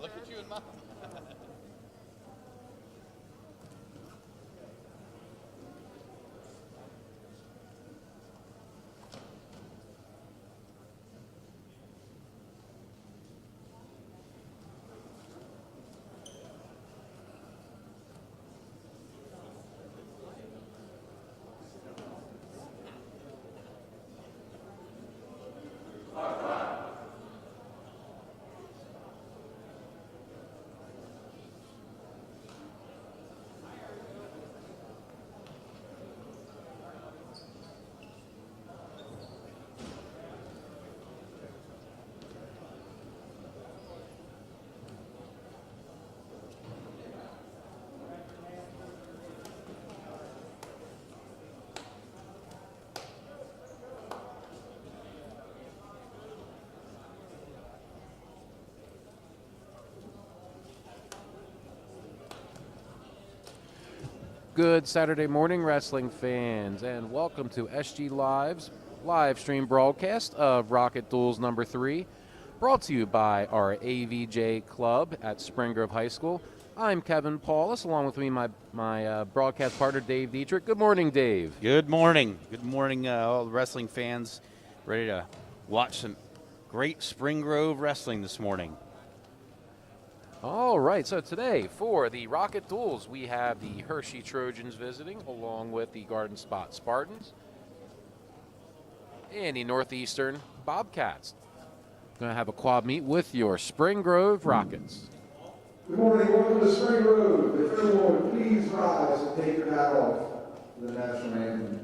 Look at you and Mom. Good Saturday morning, wrestling fans, and welcome to SG Live's live stream broadcast of Rocket Duels number 3, brought to you by our AVJ club at Spring Grove High School. I'm Kevin Paulus, along with me, my broadcast partner, Dave Dietrich. Good morning, Dave. Good morning. Good morning, all the wrestling fans. Ready to watch some great Spring Grove wrestling this morning. All right, so today for the Rocket Duels, we have the Hershey Trojans visiting, along with the Garden Spot Spartans and the Northeastern Bobcats. Going to have a quad meet with your Spring Grove Rockets. Good morning, welcome to Spring Grove. If everyone would please rise and take your hat off for the national anthem.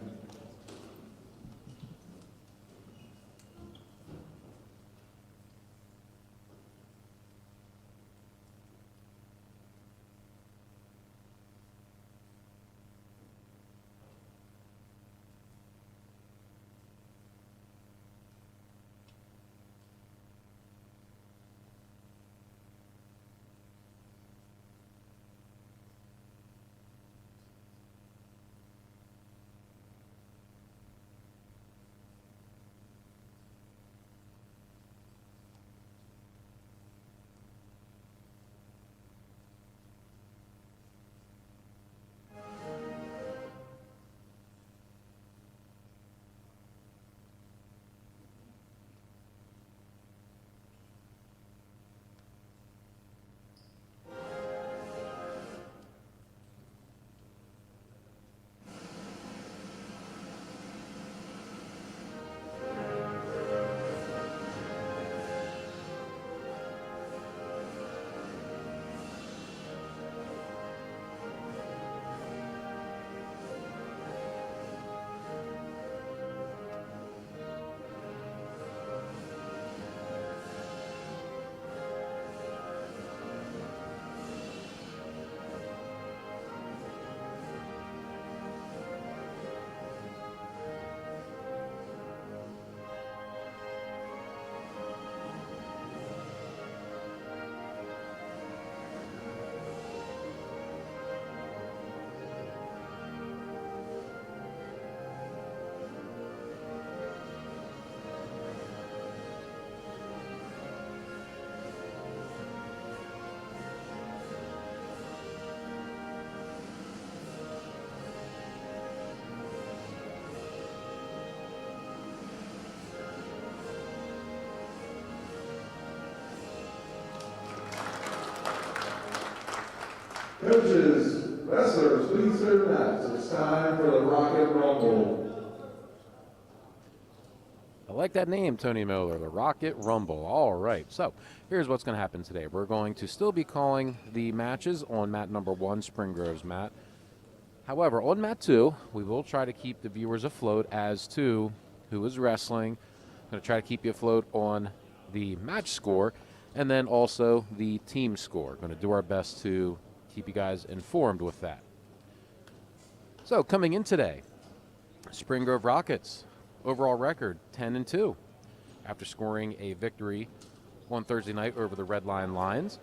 Coaches, wrestlers, please clear the mats. It's time for the Rocket Rumble. I like that name, Tony Miller, the Rocket Rumble. All right, so here's what's going to happen today. We're going to still be calling the matches on mat number 1, Spring Grove's mat. However, on mat 2, we will try to keep the viewers afloat as to who is wrestling. I'm going to try to keep you afloat on the match score and then also the team score. Going to do our best to keep you guys informed with that. So coming in today, Spring Grove Rockets, overall record 10-2 after scoring a victory on Thursday night over the Red Line Lions.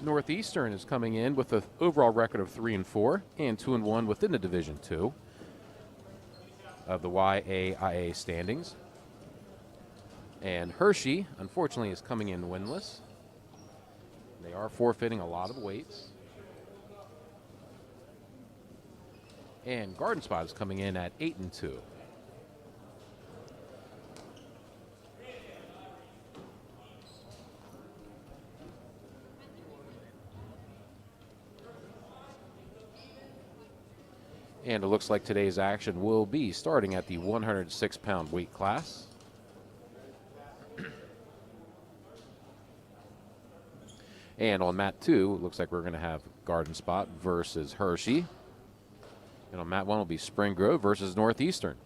Northeastern is coming in with an overall record of 3-4 and 2-1 within the Division II of the YAIA standings. And Hershey, unfortunately, is coming in winless. They are forfeiting a lot of weights. And Garden Spot is coming in at 8-2. And it looks like today's action will be starting at the 106-pound weight class. And on mat 2, it looks like we're going to have Garden Spot versus Hershey. And on mat 1 will be Spring Grove versus Northeastern.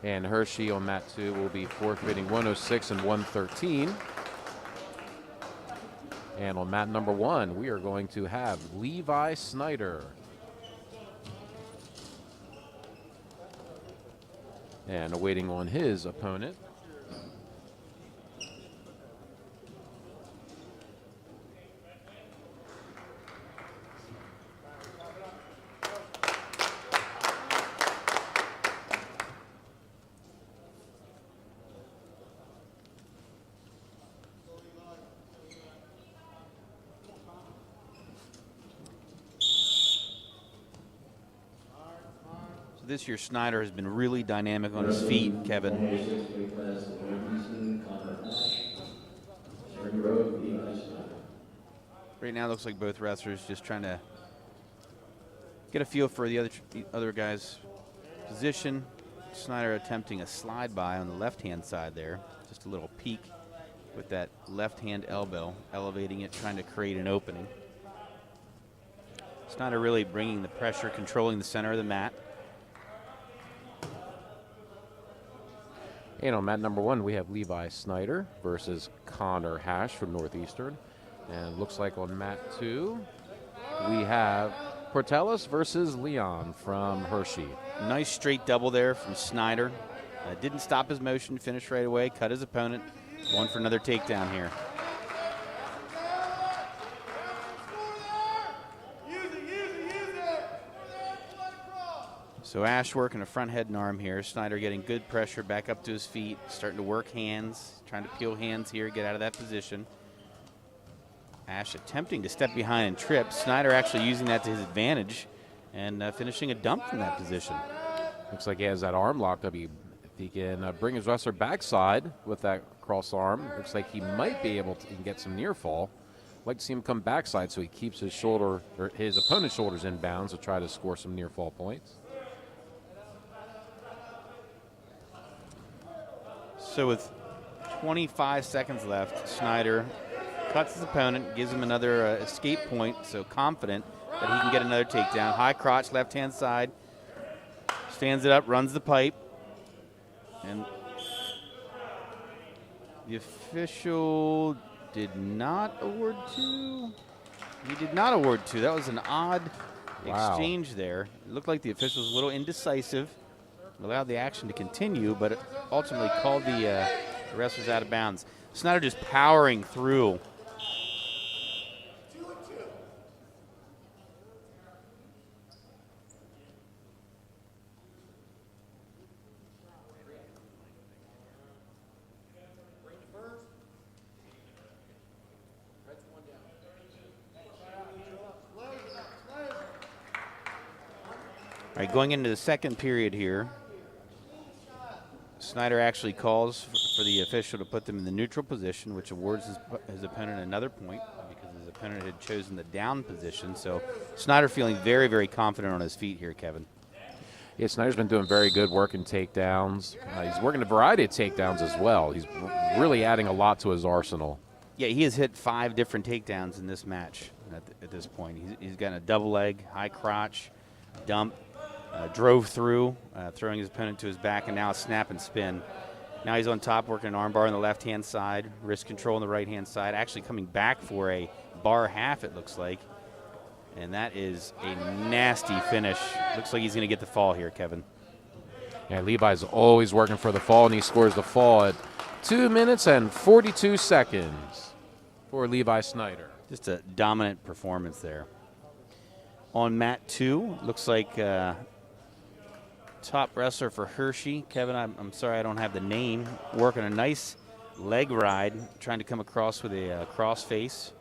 And Hershey on mat 2 will be forfeiting 106 and 113. And on mat number 1, we are going to have Levi Snyder. And awaiting on his opponent. This year, Snyder has been really dynamic on his feet, Kevin. Right now, it looks like both wrestlers just trying to get a feel for the other guy's position. Snyder attempting a slide by on the left-hand side there. Just a little peek with that left-hand elbow, elevating it, trying to create an opening. Snyder really bringing the pressure, controlling the center of the mat. And on mat number 1, we have Levi Snyder versus Connor Hash from Northeastern. And it looks like on mat 2, we have Portelis versus Leon from Hershey. Nice straight double there from Snyder. Didn't stop his motion, finished right away, cut his opponent, going for another takedown here. So Ash working a front head and arm here. Snyder getting good pressure back up to his feet, starting to work hands, trying to peel hands here, get out of that position. Ash attempting to step behind and trip. Snyder actually using that to his advantage and finishing a dump from that position. Looks like he has that arm locked up. If he can bring his wrestler backside with that cross arm, looks like he might be able to get some near fall. I'd like to see him come backside so he keeps his shoulder or his opponent's shoulders in bounds to try to score some near fall points. So with 25 seconds left, Snyder cuts his opponent, gives him another escape point, so confident that he can get another takedown. High crotch, left-hand side. Stands it up, runs the pipe. And the official did not award two. He did not award two. That was an odd exchange there. It looked like the official was a little indecisive. Allowed the action to continue, but it ultimately called the wrestlers out of bounds. Snyder just powering through. All right, going into the second period here. Snyder actually calls for the official to put them in the neutral position, which awards his opponent another point because his opponent had chosen the down position. So Snyder feeling very, very confident on his feet here, Kevin. Yeah, Snyder's been doing very good working takedowns. He's working a variety of takedowns as well. He's really adding a lot to his arsenal. Yeah, he has hit 5 different takedowns in this match at this point. He's got a double leg, high crotch, dump. Drove through, throwing his opponent to his back, and now a snap and spin. Now he's on top, working an arm bar on the left-hand side, wrist control on the right-hand side, actually coming back for a bar half, it looks like. And that is a nasty finish. Looks like he's going to get the fall here, Kevin. Yeah, Levi's always working for the fall, and he scores the fall at 2 minutes and 42 seconds for Levi Snyder. Just a dominant performance there. on mat 2. Looks like top wrestler for Hershey. Kevin, I'm sorry I don't have the name. Working a nice leg ride, trying to come across with a cross face.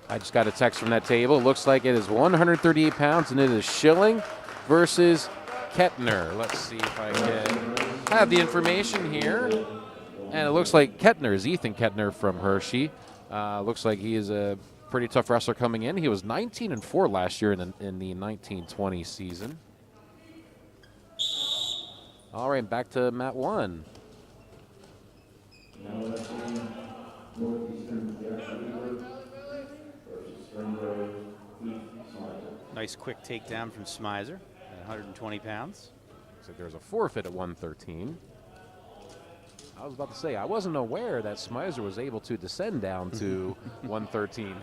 I just got a text from that table. It looks like it is 138 pounds, and it is Schilling versus Kettner. Let's see if I can have the information here. And it looks like Kettner is Ethan Kettner from Hershey. Looks like he is a pretty tough wrestler coming in. He was 19-4 last year in the 1920 season. All right, back to mat 1. Now let's see Northeastern versus Springboro. Nice quick takedown from Smizer at 120 pounds. Looks like there's a forfeit at 113. I was about to say, I wasn't aware that Smizer was able to descend down to 113.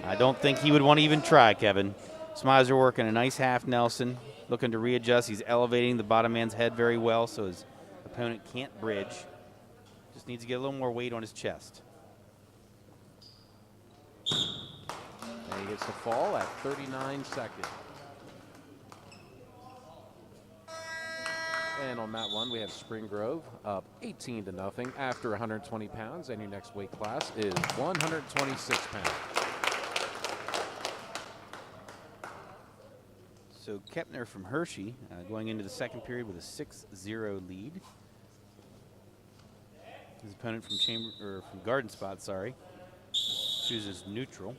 I don't think he would want to even try, Kevin. Smizer working a nice half Nelson, looking to readjust. He's elevating the bottom man's head very well so his opponent can't bridge. Just needs to get a little more weight on his chest. And he gets the fall at 39 seconds. And on mat 1, we have Spring Grove up 18-0 after 120 pounds. And your next weight class is 126 pounds. So Kettner from Hershey going into the second period with a 6-0 lead. His opponent from Garden Spot, chooses neutral.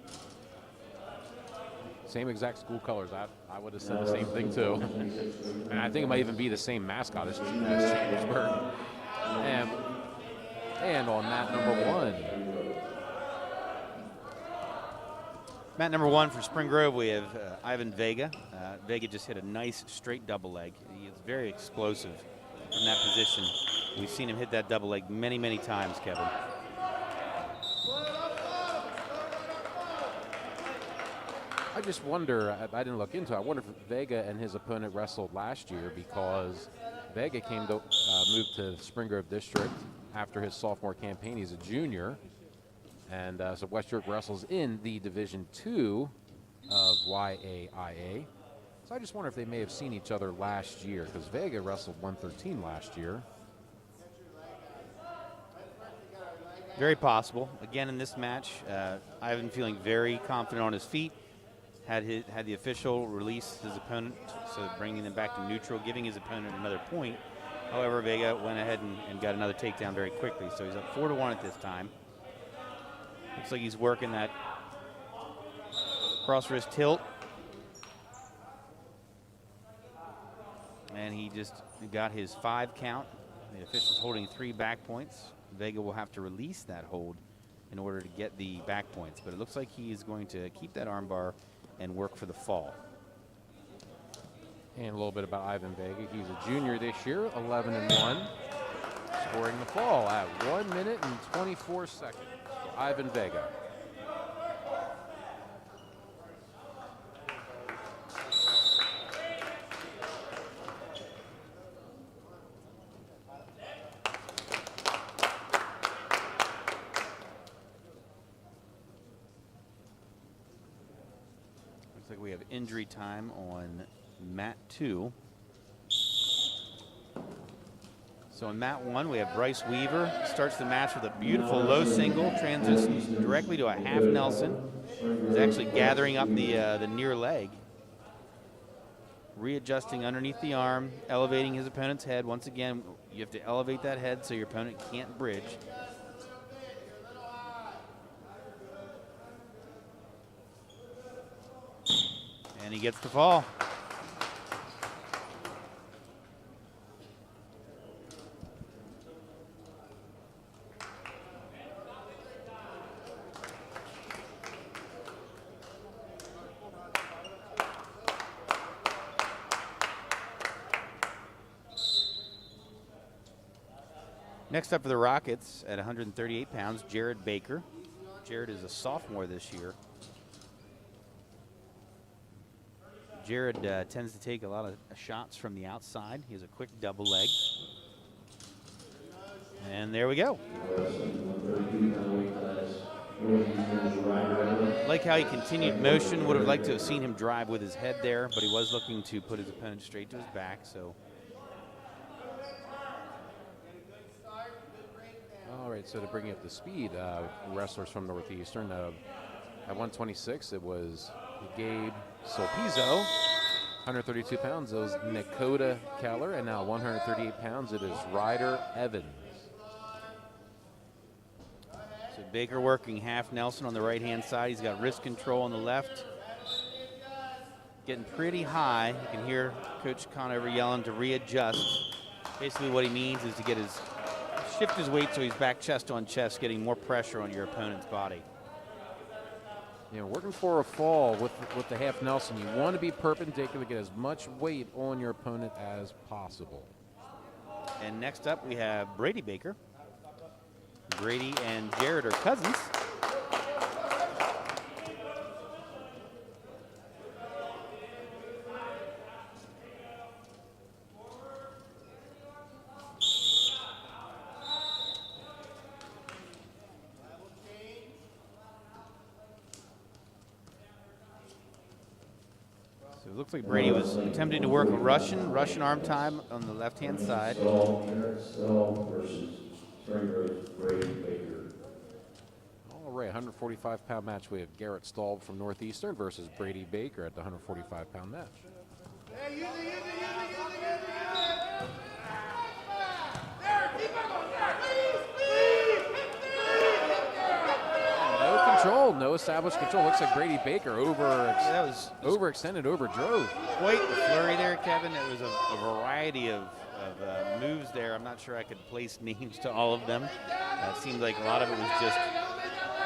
Same exact school colors. I would have said the same thing too. And I think it might even be the same mascot as Chambersburg. And on mat number 1. Mat number 1 for Spring Grove, we have Ivan Vega. Vega just hit a nice straight double leg. He is very explosive from that position. We've seen him hit that double leg many, many times, Kevin. I just wonder, I didn't look into it, I wonder if Vega and his opponent wrestled last year, because Vega came to move to Spring Grove District after his sophomore campaign. He's a junior. And so West York wrestles in the Division II of YAIA. So I just wonder if they may have seen each other last year, because Vega wrestled 113 last year. Very possible. Again, in this match, Ivan feeling very confident on his feet. Had the official release his opponent, so bringing them back to neutral, giving his opponent another point. However, Vega went ahead and got another takedown very quickly, so he's up 4-1 at this time. Looks like he's working that cross wrist tilt. And he just got his 5 count. The official's holding 3 back points. Vega will have to release that hold in order to get the back points, but it looks like he is going to keep that armbar and work for the fall. And a little bit about Ivan Vega. He's a junior this year, 11-1, scoring the fall at 1 minute and 24 seconds for Ivan Vega. Looks like we have injury time on mat 2. So in mat 1, we have Bryce Weaver. Starts the match with a beautiful low single, transitions directly to a half Nelson. He's actually gathering up the near leg. Readjusting underneath the arm, elevating his opponent's head. Once again, you have to elevate that head so your opponent can't bridge. And he gets the fall. Next up for the Rockets at 138 pounds, Jared Baker. Jared is a sophomore this year. Jared tends to take a lot of shots from the outside. He has a quick double leg. And there we go. Like how he continued motion. Would have liked to have seen him drive with his head there, but he was looking to put his opponent straight to his back. So. All right, so to bring you up to speed, wrestlers from Northeastern. At 126, it was Gabe Solpizo. 132 pounds, it was Nakota Keller. And now 138 pounds, it is Ryder Evans. So Baker working half Nelson on the right-hand side. He's got wrist control on the left. Getting pretty high. You can hear Coach Conover yelling to readjust. Basically what he means is to get shift his weight so he's back chest on chest, getting more pressure on your opponent's body. You know, working for a fall with the half Nelson, you want to be perpendicular, get as much weight on your opponent as possible. And next up we have Brady Baker. Brady and Jared are cousins. So it looks like Brady was attempting to work a Russian arm time on the left-hand side. Versus Springrove's Brady Baker. All right, 145-pound match. We have Garrett Staub from Northeastern versus Brady Baker at the 145-pound match. No control, no established control. Looks like Brady Baker overextended, overdrove. Quite the flurry there, Kevin. It was a variety of moves there. I'm not sure I could place names to all of them. It seemed like a lot of it was just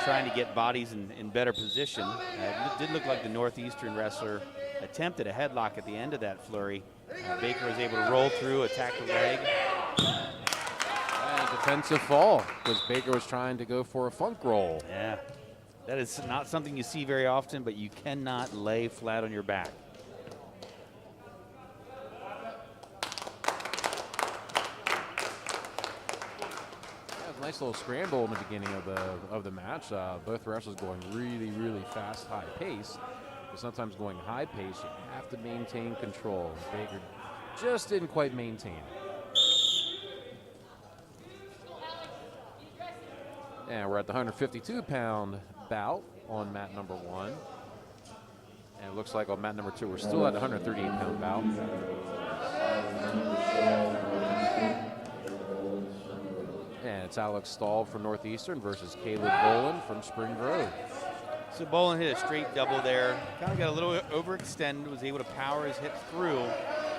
trying to get bodies in better position. It did look like the Northeastern wrestler attempted a headlock at the end of that flurry. Baker was able to roll through, attack the leg. And defensive fall because Baker was trying to go for a funk roll. Yeah, that is not something you see very often, but you cannot lay flat on your back. Nice little scramble in the beginning of the match. Both wrestlers going really, really fast, high pace. But sometimes going high pace, you have to maintain control. Baker just didn't quite maintain it. And we're at the 152-pound bout on mat number 1. And it looks like on mat number 2, we're still at the 138-pound bout. And it's Alex Stahl from Northeastern versus Caleb Bolin from Spring Grove. So Bolin hit a straight double there. Kind of got a little overextended, was able to power his hips through,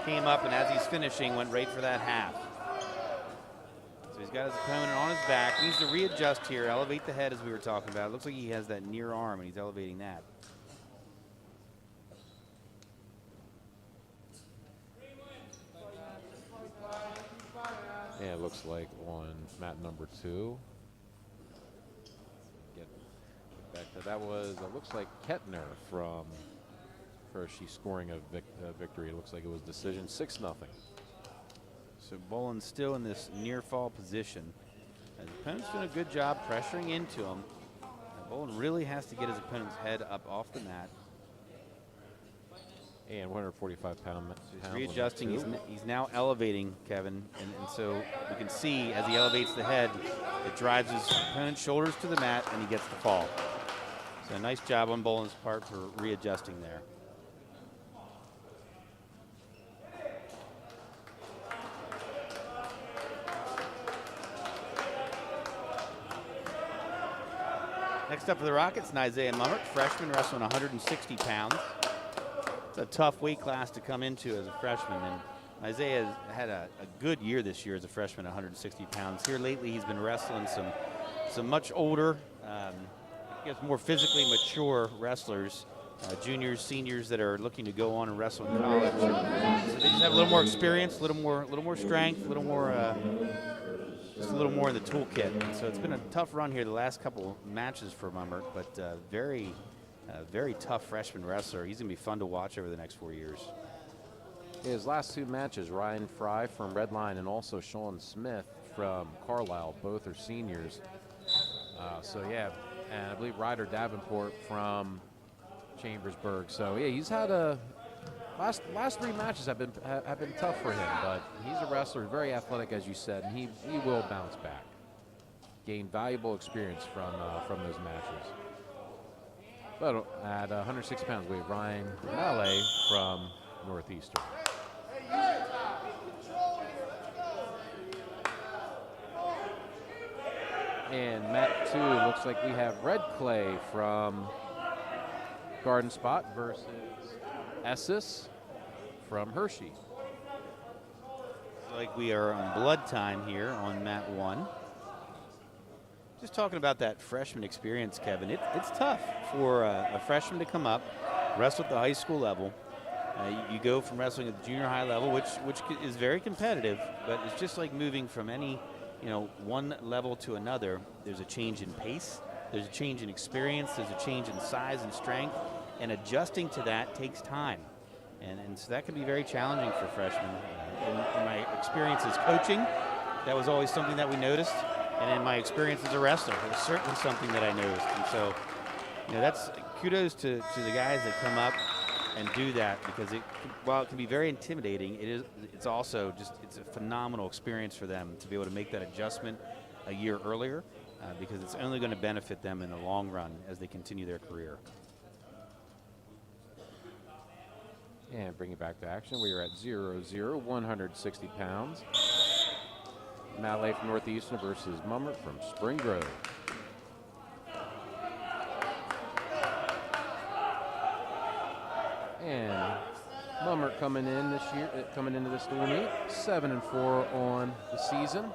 came up, and as he's finishing, went right for that half. So he's got his opponent on his back. He needs to readjust here, elevate the head as we were talking about. It looks like he has that near arm, and he's elevating that. Yeah, it looks like on mat number 2. Get back to that was, it looks like Kettner from Hershey scoring a victory. It looks like it was decision 6-0. So Bolin's still in this near fall position. And the opponent's doing a good job pressuring into him. And Bolin really has to get his opponent's head up off the mat. And 145-pound. He's readjusting. He's now elevating, Kevin. And so we can see as he elevates the head, it drives his opponent's shoulders to the mat, and he gets the fall. So nice job on Bolin's part for readjusting there. Next up for the Rockets, Isaiah Mummert, freshman, wrestling 160 pounds. It's a tough weight class to come into as a freshman, and Isaiah has had a good year this year as a freshman, 160 pounds. Here lately, he's been wrestling some much older, I guess more physically mature wrestlers, juniors, seniors that are looking to go on and wrestle in college. So they just have a little more experience, a little more strength, a little more, just a little more in the toolkit. And so it's been a tough run here the last couple matches for Mummert, but very tough freshman wrestler. He's going to be fun to watch over the next 4 years. His last 2 matches, Ryan Fry from Redline and also Sean Smith from Carlisle, both are seniors. So yeah, and I believe Ryder Davenport from Chambersburg. So yeah, he's had a last 3 matches have been tough for him, but he's a wrestler, very athletic, as you said, and he will bounce back. Gain valuable experience from those matches. But at 106 pounds, we have Ryan Mallet from Northeastern. And mat 2, looks like we have Red Clay from Garden Spot versus Esses from Hershey. Like we are on blood time here on mat 1. Just talking about that freshman experience, Kevin. It's tough for a freshman to come up, wrestle at the high school level. You go from wrestling at the junior high level, which is very competitive, but it's just like moving from any one level to another. There's a change in pace, there's a change in experience, there's a change in size and strength, and adjusting to that takes time. And so that can be very challenging for freshmen. In my experience as coaching, that was always something that we noticed. And in my experience as a wrestler, it was certainly something that I noticed. And so, that's kudos to the guys that come up and do that, because while it can be very intimidating, it's also it's a phenomenal experience for them to be able to make that adjustment a year earlier, because it's only going to benefit them in the long run as they continue their career. And bring it back to action. We are at 0-0, 160 pounds. Mallet from Northeastern versus Mummert from Spring Grove. And Mummert coming into this dual meet, 7-4 on the season.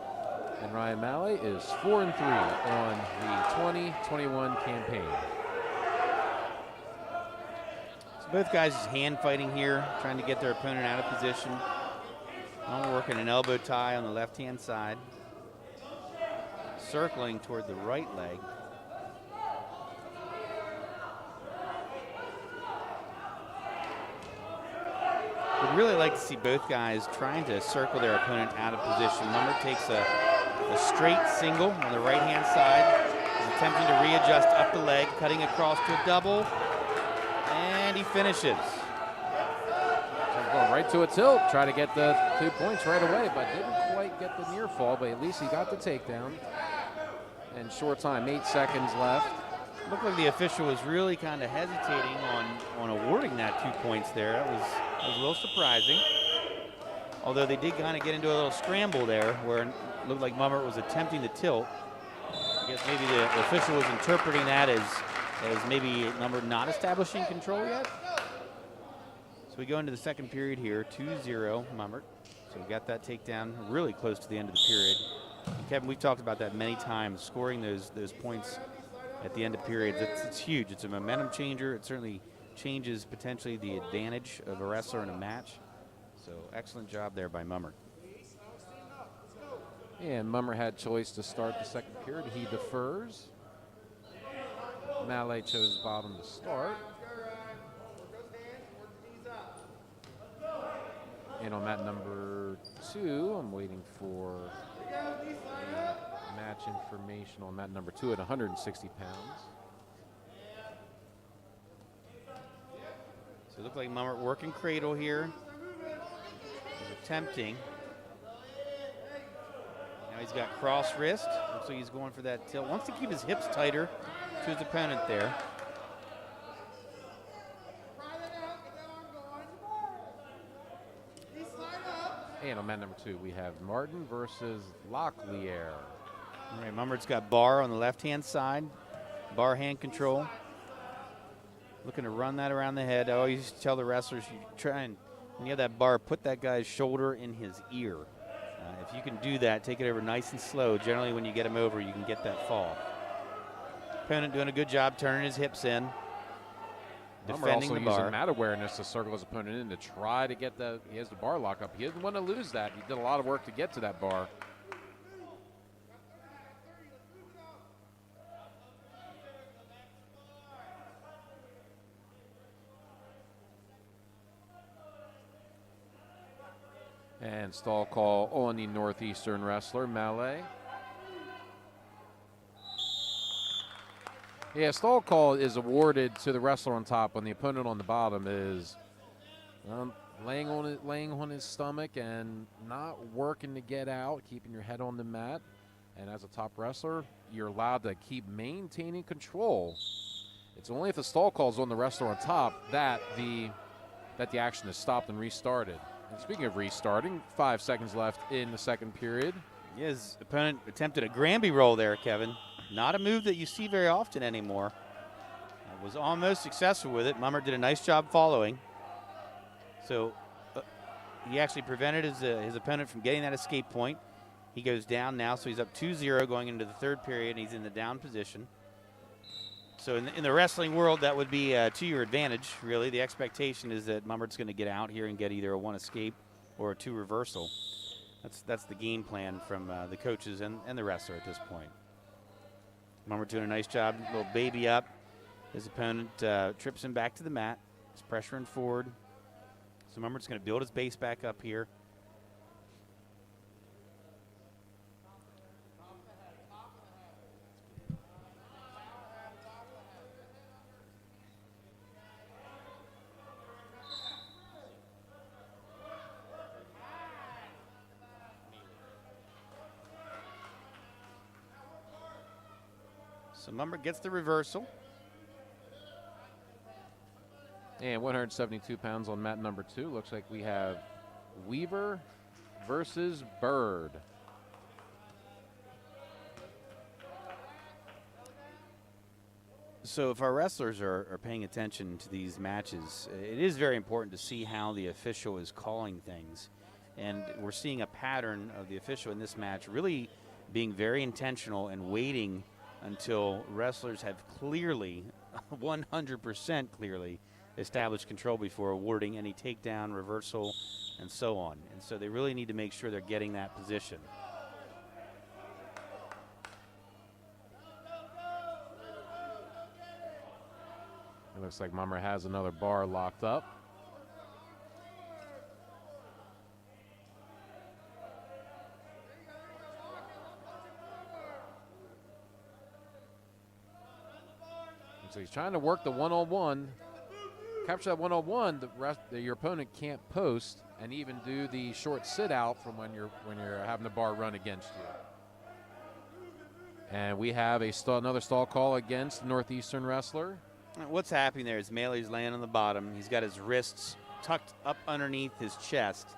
And Ryan Mallet is 4-3 on the 2021 campaign. So both guys just hand fighting here, trying to get their opponent out of position. I'm working an elbow tie on the left-hand side, circling toward the right leg. Would really like to see both guys trying to circle their opponent out of position. Mummert takes a straight single on the right-hand side. He's attempting to readjust up the leg, cutting across to a double, and he finishes. Going right to a tilt, try to get the 2 points right away, but didn't quite get the near fall, but at least he got the takedown. And short time, 8 seconds left. Looked like the official was really kind of hesitating on awarding that 2 points there. That was a little surprising. Although they did kind of get into a little scramble there where it looked like Mummert was attempting to tilt. I guess maybe the official was interpreting that as maybe Mummert not establishing control yet. So we go into the second period here, 2-0 Mummert. So we got that takedown really close to the end of the period. And Kevin, we've talked about that many times, scoring those points at the end of periods. It's huge. It's a momentum changer. It certainly changes potentially the advantage of a wrestler in a match. So excellent job there by Mummert. And Mummert had choice to start the second period. He defers. Mallet chose bottom to start. And on mat number 2, I'm waiting for match information on mat number 2 at 160 pounds. So it looked like Mummert working cradle here. He's attempting. Now he's got cross wrist. Looks like he's going for that tilt. Wants to keep his hips tighter to his opponent there. And on mat number 2, we have Martin versus Locklear. All right, Mummert's got bar on the left-hand side, bar hand control. Looking to run that around the head. I always tell the wrestlers, you try and, when you have that bar, put that guy's shoulder in his ear. If you can do that, take it over nice and slow. Generally, when you get him over, you can get that fall. Opponent doing a good job turning his hips in. Defending the bar. Using mat awareness to circle his opponent in to try to get he has the bar lock up. He didn't want to lose that. He did a lot of work to get to that bar. And stall call on the Northeastern wrestler, Mallet. Yeah, stall call is awarded to the wrestler on top when the opponent on the bottom is laying on his stomach and not working to get out, keeping your head on the mat. And as a top wrestler, you're allowed to keep maintaining control. It's only if the stall call is on the wrestler on top that the action is stopped and restarted. And speaking of restarting, 5 seconds left in the second period. His opponent attempted a Granby roll there, Kevin. Not a move that you see very often anymore. Was almost successful with it. Mummer did a nice job following. So he actually prevented his opponent from getting that escape point. He goes down now, so he's up 2-0 going into the third period, and he's in the down position. So in the wrestling world, that would be to your advantage, really. The expectation is that Mummer's going to get out here and get either a 1 escape or a 2 reversal. That's the game plan from the coaches and the wrestler at this point. Mummer doing a nice job, little baby up. His opponent trips him back to the mat. He's pressuring forward. So Mummer's going to build his base back up here. So Mummer gets the reversal. And 172 pounds on mat number 2. Looks like we have Weaver versus Bird. So if our wrestlers are paying attention to these matches, it is very important to see how the official is calling things. And we're seeing a pattern of the official in this match really being very intentional and waiting until wrestlers have clearly, 100% clearly, established control before awarding any takedown, reversal, and so on. And so they really need to make sure they're getting that position. It looks like Mummer has another bar locked up. So he's trying to work the one-on-one. Capture that one-on-one, your opponent can't post and even do the short sit-out from when you're having the bar run against you. And we have another stall call against the Northeastern wrestler. What's happening there is Maley's laying on the bottom. He's got his wrists tucked up underneath his chest,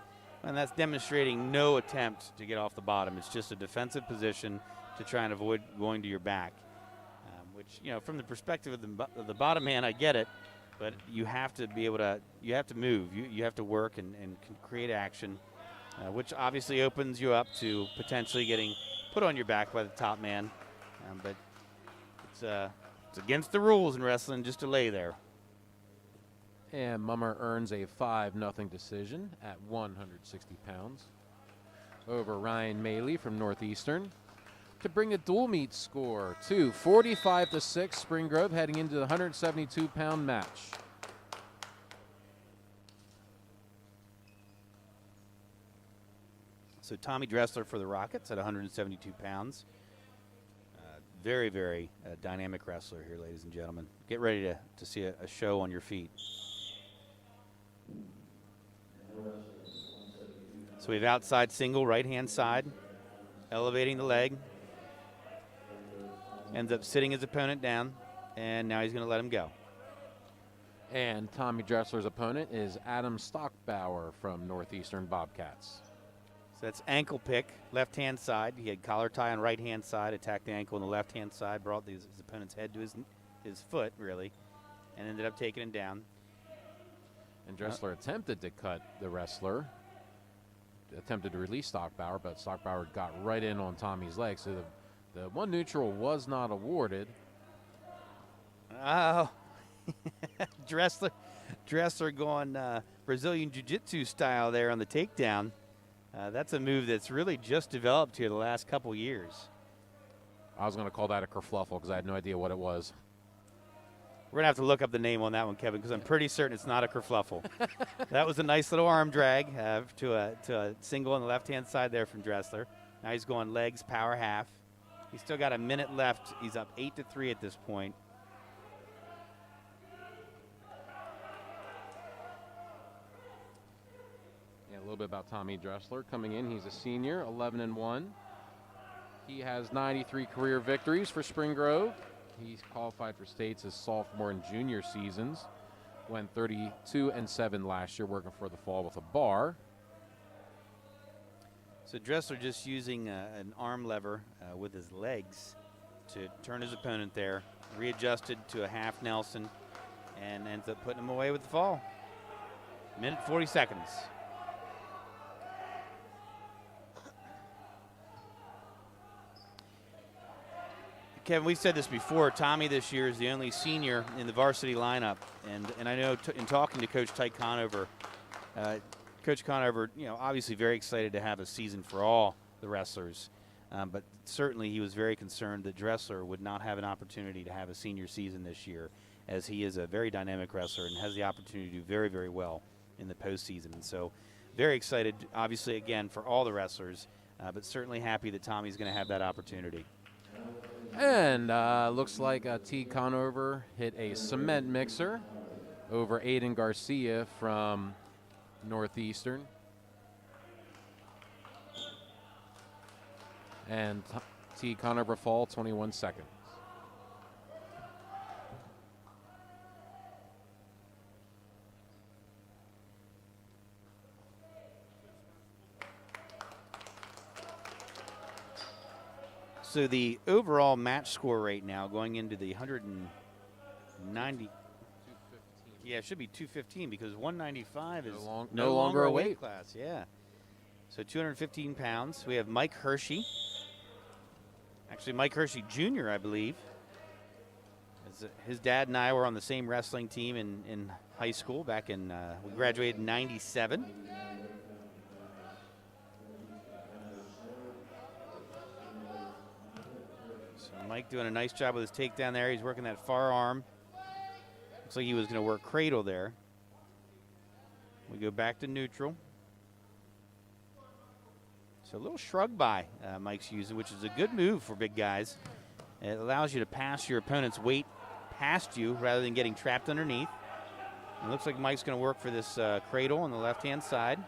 and that's demonstrating no attempt to get off the bottom. It's just a defensive position to try and avoid going to your back. Which, from the perspective of the bottom man, I get it, but you have to be able to, you have to move, you have to work and create action, which obviously opens you up to potentially getting put on your back by the top man. But it's against the rules in wrestling just to lay there. And Mummer earns a 5-0 decision at 160 pounds over Ryan Maley from Northeastern, to bring the dual meet score to 45-6. Spring Grove heading into the 172-pound match. So Tommy Dressler for the Rockets at 172 pounds. Very, very dynamic wrestler here, ladies and gentlemen. Get ready to see a show on your feet. So we have outside single, right-hand side, elevating the leg. Ends up sitting his opponent down, and now he's going to let him go. And Tommy Dressler's opponent is Adam Stockbauer from Northeastern Bobcats. So that's ankle pick, left-hand side. He had collar tie on right-hand side, attacked the ankle on the left-hand side, brought his opponent's head to his foot, really, and ended up taking him down. And Dressler attempted to cut the wrestler, attempted to release Stockbauer, but Stockbauer got right in on Tommy's leg, so the one neutral was not awarded. Oh, Dressler going Brazilian Jiu-Jitsu style there on the takedown. That's a move that's really just developed here the last couple years. I was going to call that a kerfluffle because I had no idea what it was. We're going to have to look up the name on that one, Kevin, because I'm pretty certain it's not a kerfluffle. That was a nice little arm drag to a single on the left-hand side there from Dressler. Now he's going legs, power half. He's still got a minute left. He's up 8-3 at this point. little bit about Tommy Dressler coming in. He's a senior, 11-1. He has 93 career victories for Spring Grove. He's qualified for states as sophomore and junior seasons. Went 32-7 last year, working for the fall with a bar. So Dressler just using an arm lever with his legs to turn his opponent there, readjusted to a half Nelson, and ends up putting him away with the fall. Minute 40 seconds. Kevin, we've said this before. Tommy this year is the only senior in the varsity lineup, and I know in talking to Coach Tyke Conover, Coach Conover, obviously very excited to have a season for all the wrestlers, but certainly he was very concerned that Dressler would not have an opportunity to have a senior season this year, as he is a very dynamic wrestler and has the opportunity to do very, very well in the postseason. And so very excited, obviously, again, for all the wrestlers, but certainly happy that Tommy's going to have that opportunity. And looks like T. Conover hit a cement mixer over Aiden Garcia from Northeastern. And T. Conover fall, 21 seconds. So the overall match score right now going into the 190. Yeah, it should be 215 because 195 is no longer a weight class. Yeah. So 215 pounds. We have Mike Hershey. Actually, Mike Hershey Jr., I believe. His dad and I were on the same wrestling team in high school back in, we graduated in 97. So Mike doing a nice job with his takedown there. He's working that far arm. Looks like he was going to work cradle there. We go back to neutral. So a little shrug by Mike's using, which is a good move for big guys. It allows you to pass your opponent's weight past you rather than getting trapped underneath. It looks like Mike's going to work for this cradle on the left-hand side.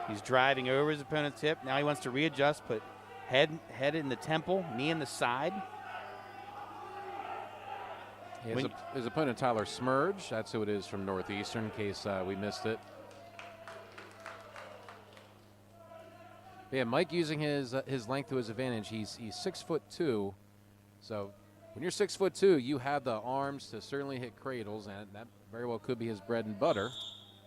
He's driving over his opponent's hip. Now he wants to readjust, put head in the temple, knee in the side. His opponent, Tyler Smurge, that's who it is from Northeastern, in case we missed it. Yeah, Mike using his length to his advantage. He's 6'2", so when you're 6'2", you have the arms to certainly hit cradles, and that very well could be his bread and butter.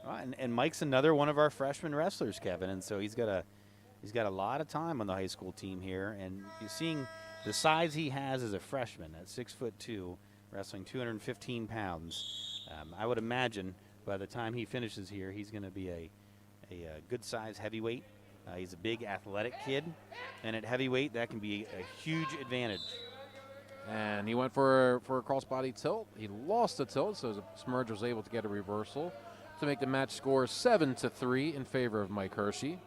And Mike's another one of our freshman wrestlers, Kevin, and so he's got a lot of time on the high school team here, and you're seeing the size he has as a freshman at 6'2", wrestling 215 pounds. I would imagine by the time he finishes here, he's going to be a good size heavyweight. He's a big athletic kid, and at heavyweight, that can be a huge advantage. And he went for a crossbody tilt. He lost the tilt, so Smurge was able to get a reversal to make the match score 7-3 in favor of Mike Hershey.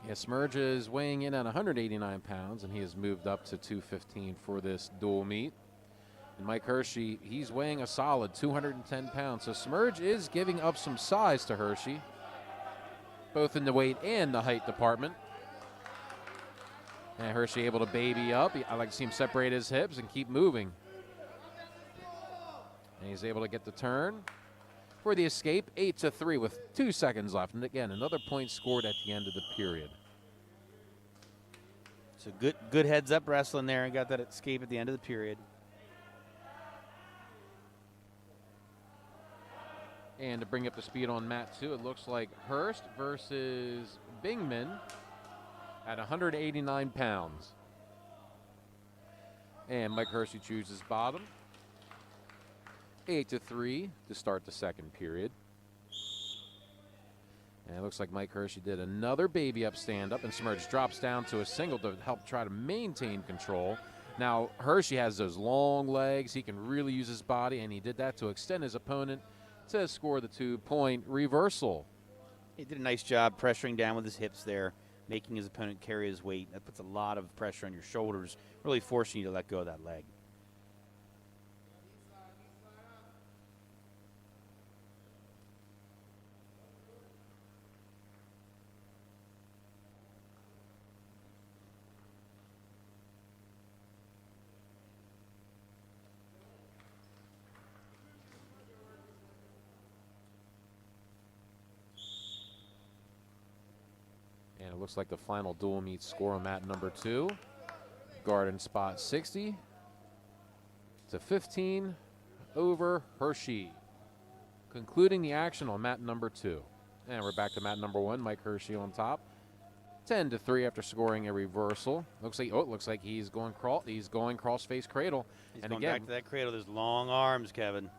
Yeah, Smurge is weighing in at 189 pounds, and he has moved up to 215 for this dual meet. And Mike Hershey, he's weighing a solid 210 pounds. So Smurge is giving up some size to Hershey, both in the weight and the height department. And Hershey able to baby up. I like to see him separate his hips and keep moving. And he's able to get the turn for the escape, 8-3 with 2 seconds left. And again, another point scored at the end of the period. So good heads up wrestling there, and got that escape at the end of the period. And to bring up the speed on mat 2, it looks like Hurst versus Bingman at 189 pounds. And Mike Hershey chooses bottom. 8-3 to start the second period. And it looks like Mike Hershey did another baby up stand-up, and Smurge drops down to a single to help try to maintain control. Now, Hershey has those long legs. He can really use his body, and he did that to extend his opponent to score the 2-point reversal. He did a nice job pressuring down with his hips there, making his opponent carry his weight. That puts a lot of pressure on your shoulders, really forcing you to let go of that leg. And it looks like the final dual meet score on mat number 2. Garden spot 60 to 15 over Hershey. Concluding the action on mat number 2. And we're back to mat number 1. Mike Hershey on top. 10-3 after scoring a reversal. Looks like he's going cross face cradle. He's and going again, back to that cradle. There's long arms, Kevin.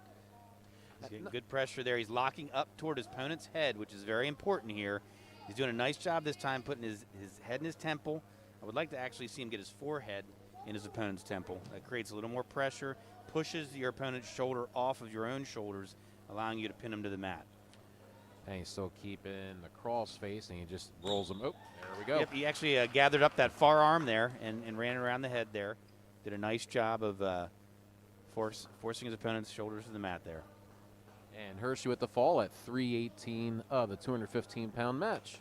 He's getting good pressure there. He's locking up toward his opponent's head, which is very important here. He's doing a nice job this time putting his head in his temple. I would like to actually see him get his forehead in his opponent's temple. That creates a little more pressure, pushes your opponent's shoulder off of your own shoulders, allowing you to pin him to the mat. and he's still keeping the cross face, and he just rolls him. Oh, there we go. Yep, he actually gathered up that far arm there and ran around the head there. Did a nice job of forcing his opponent's shoulders to the mat there. And Hershey with the fall at 318 of the 215-pound match.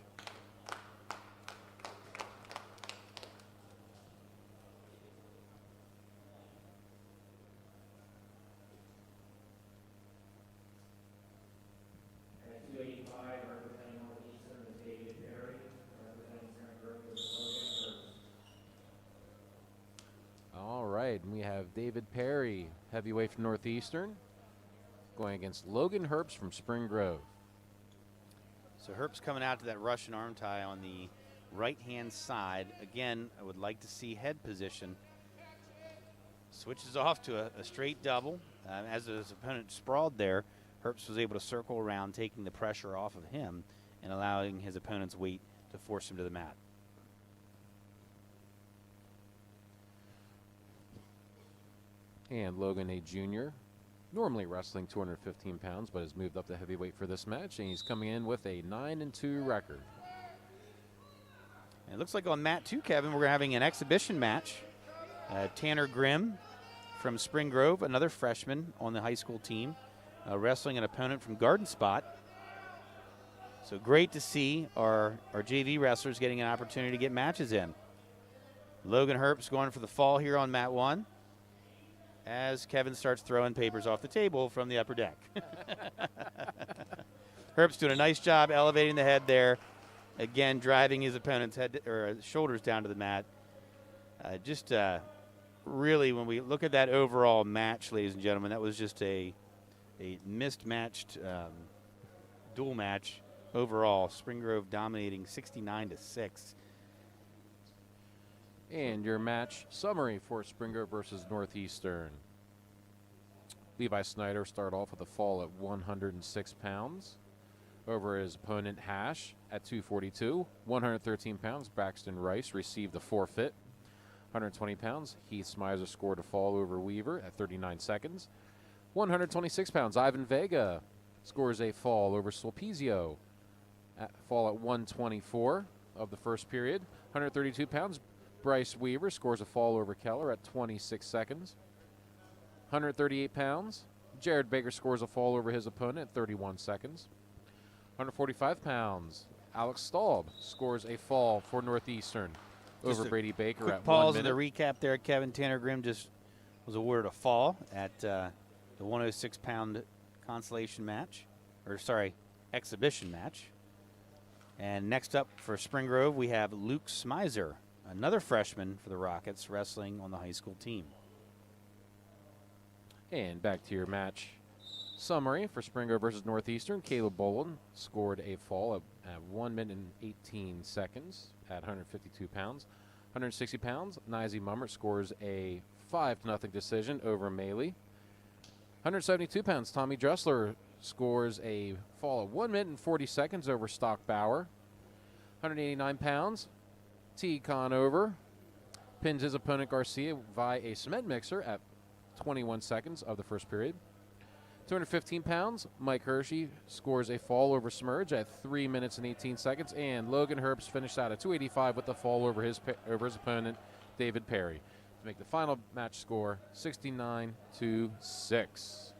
At 285, representing Northeastern is David Perry, representing Center Grove is Logan Hurst. All right, and we have David Perry, heavyweight from Northeastern, going against Logan Herbst from Spring Grove. So Herbst coming out to that Russian arm tie on the right-hand side. Again, I would like to see head position. Switches off to a straight double. As his opponent sprawled there, Herbst was able to circle around, taking the pressure off of him and allowing his opponent's weight to force him to the mat. And Logan, a junior, normally wrestling 215 pounds, but has moved up to heavyweight for this match, and he's coming in with a 9-2 record. And it looks like on mat 2, Kevin, we're having an exhibition match. Tanner Grimm from Spring Grove, another freshman on the high school team, wrestling an opponent from Garden Spot. So great to see our JV wrestlers getting an opportunity to get matches in. Logan Herbst going for the fall here on mat 1 as Kevin starts throwing papers off the table from the upper deck. Herbst doing a nice job elevating the head there. Again, driving his opponent's head or shoulders down to the mat. Really, when we look at that overall match, ladies and gentlemen, that was just a mismatched dual match overall. Spring Grove dominating 69-6. And your match summary for Spring Grove versus Northeastern. Levi Snyder started off with a fall at 106 pounds over his opponent Hash at 242. 113 pounds, Braxton Rice received a forfeit. 120 pounds, Heath Smizer scored a fall over Weaver at 39 seconds. 126 pounds, Ivan Vega scores a fall over Sulpizio fall at 124 of the first period. 132 pounds, Bryce Weaver scores a fall over Keller at 26 seconds. 138 pounds, Jared Baker scores a fall over his opponent at 31 seconds. 145 pounds, Alex Staub scores a fall for Northeastern over Brady Baker Quick at 1 pause in minute. the recap there. Kevin Tanner Grimm just was awarded a fall at the 106-pound consolation match, exhibition match. And next up for Spring Grove, we have Luke Smizer, another freshman for the Rockets, wrestling on the high school team. And back to your match summary for Spring Grove versus Northeastern. Caleb Boland scored a fall at 1 minute and 18 seconds at 152 pounds. 160 pounds, Nizy Mummert scores a 5-0 decision over Maley. 172 pounds, Tommy Dressler scores a fall at 1 minute and 40 seconds over Stockbauer. 189 pounds, T. Conover pins his opponent Garcia via a cement mixer at 21 seconds of the first period. 215 pounds, Mike Hershey scores a fall over Smurge at 3 minutes and 18 seconds, and Logan Herbst finished out at 285 with the fall over his opponent, David Perry, to make the final match score 69-6.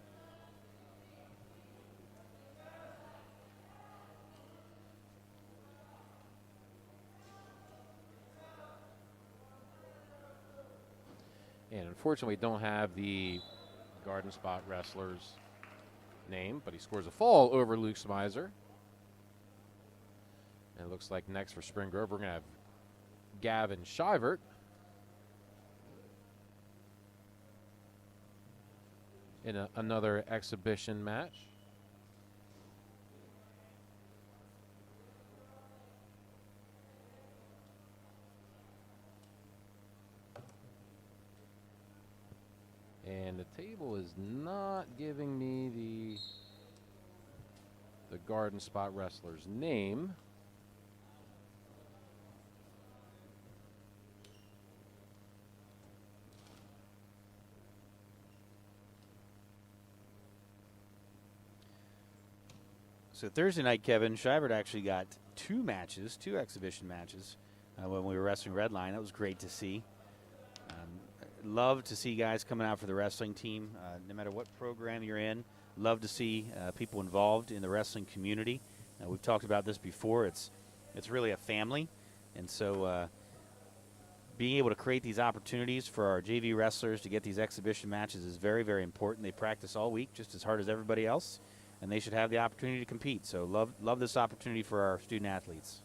And unfortunately, we don't have the Garden Spot wrestler's name, but he scores a fall over Luke Smizer. And it looks like next for Spring Grove, we're going to have Gavin Shivert. In another exhibition match. And the table is not giving me the Garden Spot wrestler's name. So Thursday night, Kevin, Shivert actually got two exhibition matches when we were wrestling Redline. That was great to see. Love to see guys coming out for the wrestling team, no matter what program you're in. Love to see people involved in the wrestling community. We've talked about this before. It's really a family, and so being able to create these opportunities for our JV wrestlers to get these exhibition matches is very, very important. They practice all week just as hard as everybody else, and they should have the opportunity to compete. So love this opportunity for our student athletes.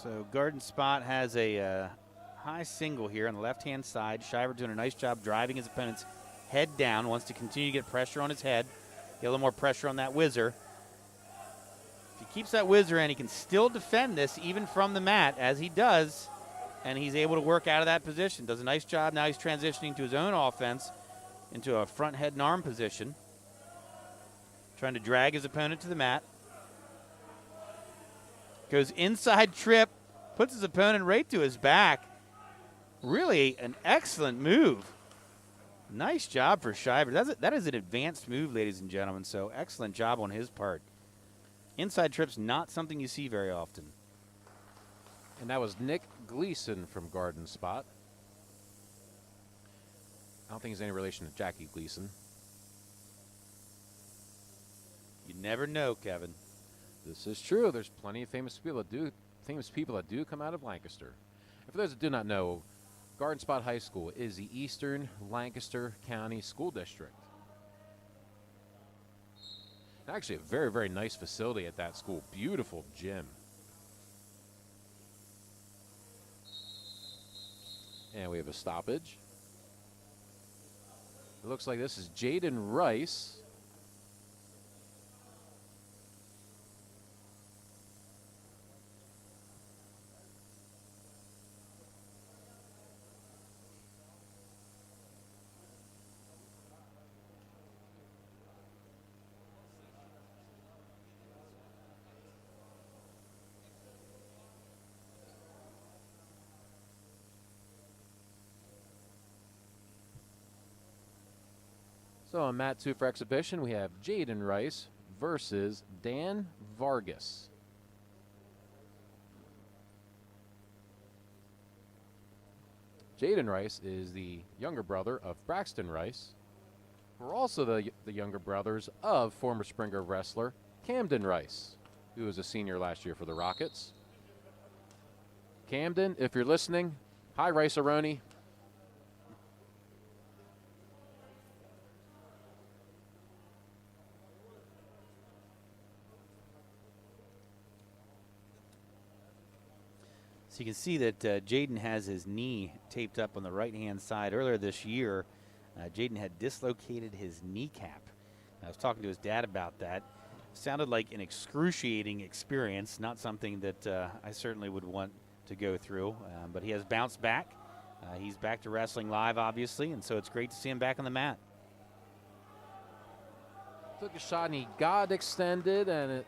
So Garden Spot has a high single here on the left-hand side. Shivert doing a nice job driving his opponent's head down. Wants to continue to get pressure on his head. Get a little more pressure on that whizzer. If he keeps that whizzer in, he can still defend this even from the mat, as he does, and he's able to work out of that position. Does a nice job. Now he's transitioning to his own offense into a front head and arm position. Trying to drag his opponent to the mat. Goes inside trip, puts his opponent right to his back. Really an excellent move. Nice job for Shivert. That is an advanced move, ladies and gentlemen, so excellent job on his part. Inside trip's not something you see very often. And that was Nick Gleason from Garden Spot. I don't think he's any relation to Jackie Gleason. You never know, Kevin. This is true. There's plenty of famous people that do come out of Lancaster. And for those that do not know, Garden Spot High School is the Eastern Lancaster County School District. Actually, a very, very nice facility at that school. Beautiful gym. And we have a stoppage. It looks like this is Jaden Rice. So on mat 2 for exhibition, we have Jaden Rice versus Dan Vargas. Jaden Rice is the younger brother of Braxton Rice. We're also the younger brothers of former Spring Grove wrestler Camden Rice, who was a senior last year for the Rockets. Camden, if you're listening, hi Rice-A-Roni. So you can see that Jaden has his knee taped up on the right-hand side. Earlier this year, Jaden had dislocated his kneecap. I was talking to his dad about that. Sounded like an excruciating experience, not something that I certainly would want to go through. But he has bounced back. He's back to wrestling live, obviously, and so it's great to see him back on the mat. Took a shot and he got extended, and it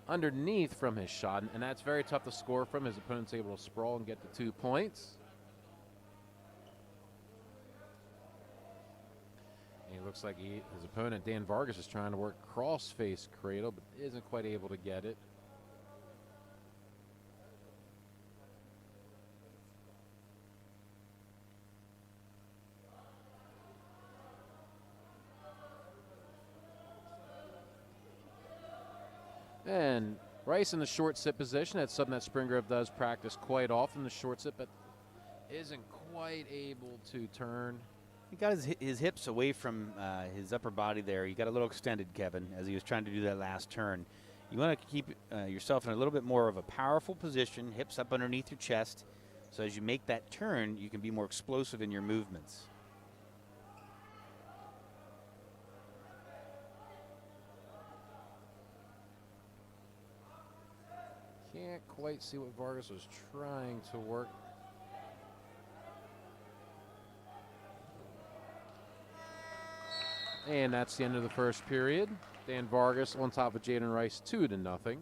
underneath from his shot, and that's very tough to score from. His opponent's able to sprawl and get the 2 points. And it looks like his opponent, Dan Vargas, is trying to work cross-face cradle, but isn't quite able to get it. And Rice in the short sit position. That's something that Spring Grove does practice quite often, the short sit, but isn't quite able to turn. He got his hips away from his upper body there. He got a little extended, Kevin, as he was trying to do that last turn. You want to keep yourself in a little bit more of a powerful position, hips up underneath your chest, so as you make that turn, you can be more explosive in your movements. Can't quite see what Vargas was trying to work. And that's the end of the first period. Dan Vargas on top of Jaden Rice, 2-0.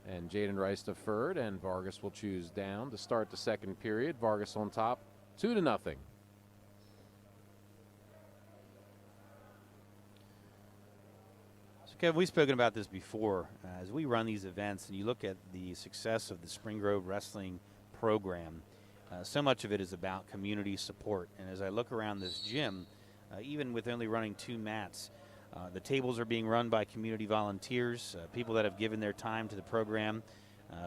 And Jaden Rice deferred, and Vargas will choose down to start the second period. Vargas on top, 2-0. So, Kevin, we've spoken about this before. As we run these events and you look at the success of the Spring Grove Wrestling program, so much of it is about community support. And as I look around this gym, even with only running 2 mats, the tables are being run by community volunteers, people that have given their time to the program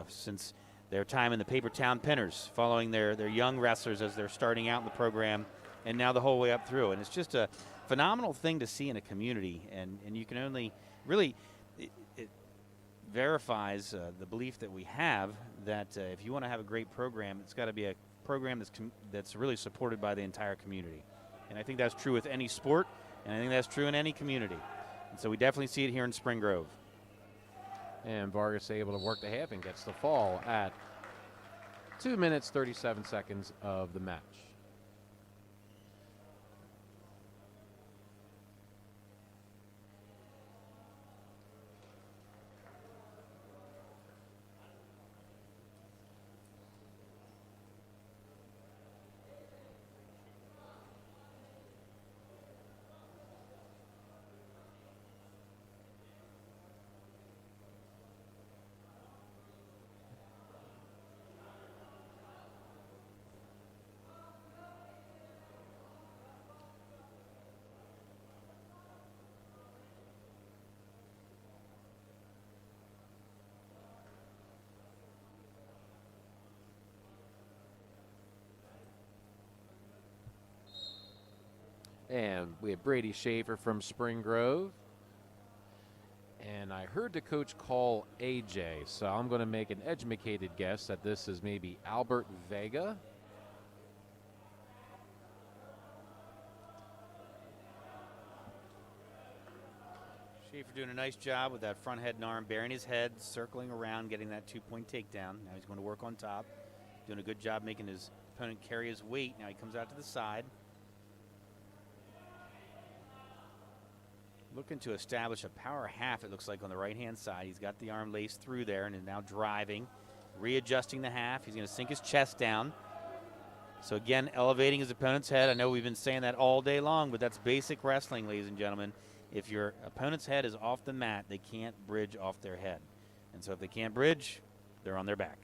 since their time in the Paper Town Pinners, following their young wrestlers as they're starting out in the program, and now the whole way up through. And it's just a phenomenal thing to see in a community, and you can only really, it verifies the belief that we have that if you want to have a great program, it's got to be a program that's really supported by the entire community. And I think that's true with any sport, and I think that's true in any community. And so we definitely see it here in Spring Grove. And Vargas able to work the half and gets the fall at 2 minutes, 37 seconds of the match. And we have Brady Schaefer from Spring Grove. And I heard the coach call AJ, so I'm going to make an educated guess that this is maybe Albert Vega. Schaefer doing a nice job with that front head and arm, bearing his head, circling around, getting that 2-point takedown. Now he's going to work on top. Doing a good job making his opponent carry his weight. Now he comes out to the side. Looking to establish a power half, it looks like, on the right-hand side. He's got the arm laced through there and is now driving, readjusting the half. He's going to sink his chest down. So, again, elevating his opponent's head. I know we've been saying that all day long, but that's basic wrestling, ladies and gentlemen. If your opponent's head is off the mat, they can't bridge off their head. And so if they can't bridge, they're on their back.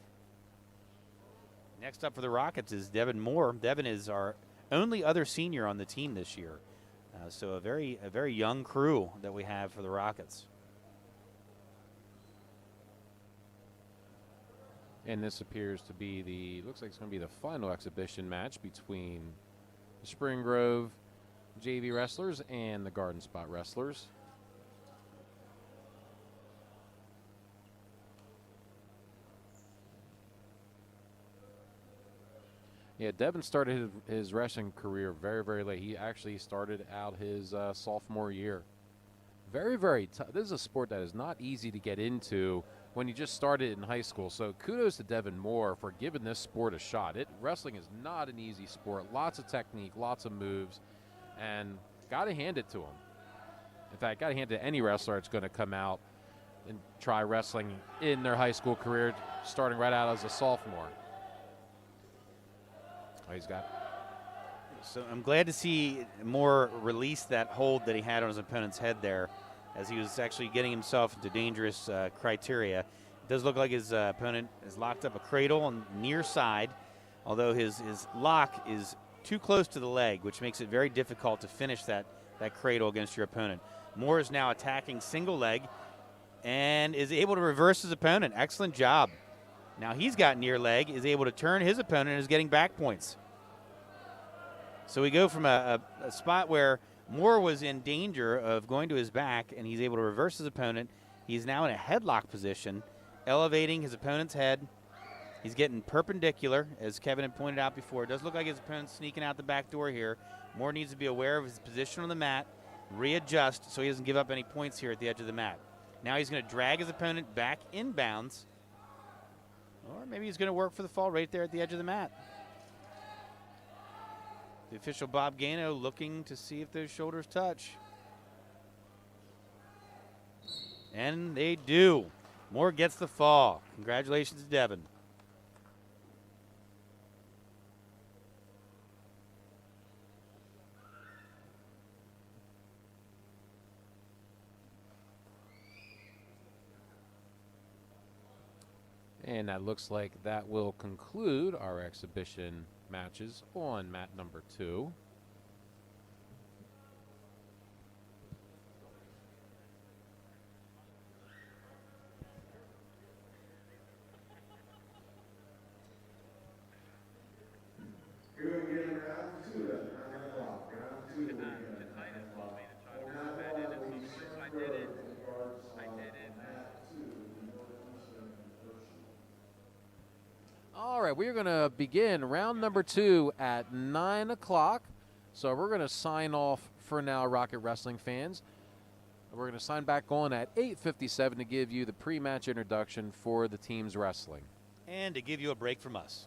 Next up for the Rockets is Devin Moore. Devin is our only other senior on the team this year. So a very young crew that we have for the Rockets. And this appears to be looks like it's going to be the final exhibition match between the Spring Grove JV wrestlers and the Garden Spot wrestlers. Yeah, Devin started his wrestling career very, very late. He actually started out his sophomore year. Very, very tough. This is a sport that is not easy to get into when you just started in high school. So kudos to Devin Moore for giving this sport a shot. Wrestling is not an easy sport. Lots of technique, lots of moves, and got to hand it to him. In fact, got to hand it to any wrestler that's going to come out and try wrestling in their high school career, starting right out as a sophomore. Oh, he's got. So I'm glad to see Moore release that hold that he had on his opponent's head there, as he was actually getting himself into dangerous criteria. It does look like his opponent has locked up a cradle on the near side, although his lock is too close to the leg, which makes it very difficult to finish that cradle against your opponent. Moore is now attacking single leg and is able to reverse his opponent. Excellent job. Now he's got near leg, is able to turn his opponent, and is getting back points. So we go from a spot where Moore was in danger of going to his back, and he's able to reverse his opponent. He's now in a headlock position, elevating his opponent's head. He's getting perpendicular, as Kevin had pointed out before. It does look like his opponent's sneaking out the back door here. Moore needs to be aware of his position on the mat, readjust so he doesn't give up any points here at the edge of the mat. Now he's going to drag his opponent back inbounds, or maybe he's going to work for the fall right there at the edge of the mat. The official Bob Gano looking to see if those shoulders touch. And they do. Moore gets the fall. Congratulations to Devin. And that looks like that will conclude our exhibition matches on mat number 2. Here we begin round 2 at 9 o'clock. Round 2 will begin at 9 o'clock. All right, we're going to begin round number 2 at 9 o'clock. So we're going to sign off for now, Rocket Wrestling fans. We're going to sign back on at 8:57 to give you the pre-match introduction for the teams wrestling. And to give you a break from us.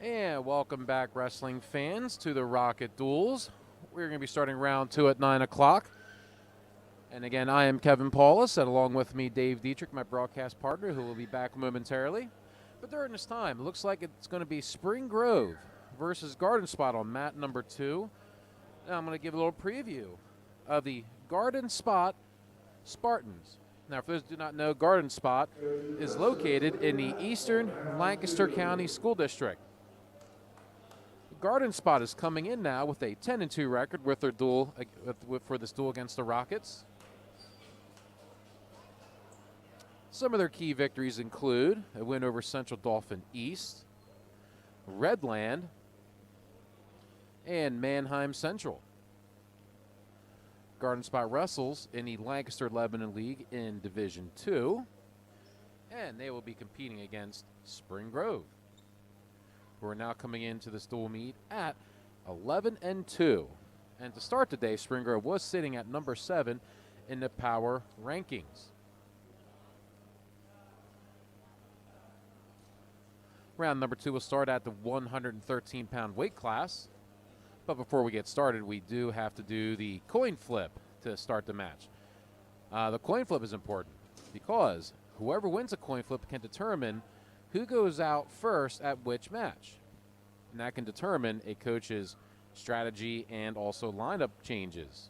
And welcome back, wrestling fans, to the Rocket Duels. We're going to be starting round 2 at 9 o'clock. And again, I am Kevin Paulus, and along with me, Dave Dietrich, my broadcast partner, who will be back momentarily. But during this time, it looks like it's going to be Spring Grove versus Garden Spot on mat number 2. Now I'm going to give a little preview of the Garden Spot Spartans. Now, for those who do not know, Garden Spot is located in the Eastern Lancaster County School District. Garden Spot is coming in now with a 10-2 record with their duel for this duel against the Rockets. Some of their key victories include a win over Central Dauphin East, Redland, and Mannheim Central. Garden Spot wrestles in the Lancaster-Lebanon League in Division II, and they will be competing against Spring Grove, who are now coming into this dual meet at 11-2. And to start today, Spring Grove was sitting at number 7 in the power rankings. Round number 2 will start at the 113-pound weight class. But before we get started, we do have to do the coin flip to start the match. The coin flip is important because whoever wins a coin flip can determine who goes out first at which match. And that can determine a coach's strategy and also lineup changes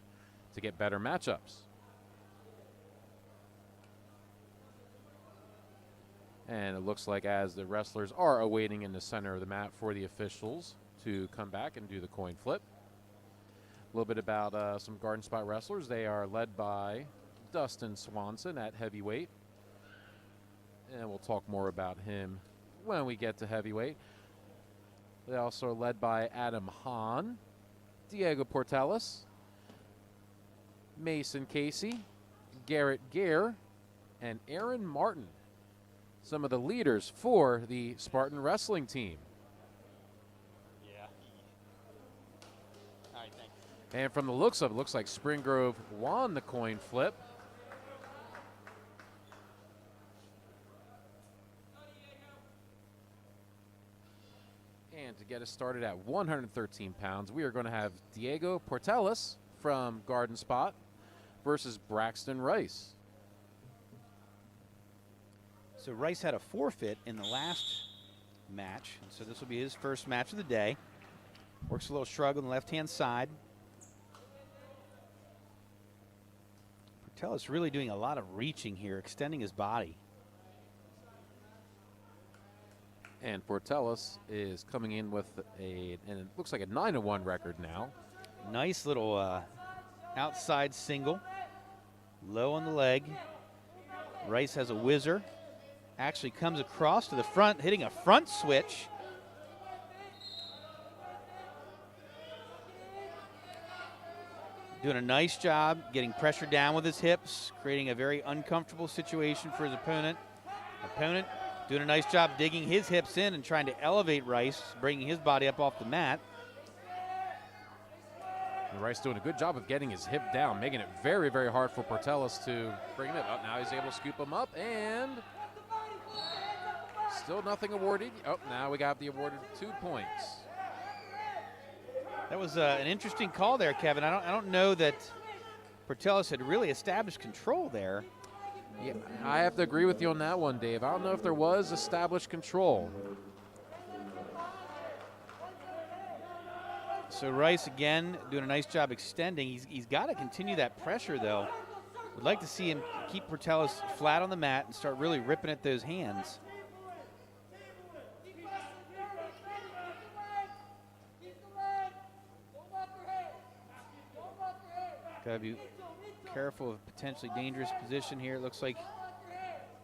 to get better matchups. And it looks like as the wrestlers are awaiting in the center of the mat for the officials to come back and do the coin flip. A little bit about some Garden Spot wrestlers. They are led by Dustin Swanson at heavyweight. And we'll talk more about him when we get to heavyweight. They also are led by Adam Hahn, Diego Portelis, Mason Casey, Garrett Gare, and Aaron Martin. Some of the leaders for the Spartan wrestling team. And from the looks of it, looks like Spring Grove won the coin flip. And to get us started at 113 pounds, we are going to have Diego Portelis from Garden Spot versus Braxton Rice. So Rice had a forfeit in the last match, so this will be his first match of the day. Works a little shrug on the left-hand side. Portelis really doing a lot of reaching here, extending his body. And Portelis is coming in with and it looks like a 9-1 record now. Nice little outside single, low on the leg. Rice has a whizzer, actually comes across to the front, hitting a front switch. Doing a nice job getting pressure down with his hips, creating a very uncomfortable situation for his opponent. Opponent doing a nice job digging his hips in and trying to elevate Rice, bringing his body up off the mat. And Rice doing a good job of getting his hip down, making it very, very hard for Portelis to bring him up. Now he's able to scoop him up, and still nothing awarded. Oh, now we got the awarded 2 points. That was an interesting call there, Kevin. I don't know that Portelis had really established control there. Yeah, I have to agree with you on that one, Dave. I don't know if there was established control. So Rice again doing a nice job extending. He's got to continue that pressure though. Would like to see him keep Portelis flat on the mat and start really ripping at those hands. Gotta be careful of potentially dangerous position here. It looks like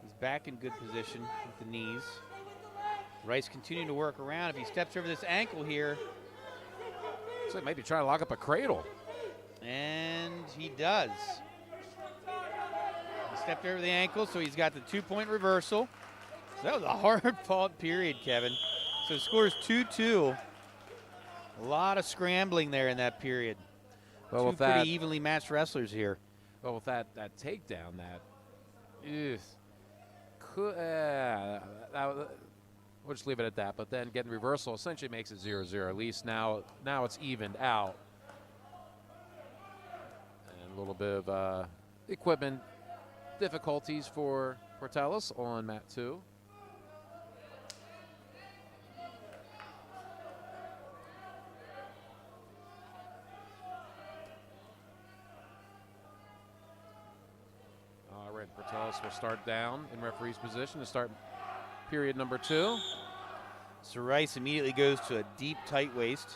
he's back in good position with the knees. Rice continuing to work around. If he steps over this ankle here. So he might be trying to lock up a cradle. And he does. He stepped over the ankle, so he's got the 2-point reversal. So that was a hard-fought period, Kevin. So the score is 2-2. A lot of scrambling there in that period. Well, Two with that, pretty evenly matched wrestlers here. well, with that takedown, We'll just leave it at that. But then getting reversal essentially makes it 0-0. At least now it's evened out. And a little bit of equipment difficulties for Portales on mat 2. All right, Portales will start down in referee's position to start period number 2. So Rice immediately goes to a deep, tight waist.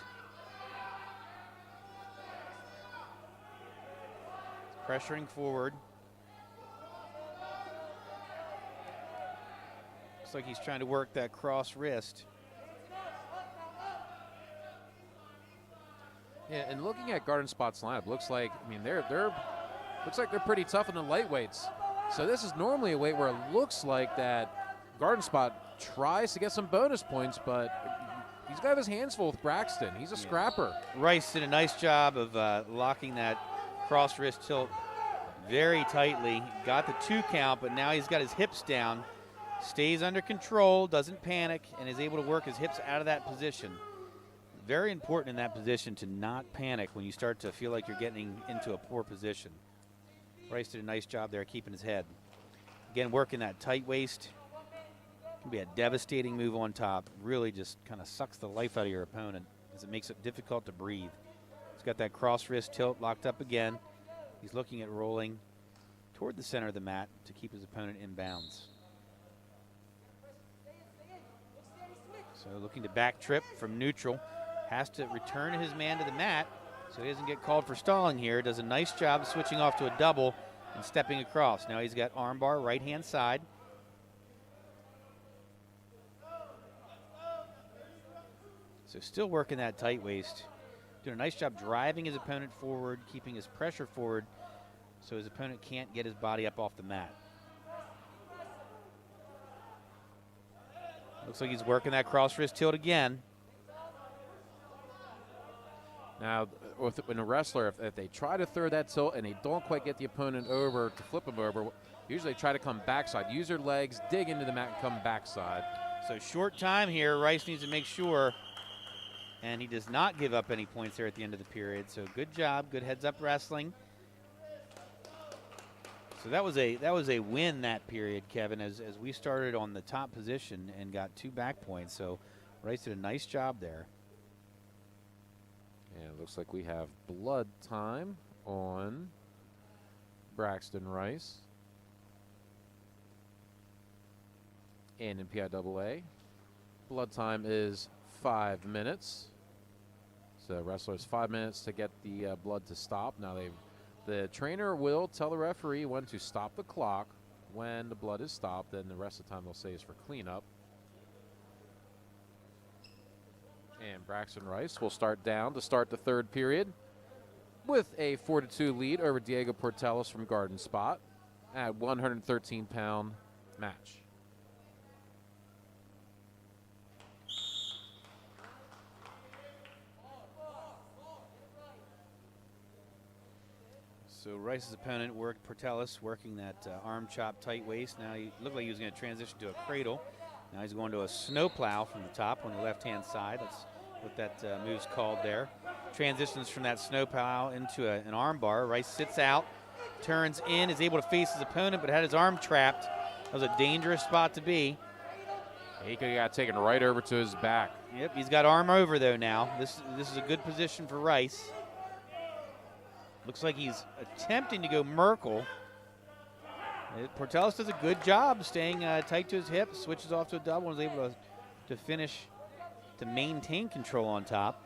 Pressuring forward. Looks like he's trying to work that cross wrist. Yeah, and looking at Garden Spot's lineup, looks like they're pretty tough in the lightweights. So this is normally a weight where it looks like that Garden Spot tries to get some bonus points, but he's got his hands full with Braxton. He's a scrapper. Rice did a nice job of locking that cross wrist tilt very tightly. Got the 2 count, but now he's got his hips down. Stays under control, doesn't panic, and is able to work his hips out of that position. Very important in that position to not panic when you start to feel like you're getting into a poor position. Rice did a nice job there keeping his head. Again, working that tight waist. Can be a devastating move on top. Really just kind of sucks the life out of your opponent as it makes it difficult to breathe. He's got that cross wrist tilt locked up again. He's looking at rolling toward the center of the mat to keep his opponent in bounds. So looking to back trip from neutral. Has to return his man to the mat so he doesn't get called for stalling here. Does a nice job switching off to a double and stepping across. Now he's got armbar right hand side. So still working that tight waist. Doing a nice job driving his opponent forward, keeping his pressure forward so his opponent can't get his body up off the mat. Looks like he's working that cross wrist tilt again. Now, when a wrestler, if they try to throw that tilt and they don't quite get the opponent over to flip him over, usually they try to come backside. Use their legs, dig into the mat, and come backside. So short time here. Rice needs to make sure. And he does not give up any points there at the end of the period. So good job, good heads-up wrestling. So that was a win that period, Kevin, as we started on the top position and got 2 back points. So Rice did a nice job there. And it looks like we have blood time on Braxton Rice. And in PIAA, blood time is 5 minutes. So wrestlers 5 minutes to get the blood to stop. Now the trainer will tell the referee when to stop the clock. When the blood is stopped, then the rest of the time they'll say is for cleanup. And Braxton Rice will start down to start the 3rd period with a 4-2 lead over Diego Portales from Garden Spot at 113-pound match. So Rice's opponent worked Portales, working that arm chop tight waist. Now he looked like he was going to transition to a cradle. Now he's going to a snowplow from the top on the left-hand side. That's what that move's called there. Transitions from that snowplow into an arm bar. Rice sits out, turns in, is able to face his opponent, but had his arm trapped. That was a dangerous spot to be. He could have got taken right over to his back. Yep, he's got arm over though now. This is a good position for Rice. Looks like he's attempting to go Merkle. Portales does a good job staying tight to his hips, switches off to a double, and is able to finish, to maintain control on top.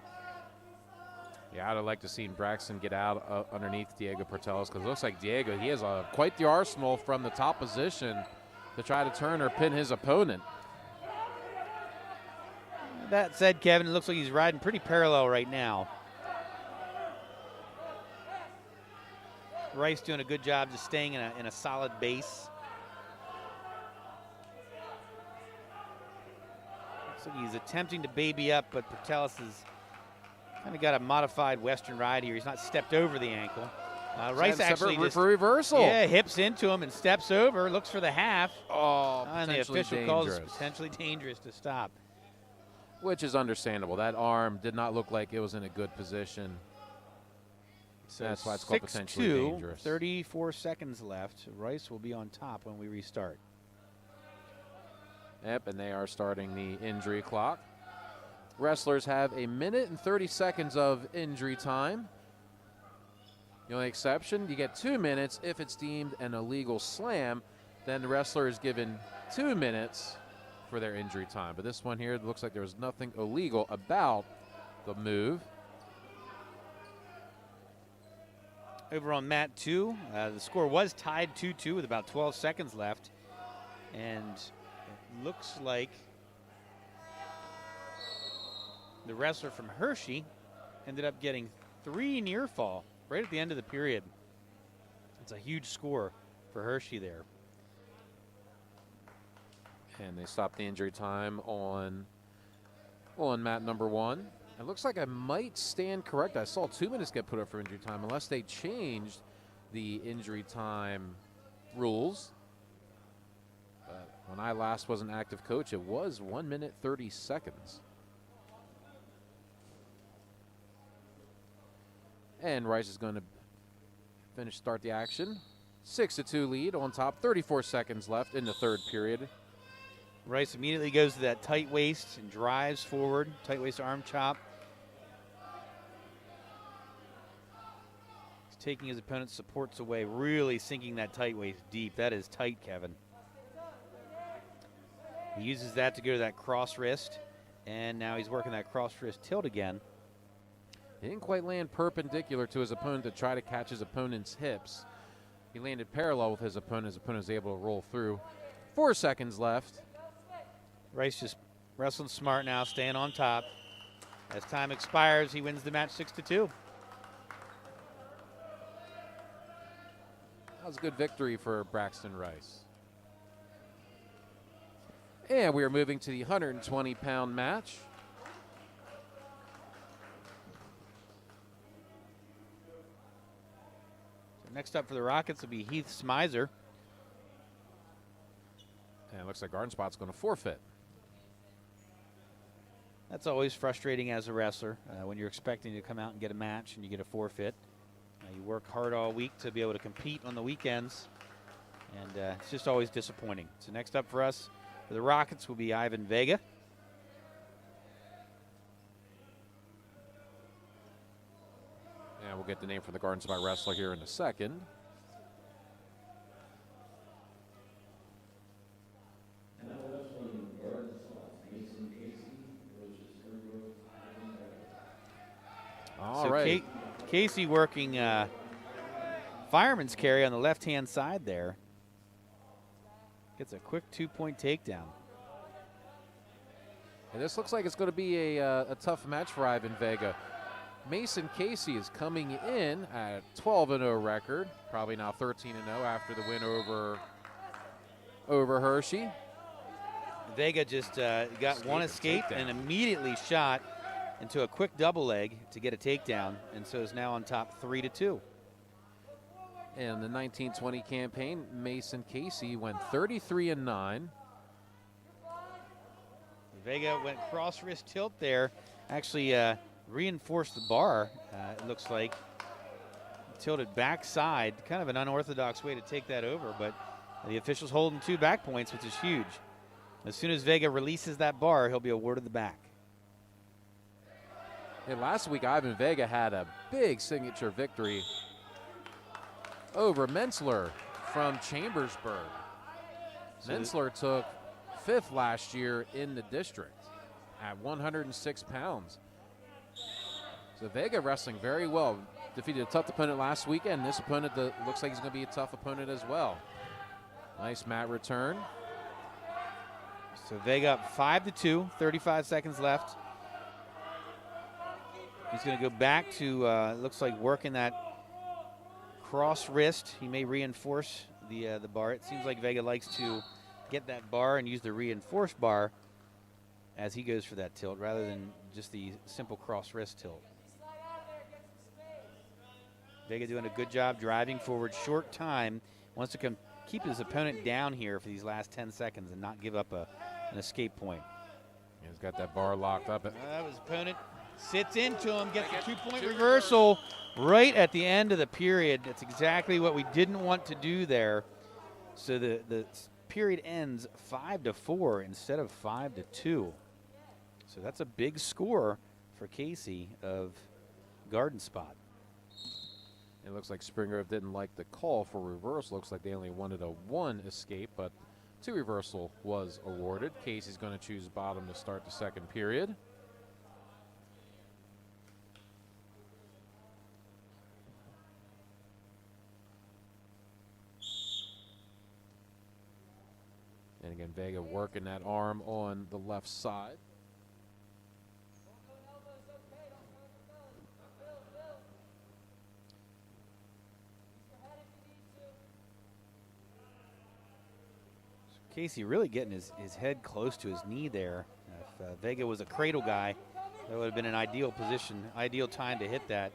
Yeah, I'd have liked to see Braxton get out underneath Diego Portales, because it looks like Diego, he has quite the arsenal from the top position to try to turn or pin his opponent. That said, Kevin, it looks like he's riding pretty parallel right now. Rice doing a good job just staying in a solid base. Looks like he's attempting to baby up, but Portales has kind of got a modified Western ride here. He's not stepped over the ankle. Rice actually just for reversal. Yeah, hips into him and steps over. Looks for the half. Oh, And the potentially official calls dangerous. potentially dangerous to stop. Which is understandable. That arm did not look like it was in a good position. So That's why it's called potentially 6-2, dangerous. 34 seconds left. Rice will be on top when we restart. Yep, and they are starting the injury clock. Wrestlers have 1 minute and 30 seconds of injury time. The only exception, you get 2 minutes if it's deemed an illegal slam. Then the wrestler is given 2 minutes for their injury time. But this one here, it looks like there was nothing illegal about the move. Over on mat 2, the score was tied 2-2 with about 12 seconds left. And it looks like the wrestler from Hershey ended up getting 3 near fall right at the end of the period. It's a huge score for Hershey there. And they stopped the injury time on mat number 1. It looks like I might stand correct. I saw 2 minutes get put up for injury time unless they changed the injury time rules. But when I last was an active coach, it was 1 minute 30 seconds. And Rice is going to start the action. 6-2 lead on top. 34 seconds left in the third period. Rice immediately goes to that tight waist and drives forward. Tight waist arm chop. He's taking his opponent's supports away, really sinking that tight waist deep. That is tight, Kevin. He uses that to go to that cross wrist, and now he's working that cross wrist tilt again. He didn't quite land perpendicular to his opponent to try to catch his opponent's hips. He landed parallel with his opponent. His opponent was able to roll through. 4 seconds left. Rice just wrestling smart now, staying on top. As time expires, he wins the match 6-2. That was a good victory for Braxton Rice. And we are moving to the 120-pound match. So next up for the Rockets will be Heath Smizer. And it looks like Garden Spot's going to forfeit. That's always frustrating as a wrestler when you're expecting to come out and get a match and you get a forfeit. You work hard all week to be able to compete on the weekends, and it's just always disappointing. So next up for us, for the Rockets, will be Ivan Vega. And we'll get the name for the Garden Spot wrestler here in a second. All right. Casey working fireman's carry on the left-hand side there. Gets a quick 2-point takedown. And this looks like it's going to be a tough match for Ivan Vega. Mason Casey is coming in at a 12-0 record, probably now 13-0 after the win over Hershey. Vega just got one escape and immediately shot into a quick double leg to get a takedown, and so is now on top 3-2. In the 1920 campaign, Mason Casey went 33-9. Vega went cross wrist tilt there. Actually reinforced the bar, it looks like. Tilted backside, kind of an unorthodox way to take that over, but the official's holding 2 back points, which is huge. As soon as Vega releases that bar, he'll be awarded the back. And last week, Ivan Vega had a big signature victory over Mensler from Chambersburg. Mensler took 5th last year in the district at 106 pounds. So Vega wrestling very well. Defeated a tough opponent last weekend. This opponent looks like he's going to be a tough opponent as well. Nice mat return. So Vega up 5-2, 35 seconds left. He's going to go back to, looks like working that cross wrist. He may reinforce the bar. It seems like Vega likes to get that bar and use the reinforced bar as he goes for that tilt rather than just the simple cross wrist tilt. Vega doing a good job driving forward, short time. Wants to keep his opponent down here for these last 10 seconds and not give up an escape point. He's got that bar locked up. His opponent sits into him, gets a 2-point reversal right at the end of the period. That's exactly what we didn't want to do there. So the period ends 5-4 instead of 5-2. So that's a big score for Casey of Garden Spot. It looks like Spring Grove didn't like the call for reversal. Looks like they only wanted a 1 escape, but 2 reversal was awarded. Casey's going to choose bottom to start the second period. And again, Vega working that arm on the left side. Casey really getting his head close to his knee there. If Vega was a cradle guy, that would have been an ideal position, ideal time to hit that.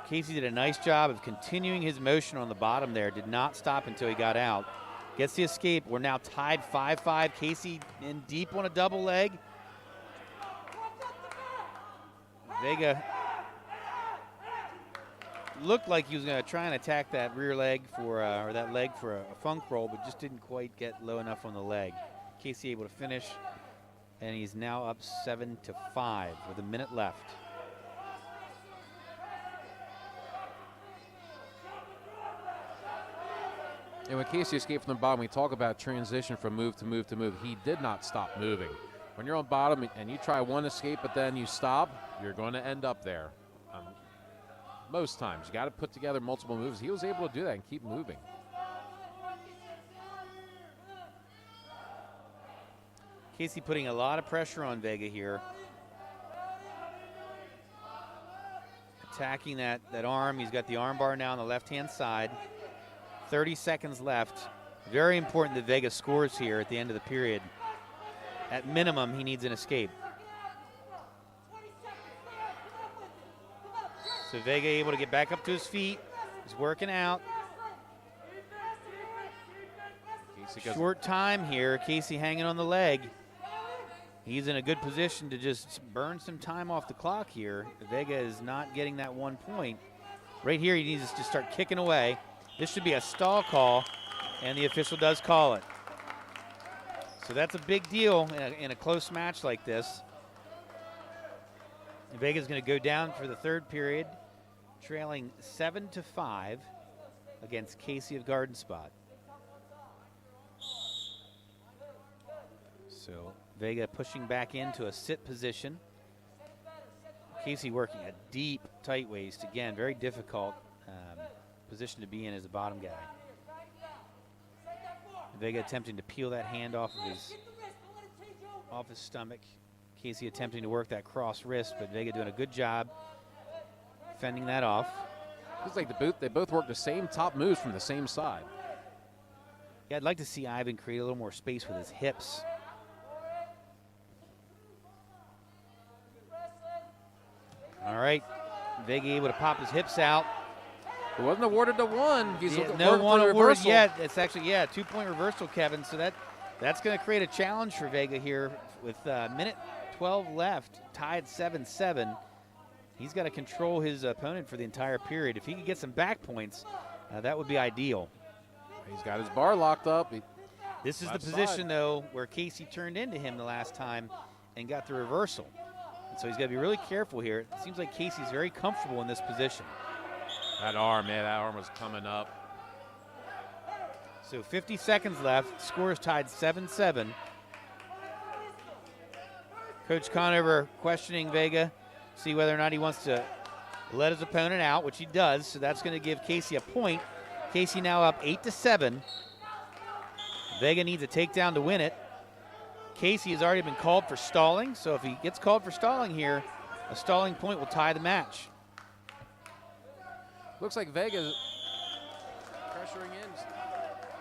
Casey did a nice job of continuing his motion on the bottom there. Did not stop until he got out. Gets the escape. We're now tied 5-5. Casey in deep on a double leg. Vega looked like he was going to try and attack that rear leg for, or that leg for a funk roll, but just didn't quite get low enough on the leg. Casey able to finish, and he's now up 7-5 with a minute left. And when Casey escaped from the bottom, we talk about transition from move to move to move. He did not stop moving. When you're on bottom and you try one escape, but then you stop, you're going to end up there. Most times, you got to put together multiple moves. He was able to do that and keep moving. Casey putting a lot of pressure on Vega here. Attacking that arm. He's got the arm bar now on the left-hand side. 30 seconds left. Very important that Vega scores here at the end of the period. At minimum, he needs an escape. So Vega able to get back up to his feet. He's working out. Short time here. Casey hanging on the leg. He's in a good position to just burn some time off the clock here. Vega is not getting that 1 point. Right here, he needs to start kicking away. This should be a stall call, and the official does call it. So that's a big deal in a close match like this. Vega's going to go down for the third period, trailing 7-5 against Casey of Garden Spot. So Vega pushing back into a sit position. Casey working a deep, tight waist. Again, very difficult position to be in as a bottom guy. Vega attempting to peel that hand off of his stomach. Casey attempting to work that cross wrist, but Vega doing a good job fending that off. Looks like they both work the same top moves from the same side. Yeah, I'd like to see Ivan create a little more space with his hips. All right, Vega able to pop his hips out. It wasn't awarded to 1. He's no one awarded yet. It's actually, 2-point reversal, Kevin. So that's going to create a challenge for Vega here with minute 12 left, tied 7-7. He's got to control his opponent for the entire period. If he could get some back points, that would be ideal. He's got his bar locked up. This is the position, though, where Casey turned into him the last time and got the reversal. And so he's got to be really careful here. It seems like Casey's very comfortable in this position. That arm was coming up. So 50 seconds left. Score is tied 7-7. Coach Conover questioning Vega, see whether or not he wants to let his opponent out, which he does. So that's going to give Casey a point. Casey now up 8-7. Vega needs a takedown to win it. Casey has already been called for stalling. So if he gets called for stalling here, a stalling point will tie the match. Looks like Vega's pressuring in.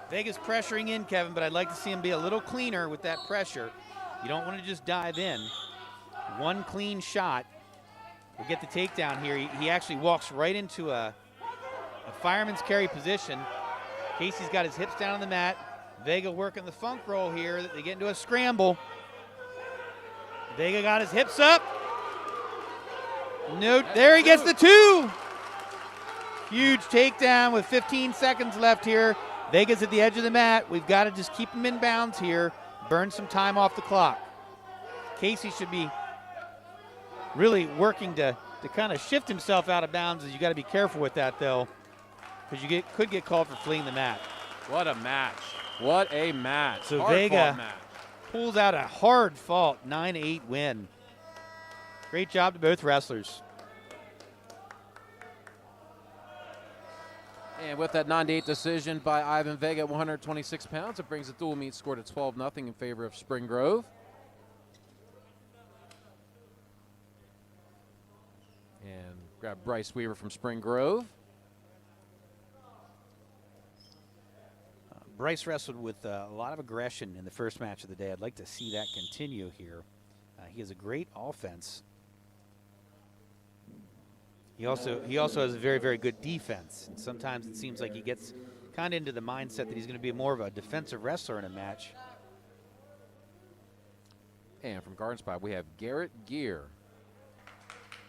Vega's pressuring in, Kevin, but I'd like to see him be a little cleaner with that pressure. You don't want to just dive in. One clean shot will get the takedown here. He actually walks right into a fireman's carry position. Casey's got his hips down on the mat. Vega working the funk roll here. They get into a scramble. Vega got his hips up. No, there he gets the 2. Huge takedown with 15 seconds left here. Vega's at the edge of the mat. We've got to just keep him in bounds here. Burn some time off the clock. Casey should be really working to kind of shift himself out of bounds. You got to be careful with that, though, because you could get called for fleeing the mat. What a match. What a match. So Hard Vega fought match. pulls out a hard fought 9-8 win. Great job to both wrestlers. And with that 9-8 decision by Ivan Vega at 126 pounds, it brings the dual meet score to 12-0 in favor of Spring Grove. And grab Bryce Weaver from Spring Grove. Bryce wrestled with a lot of aggression in the first match of the day. I'd like to see that continue here. He has a great offense. He also has a very, very good defense. And sometimes it seems like he gets kind of into the mindset that he's going to be more of a defensive wrestler in a match. And from Garden Spot, we have Garrett Gear.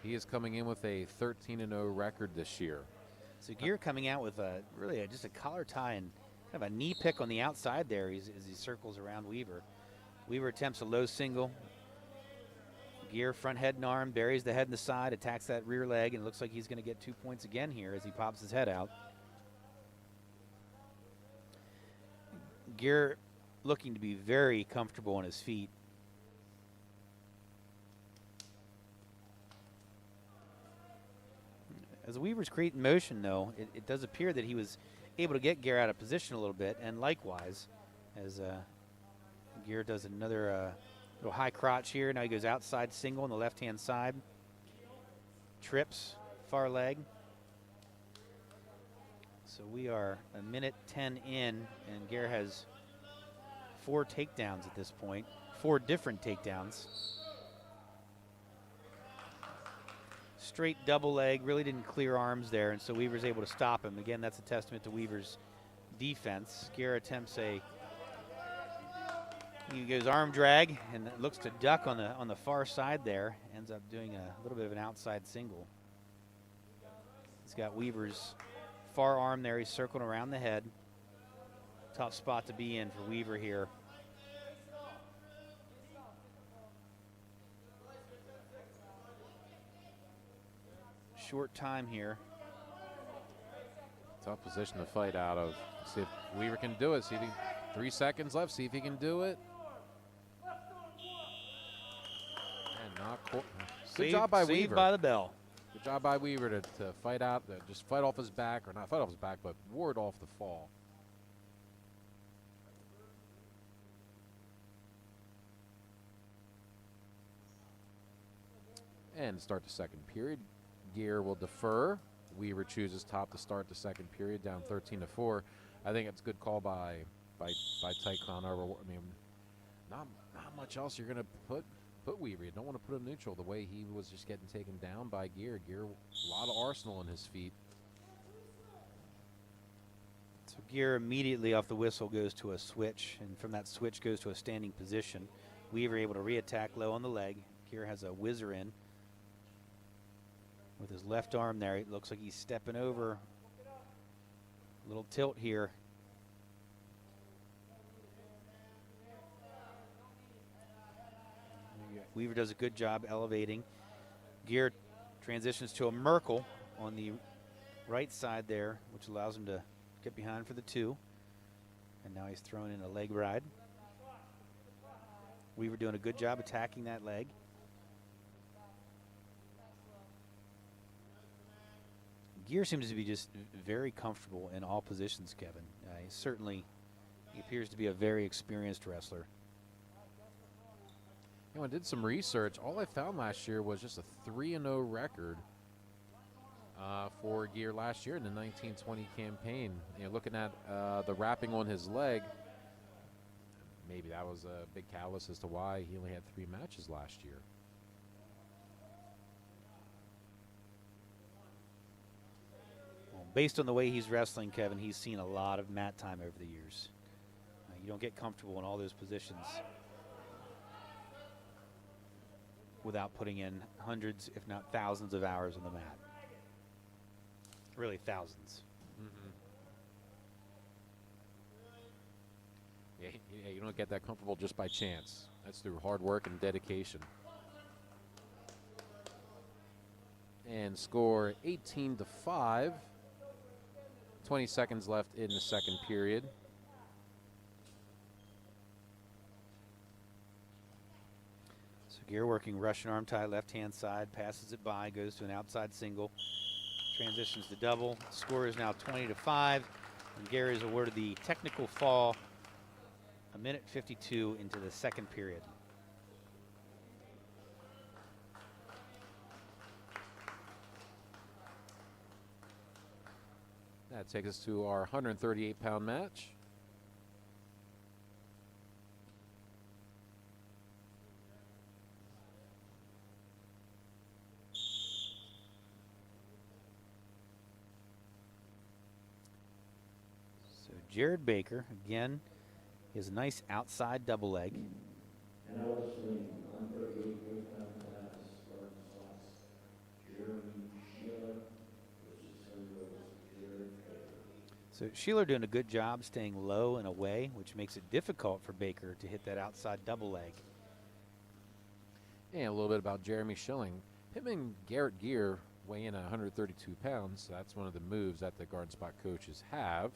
He is coming in with a 13-0 record this year. So Gear coming out with just a collar tie and kind of a knee pick on the outside there as he circles around Weaver. Weaver attempts a low single. Gear front head and arm, buries the head in the side, attacks that rear leg, and it looks like he's going to get 2 points again here as he pops his head out. Gear looking to be very comfortable on his feet. As Weaver's creating motion, though, it does appear that he was able to get Gear out of position a little bit, and likewise, as Gear does another little high crotch here. Now he goes outside single on the left-hand side. Trips, far leg. So we are a minute 10 in, and Gear has 4 takedowns at this point, 4 different takedowns. Straight double leg, really didn't clear arms there, and so Weaver's able to stop him. Again, that's a testament to Weaver's defense. Gear attempts he goes arm drag and looks to duck on the far side there. Ends up doing a little bit of an outside single. He's got Weaver's far arm there. He's circling around the head. Tough spot to be in for Weaver here. Short time here. Tough position to fight out of. See if Weaver can do it. See if 3 seconds left. See if he can do it. And not good job by Saved Weaver. by the bell. Good job by Weaver to fight out, just fight off his back, or not fight off his back, but ward off the fall. And start the second period. Gear will defer. Weaver chooses top to start the second period, down 13-4. I think it's a good call by Tycon. I mean, not much else you're going to put Weaver. You don't want to put him neutral the way he was just getting taken down by Gear. Gear, a lot of arsenal in his feet. So Gear immediately off the whistle goes to a switch, and from that switch goes to a standing position. Weaver able to re-attack low on the leg. Gear has a whizzer in. With his left arm there, it looks like he's stepping over. A little tilt here. Weaver does a good job elevating. Gear transitions to a Merkle on the right side there, which allows him to get behind for the 2. And now he's throwing in a leg ride. Weaver doing a good job attacking that leg. Gear seems to be just very comfortable in all positions, Kevin. He appears to be a very experienced wrestler. You know, I did some research. All I found last year was just a 3-0 record for Gear last year in the 1920 campaign. You know, looking at the wrapping on his leg, maybe that was a big catalyst as to why he only had 3 matches last year. Well, Based on the way he's wrestling, Kevin, he's seen a lot of mat time over the years. You don't get comfortable in all those positions without putting in hundreds, if not thousands, of hours on the mat. Really, thousands. Yeah, you don't get that comfortable just by chance. That's through hard work and dedication. And score 18-5. 20 seconds left in the second period. So Gear working Russian arm tie, left-hand side, passes it by, goes to an outside single, transitions to double. Score is now 20-5, and Gear is awarded the technical fall 1:52 into the second period. That takes us to our 138-pound match. So Jared Baker, again, he has a nice outside double leg. And I was saying, 138 pound class, starting slots, Jeremy Sheila, which is Jared Baker. So Sheeler doing a good job staying low and away, which makes it difficult for Baker to hit that outside double leg. And a little bit about Jeremy Schilling. Him and Garrett Gear weigh in at 132 pounds. So that's one of the moves that the guard spot coaches have.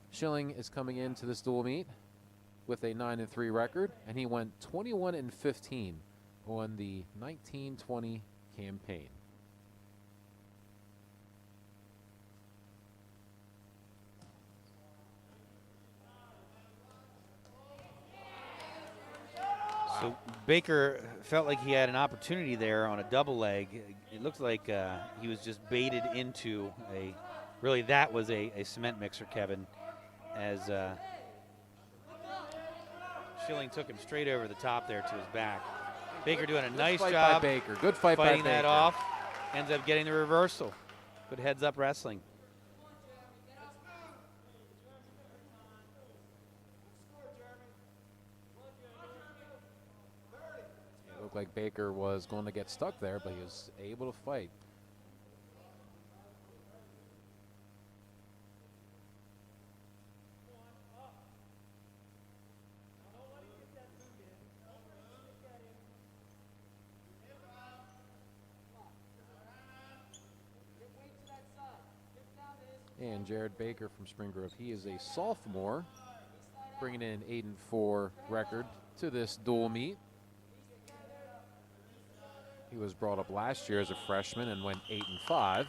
Schilling is coming into this dual meet with a 9-3 record, and he went 21-15 on the 1920 campaign. So Baker felt like he had an opportunity there on a double leg. It looked like he was just baited into really that was a cement mixer, Kevin, as Schilling took him straight over the top there to his back. Baker doing a nice fight job by Baker. Good fight by fighting Baker. that off. Ends up getting the reversal. Good heads up wrestling. It looked like Baker was going to get stuck there, but he was able to fight. And Jared Baker from Spring Grove, he is a sophomore, bringing in an 8-4 record to this dual meet. He was brought up last year as a freshman and went 8-5.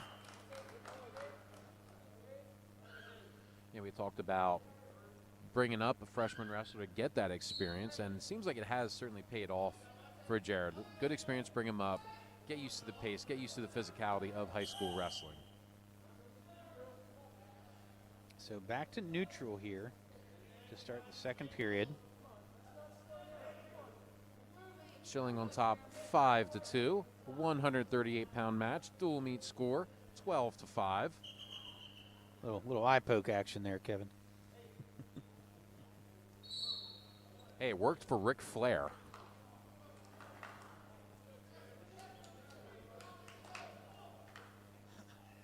And we talked about bringing up a freshman wrestler to get that experience, and it seems like it has certainly paid off for Jared. Good experience, bring him up, get used to the pace, get used to the physicality of high school wrestling. So back to neutral here to start the second period. Schilling on top 5-2, 138-pound match, dual meet score 12-5. Little eye poke action there, Kevin. Hey, it worked for Ric Flair.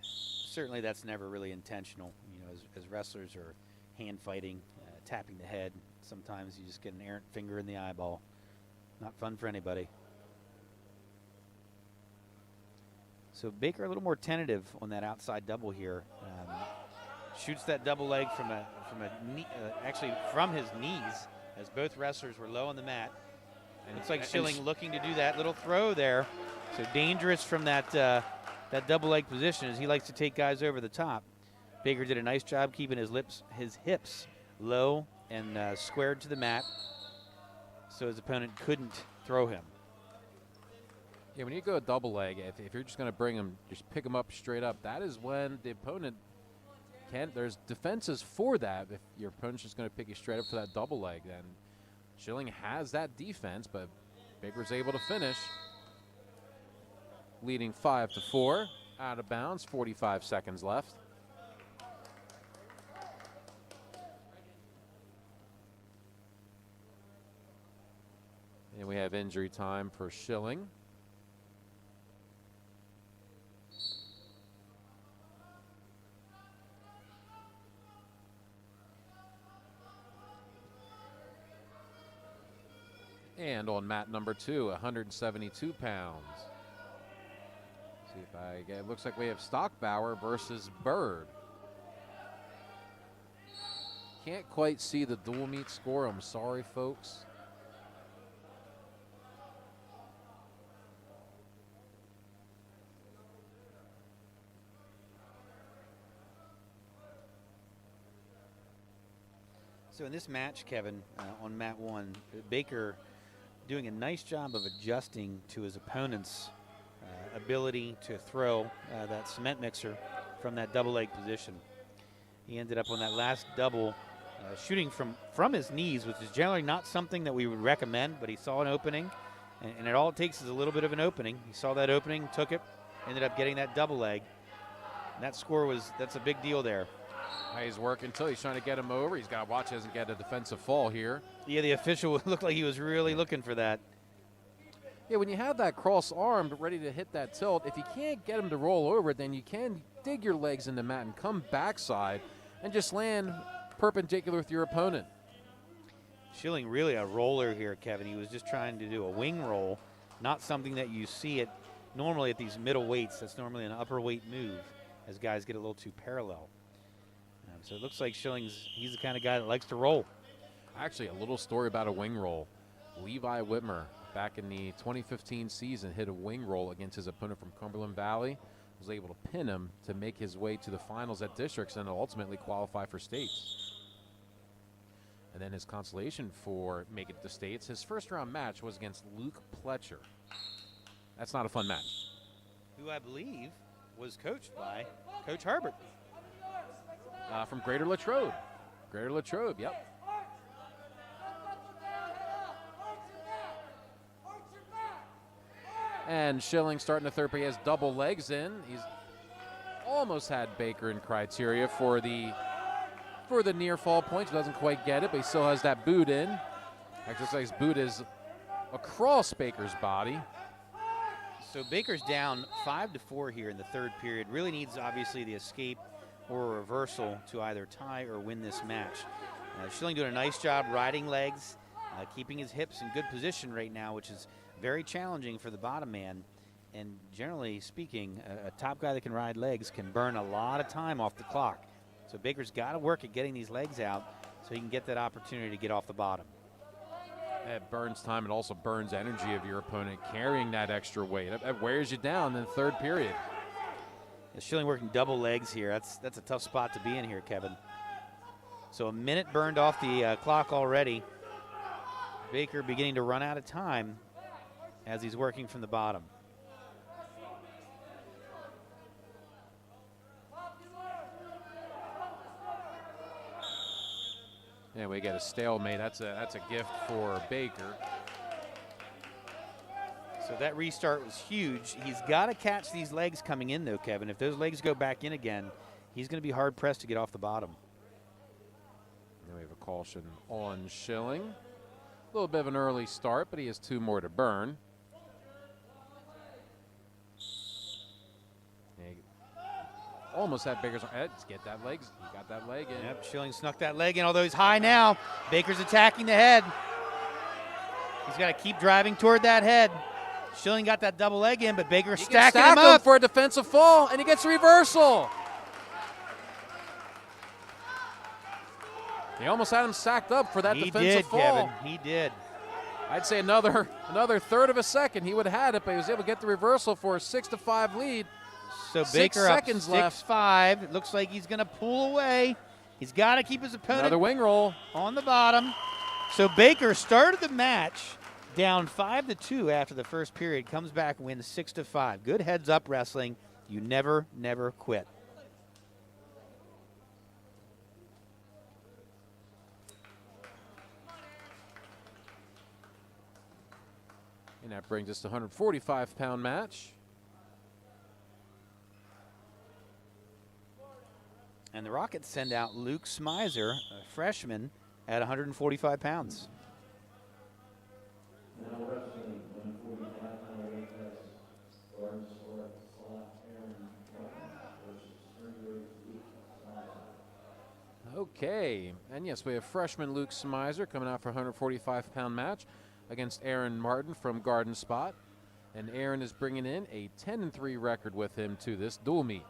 Certainly that's never really intentional. You know, as wrestlers are hand fighting, tapping the head, sometimes you just get an errant finger in the eyeball. Not fun for anybody. So Baker a little more tentative on that outside double here. Shoots that double leg from his knees, as both wrestlers were low on the mat. And looks like Schilling looking to do that little throw there. So dangerous from that double leg position, as he likes to take guys over the top. Baker did a nice job keeping his hips low and squared to the mat, so his opponent couldn't throw him. Yeah, when you go a double leg, if you're just going to bring him, just pick him up straight up, that is when the opponent there's defenses for that. If your opponent's just going to pick you straight up for that double leg, then Schilling has that defense, but Baker's able to finish, leading 5-4. Out of bounds, 45 seconds left. And we have injury time for Schilling. And on mat number 2, 172 pounds. See if I get, it looks like we have Stockbauer versus Bird. Can't quite see the dual meet score. I'm sorry, folks. So in this match, Kevin, on mat 1, Baker doing a nice job of adjusting to his opponent's ability to throw that cement mixer from that double leg position. He ended up on that last double shooting from his knees, which is generally not something that we would recommend, but he saw an opening, and all it takes is a little bit of an opening. He saw that opening, took it, ended up getting that double leg. And that score that's a big deal there. He's working until he's trying to get him over. He's got to watch he doesn't get a defensive fall here. Yeah, the official looked like he was really looking for that. Yeah, when you have that cross-armed ready to hit that tilt, if you can't get him to roll over, then you can dig your legs in the mat and come backside and just land perpendicular with your opponent. Schilling really a roller here, Kevin. He was just trying to do a wing roll, not something that you see it normally at these middle weights. That's normally an upper weight move as guys get a little too parallel. So it looks like he's the kind of guy that likes to roll. Actually, a little story about a wing roll. Levi Whitmer, back in the 2015 season, hit a wing roll against his opponent from Cumberland Valley, was able to pin him to make his way to the finals at districts and ultimately qualify for states. And then his consolation for making it to states, his first round match was against Luke Pletcher. That's not a fun match. Who I believe was coached by Coach Herbert. From Greater Latrobe. Greater Latrobe, yep. And Schilling starting the third period. He has double legs in. He's almost had Baker in criteria for the near fall points. Doesn't quite get it, but he still has that boot in. Actually, his boot is across Baker's body. So Baker's down 5-4 here in the third period. Really needs, obviously, the escape or a reversal to either tie or win this match. Schilling doing a nice job riding legs, keeping his hips in good position right now, which is very challenging for the bottom man. And generally speaking, a top guy that can ride legs can burn a lot of time off the clock. So Baker's got to work at getting these legs out so he can get that opportunity to get off the bottom. It burns time. It also burns energy of your opponent carrying that extra weight. It wears you down in the third period. Schilling working double legs here. That's a tough spot to be in here, Kevin. So a minute burned off the clock already. Baker beginning to run out of time as he's working from the bottom. Yeah, we get a stalemate. That's a gift for Baker. So that restart was huge. He's got to catch these legs coming in, though, Kevin. If those legs go back in again, he's going to be hard-pressed to get off the bottom. Now we have a caution on Schilling. A little bit of an early start, but he has 2 more to burn. Almost had Baker's. Let's get that legs. He got that leg in. Yep, Schilling snuck that leg in, although he's high now. Baker's attacking the head. He's got to keep driving toward that head. Schilling got that double leg in, but Baker stacking him up for a defensive fall, and he gets a reversal. He almost had him sacked up for that defensive fall. Kevin. He did. I'd say another third of a second. He would have had it, but he was able to get the reversal for a 6-5 lead. So 6 Baker seconds up left. 6-5. It looks like he's going to pull away. He's got to keep his opponent Another wing roll on the bottom. So Baker started the match down 5-2 after the first period. Comes back and wins 6-5. Good heads-up wrestling. You never, never quit. And that brings us to 145-pound match. And the Rockets send out Luke Smizer, a freshman, at 145 pounds. Now wrestling 145-pound weight class, Garden Sport slot Aaron Martin versus Spring Grove's Luke Smizer. Okay, and yes, we have freshman Luke Smizer coming out for a 145-pound match against Aaron Martin from Garden Spot. And Aaron is bringing in a 10-3 record with him to this dual meet.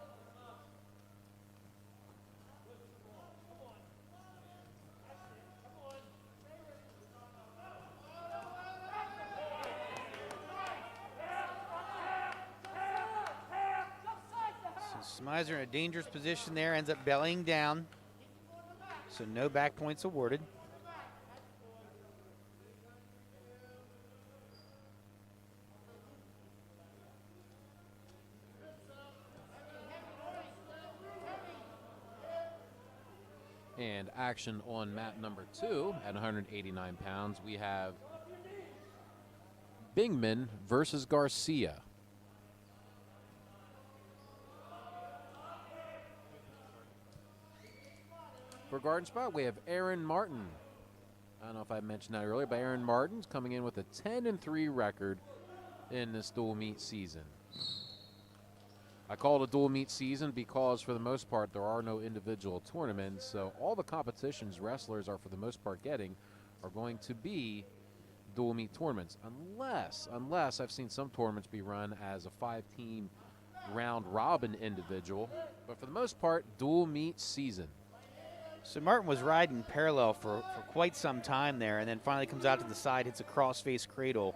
Smizer in a dangerous position there, ends up bellying down. So no back points awarded. And action on mat number 2 at 189 pounds. We have Bingman versus Garcia. For Garden Spot, we have Aaron Martin. I don't know if I mentioned that earlier, but Aaron Martin's coming in with a 10-3 record in this dual meet season. I call it a dual meet season because, for the most part, there are no individual tournaments, so all the competitions wrestlers are, for the most part, getting are going to be dual meet tournaments, unless I've seen some tournaments be run as a 5-team round-robin individual, but for the most part, dual meet season. So Martin was riding parallel for quite some time there, and then finally comes out to the side, hits a cross-face cradle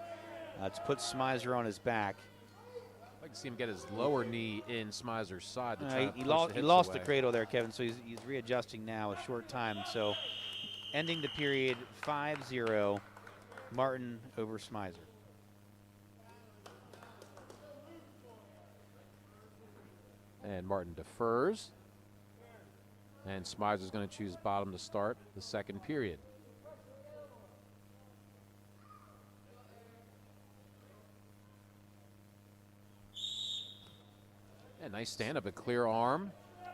to put Smizer on his back. I'd like to see him get his lower knee in Smizer's side. To try to He push the lost hips the away. cradle there, Kevin, so he's readjusting now a short time. So ending the period 5-0, Martin over Smizer. And Martin defers. And Smizer's going to choose bottom to start the second period. And nice stand-up, a clear arm.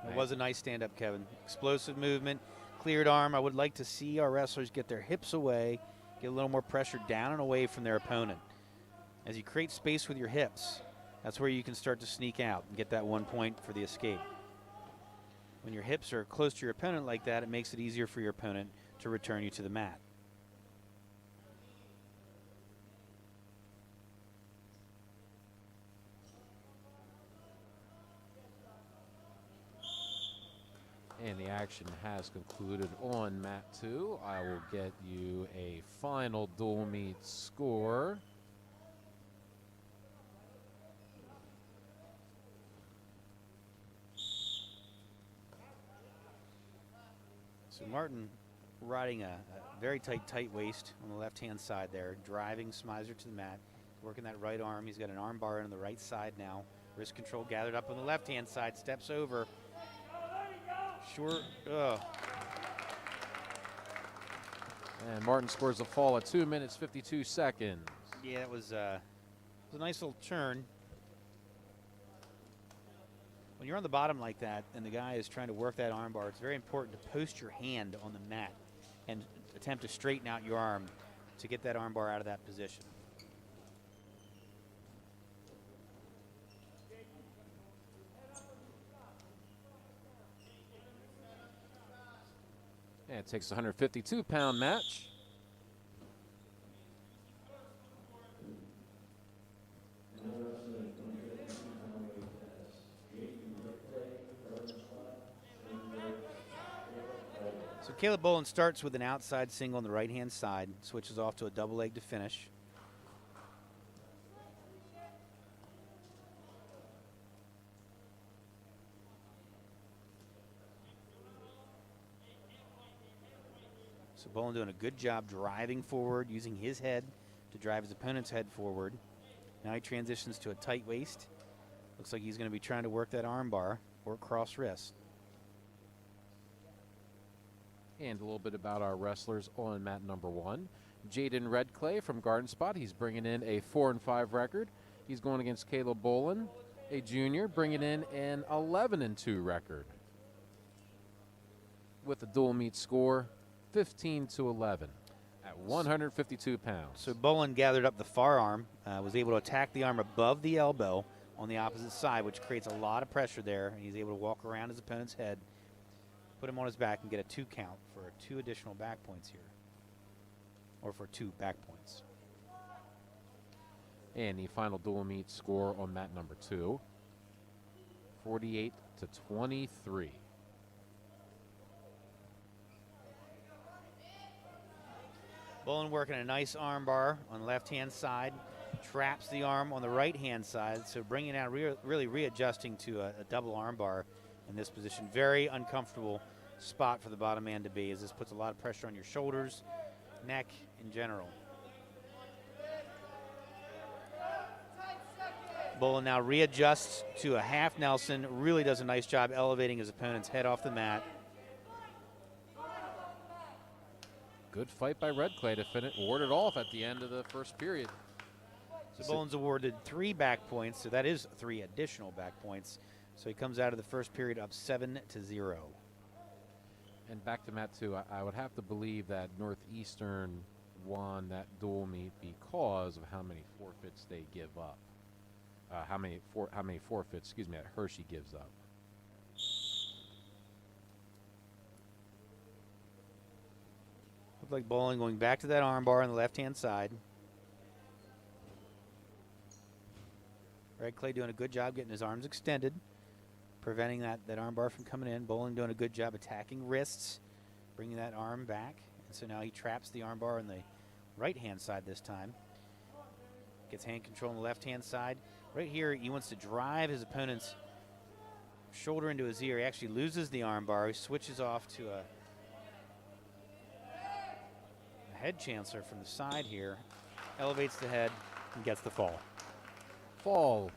It was a nice stand-up, Kevin. Explosive movement, cleared arm. I would like to see our wrestlers get their hips away, get a little more pressure down and away from their opponent. As you create space with your hips, that's where you can start to sneak out and get that 1 point for the escape. When your hips are close to your opponent like that, it makes it easier for your opponent to return you to the mat. And the action has concluded on mat 2. I will get you a final dual meet score. So Martin riding a very tight waist on the left-hand side there, driving Smizer to the mat, working that right arm. He's got an arm bar on the right side now. Wrist control gathered up on the left-hand side, steps over. Short. And Martin scores the fall at 2 minutes, 52 seconds. Yeah, it was a nice little turn. When you're on the bottom like that and the guy is trying to work that arm bar, it's very important to post your hand on the mat and attempt to straighten out your arm to get that arm bar out of that position. And it takes a 152-pound match. Now wrestling 152-pound weight class, Garden Spot, Spring Grove's. So Caleb Bolin starts with an outside single on the right-hand side, switches off to a double leg to finish. So Bolin doing a good job driving forward, using his head to drive his opponent's head forward. Now he transitions to a tight waist. Looks like he's going to be trying to work that arm bar or cross wrist. And a little bit about our wrestlers on mat number 1. Jaden Redclay from Garden Spot. He's bringing in a 4-5 record. He's going against Caleb Bolin, a junior, bringing in an 11-2 record. with the dual meet score 15-11 at 152 pounds. So Bolin gathered up the far arm, was able to attack the arm above the elbow on the opposite side, which creates a lot of pressure there. And he's able to walk around his opponent's head, put him on his back, and get a 2 count for 2 additional back points here, or for 2 back points. And the final dual meet score on mat number 2, 48-23. Bolin working a nice arm bar on the left-hand side, traps the arm on the right-hand side, so bringing out really readjusting to a double arm bar in this position. Very uncomfortable spot for the bottom man to be, as this puts a lot of pressure on your shoulders, neck in general. Bolin now readjusts to a half Nelson, really does a nice job elevating his opponent's head off the mat. Good fight by Red Clay to ward it off at the end of the first period. So Bolin's awarded 3 back points, so that is 3 additional back points. So he comes out of the first period up 7-0. And back to mat 2, I would have to believe that Northeastern won that dual meet because of how many forfeits they give up. How many forfeits, that Hershey gives up. Looks like Bolin going back to that arm bar on the left-hand side. Red Clay doing a good job getting his arms extended, preventing that arm bar from coming in. Bolin doing a good job attacking wrists, bringing that arm back. And so now he traps the arm bar on the right-hand side this time. Gets hand control on the left-hand side. Right here, he wants to drive his opponent's shoulder into his ear. He actually loses the arm bar. He switches off to a head chancellor from the side here, elevates the head, and gets the fall. Fall,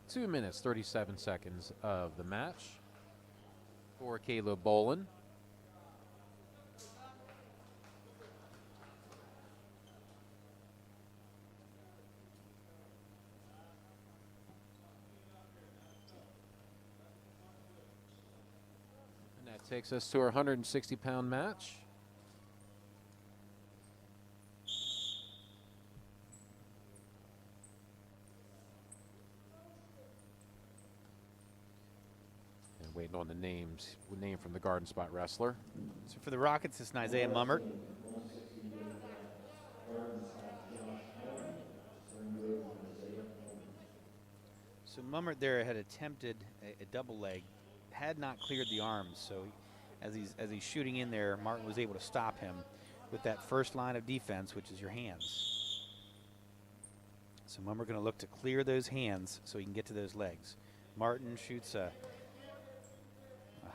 2 minutes, 37 seconds of the match for Caleb Bolin. And that takes us to our 160-pound match. Waiting on the name from the Garden Spot wrestler. So for the Rockets, it's Isaiah Mummert. So Mummert there had attempted a double leg, had not cleared the arms. So as he's shooting in there, Martin was able to stop him with that first line of defense, which is your hands. So Mummert going to look to clear those hands so he can get to those legs. Martin shoots a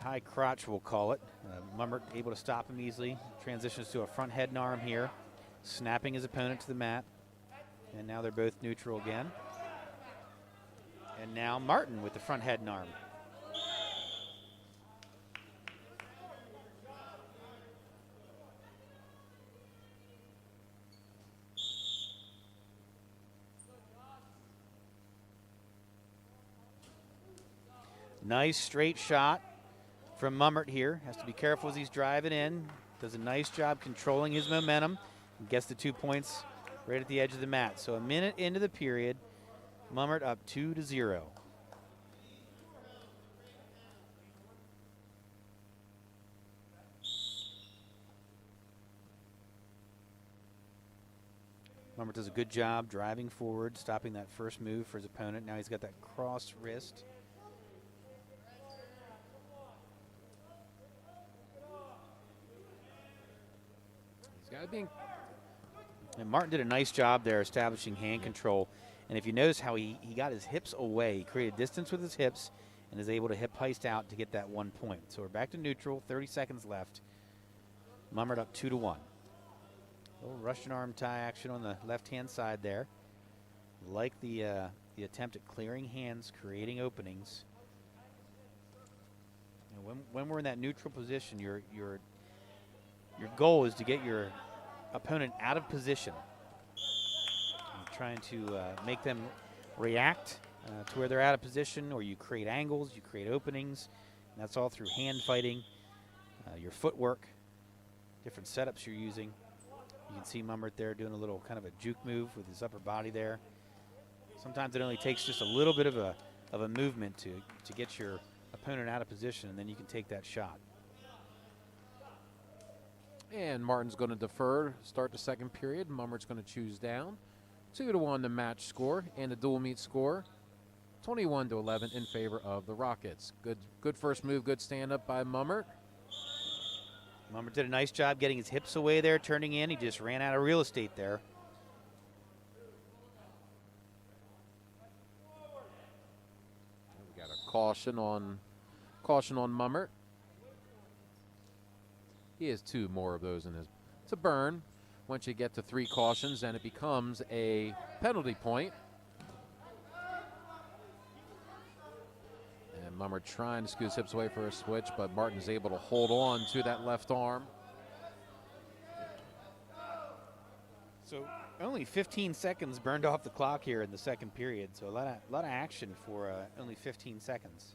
high crotch, we'll call it. Mummert able to stop him easily. Transitions to a front head and arm here, snapping his opponent to the mat. And now they're both neutral again. And now Martin with the front head and arm. Nice straight shot from Mummert here. Has to be careful as he's driving in. Does a nice job controlling his momentum and gets the 2 points right at the edge of the mat. So a minute into the period, Mummert up 2-0. Mummert does a good job driving forward, stopping that first move for his opponent. Now he's got that cross wrist. And Martin did a nice job there establishing hand control. And if you notice how he got his hips away, he created distance with his hips and is able to hip heist out to get that 1 point. So we're back to neutral, 30 seconds left. Mummert up 2-1. A little Russian arm tie action on the left-hand side there. Like the attempt at clearing hands, creating openings. And when we're in that neutral position, your goal is to get your opponent out of position. You're trying to make them react to where they're out of position, or you create angles, you create openings. And that's all through hand fighting, your footwork, different setups you're using. You can see Mummert there doing a little kind of a juke move with his upper body there. Sometimes it only takes just a little bit of a movement to get your opponent out of position, and then you can take that shot. And Martin's going to defer, start the second period. Mummert's going to choose down. 2-1 the match score and the dual meet score. 21-11 in favor of the Rockets. Good first move, good stand-up by Mummert. Mummert did a nice job getting his hips away there, turning in. He just ran out of real estate there. We got a caution on Mummert. He has 2 more of those in his. It's a burn. Once you get to 3 cautions, then it becomes a penalty point. And Mummert trying to scoot his hips away for a switch, but Martin's able to hold on to that left arm. So only 15 seconds burned off the clock here in the second period. So a lot of action for only 15 seconds.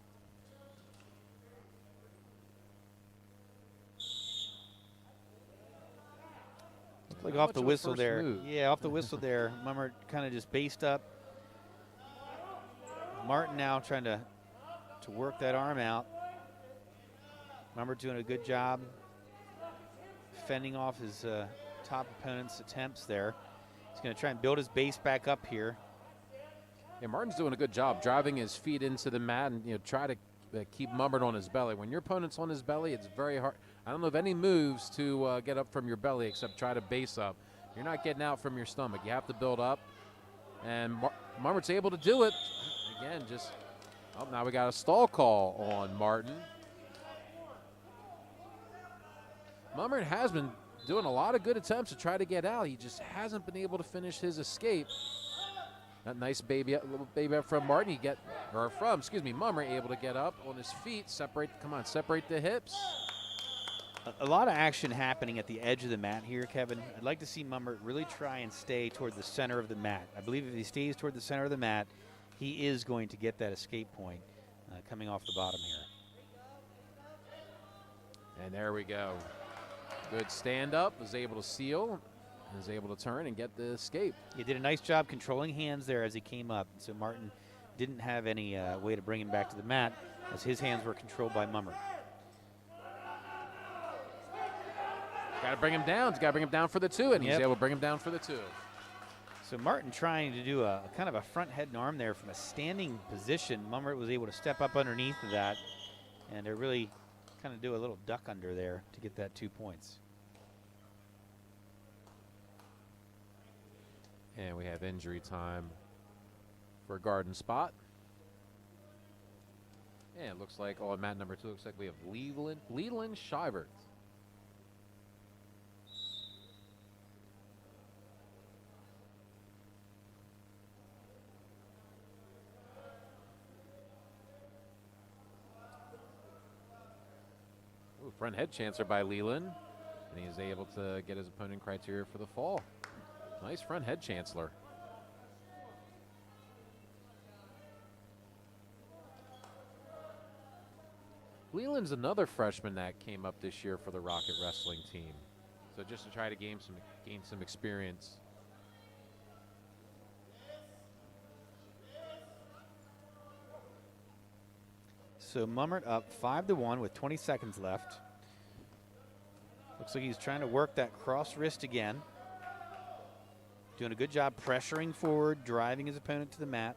Like off the whistle there. Move. Yeah, off the whistle there. Mummert kind of just based up. Martin now trying to work that arm out. Mummert doing a good job fending off his top opponent's attempts there. He's going to try and build his base back up here. Yeah, Martin's doing a good job driving his feet into the mat and try to keep Mummert on his belly. When your opponent's on his belly, it's very hard. I don't know of any moves to get up from your belly except try to base up. You're not getting out from your stomach. You have to build up. And Mummert's able to do it. Again, now we got a stall call on Martin. Mummert has been doing a lot of good attempts to try to get out. He just hasn't been able to finish his escape. That nice little baby up from Martin. Mummert able to get up on his feet, separate the hips. A lot of action happening at the edge of the mat here, Kevin. I'd like to see Mummert really try and stay toward the center of the mat. I believe if he stays toward the center of the mat, he is going to get that escape point coming off the bottom here. And there we go. Good stand up, was able to seal, was able to turn and get the escape. He did a nice job controlling hands there as he came up. So Martin didn't have any way to bring him back to the mat as his hands were controlled by Mummert. Got to bring him down. He's got to bring him down for the 2, and he's able to bring him down for the 2. So Martin trying to do a kind of a front head and arm there from a standing position. Mummert was able to step up underneath of that and to really kind of do a little duck under there to get that 2 points. And we have injury time for Garden Spot. And it looks like on mat number 2, looks like we have Leland Shivert. Ooh, front head chancer by Leland. And he's able to get his opponent criteria for the fall. Nice front head chancellor. Leland's another freshman that came up this year for the Rocket wrestling team. So just to try to gain some experience. So Mummert up 5-1 with 20 seconds left. Looks like he's trying to work that cross wrist again. Doing a good job pressuring forward, driving his opponent to the mat.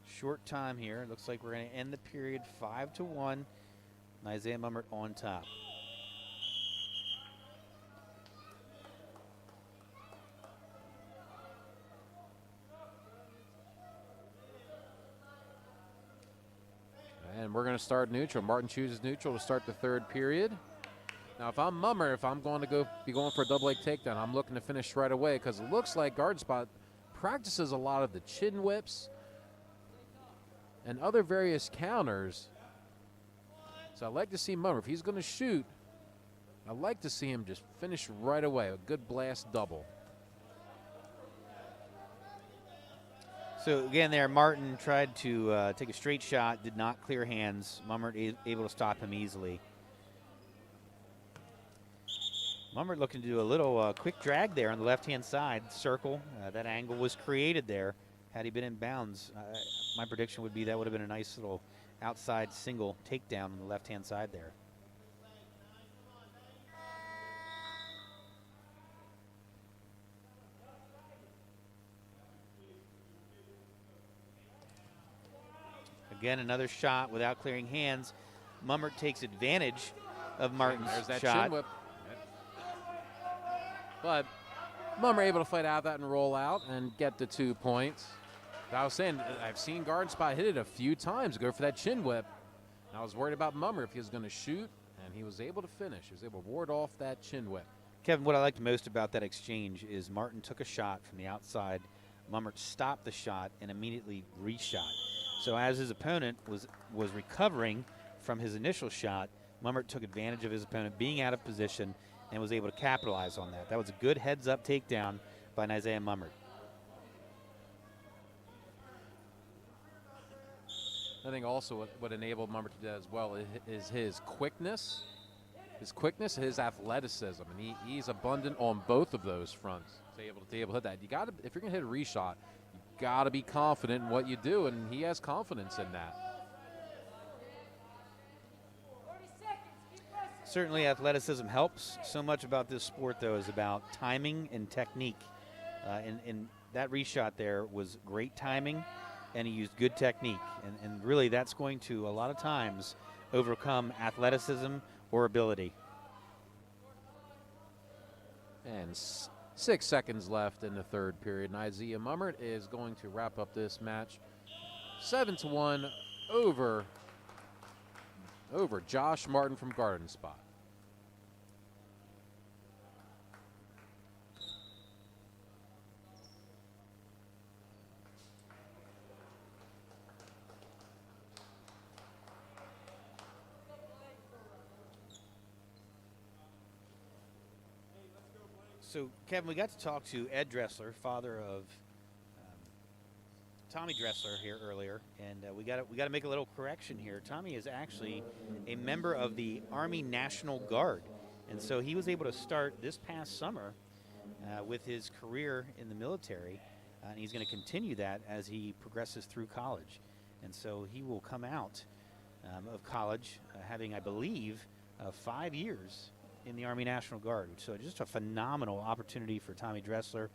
Short time here. It looks like we're going to end the period 5-1. And Isaiah Mummert on top. And we're going to start neutral. Martin chooses neutral to start the third period. Now, if I'm Mummert, if I'm going to be going for a double leg takedown, I'm looking to finish right away because it looks like Guard Spot practices a lot of the chin whips and other various counters. So I'd like to see Mummert. If he's going to shoot, I'd like to see him just finish right away. A good blast double. So again there, Martin tried to take a straight shot, did not clear hands. Mummert able to stop him easily. Mummert looking to do a little quick drag there on the left-hand side, circle. That angle was created there. Had he been in bounds, my prediction would be that would have been a nice little outside single takedown on the left-hand side there. Again, another shot without clearing hands. Mummert takes advantage of Martin's There's that shot. chin whip. But Mummert able to fight out of that and roll out and get the 2 points. I was saying, I've seen Guard Spot hit it a few times, go for that chin whip. And I was worried about Mummert if he was going to shoot, and he was able to finish. He was able to ward off that chin whip. Kevin, what I liked most about that exchange is Martin took a shot from the outside. Mummert stopped the shot and immediately reshot. So as his opponent was recovering from his initial shot, Mummert took advantage of his opponent being out of position and was able to capitalize on that. That was a good heads-up takedown by Isaiah Mummert. I think also what enabled Mummert to do that as well is his quickness. His athleticism, and he's abundant on both of those fronts. To be able to hit that, if you're going to hit a reshot, you got to be confident in what you do, and he has confidence in that. Certainly athleticism helps. So much about this sport, though, is about timing and technique. And that reshot there was great timing, and he used good technique. And really that's going to, a lot of times, overcome athleticism or ability. And 6 seconds left in the third period, and Isaiah Mummert is going to wrap up this match 7-1 over Josh Martin from Garden Spot. So, Kevin, we got to talk to Ed Dressler, father of Tommy Dressler here earlier, and we got to make a little correction here. Tommy is actually a member of the Army National Guard, and so he was able to start this past summer with his career in the military, and he's going to continue that as he progresses through college. And so he will come out of college having, I believe, 5 years in the Army National Guard. So just a phenomenal opportunity for Tommy Dressler.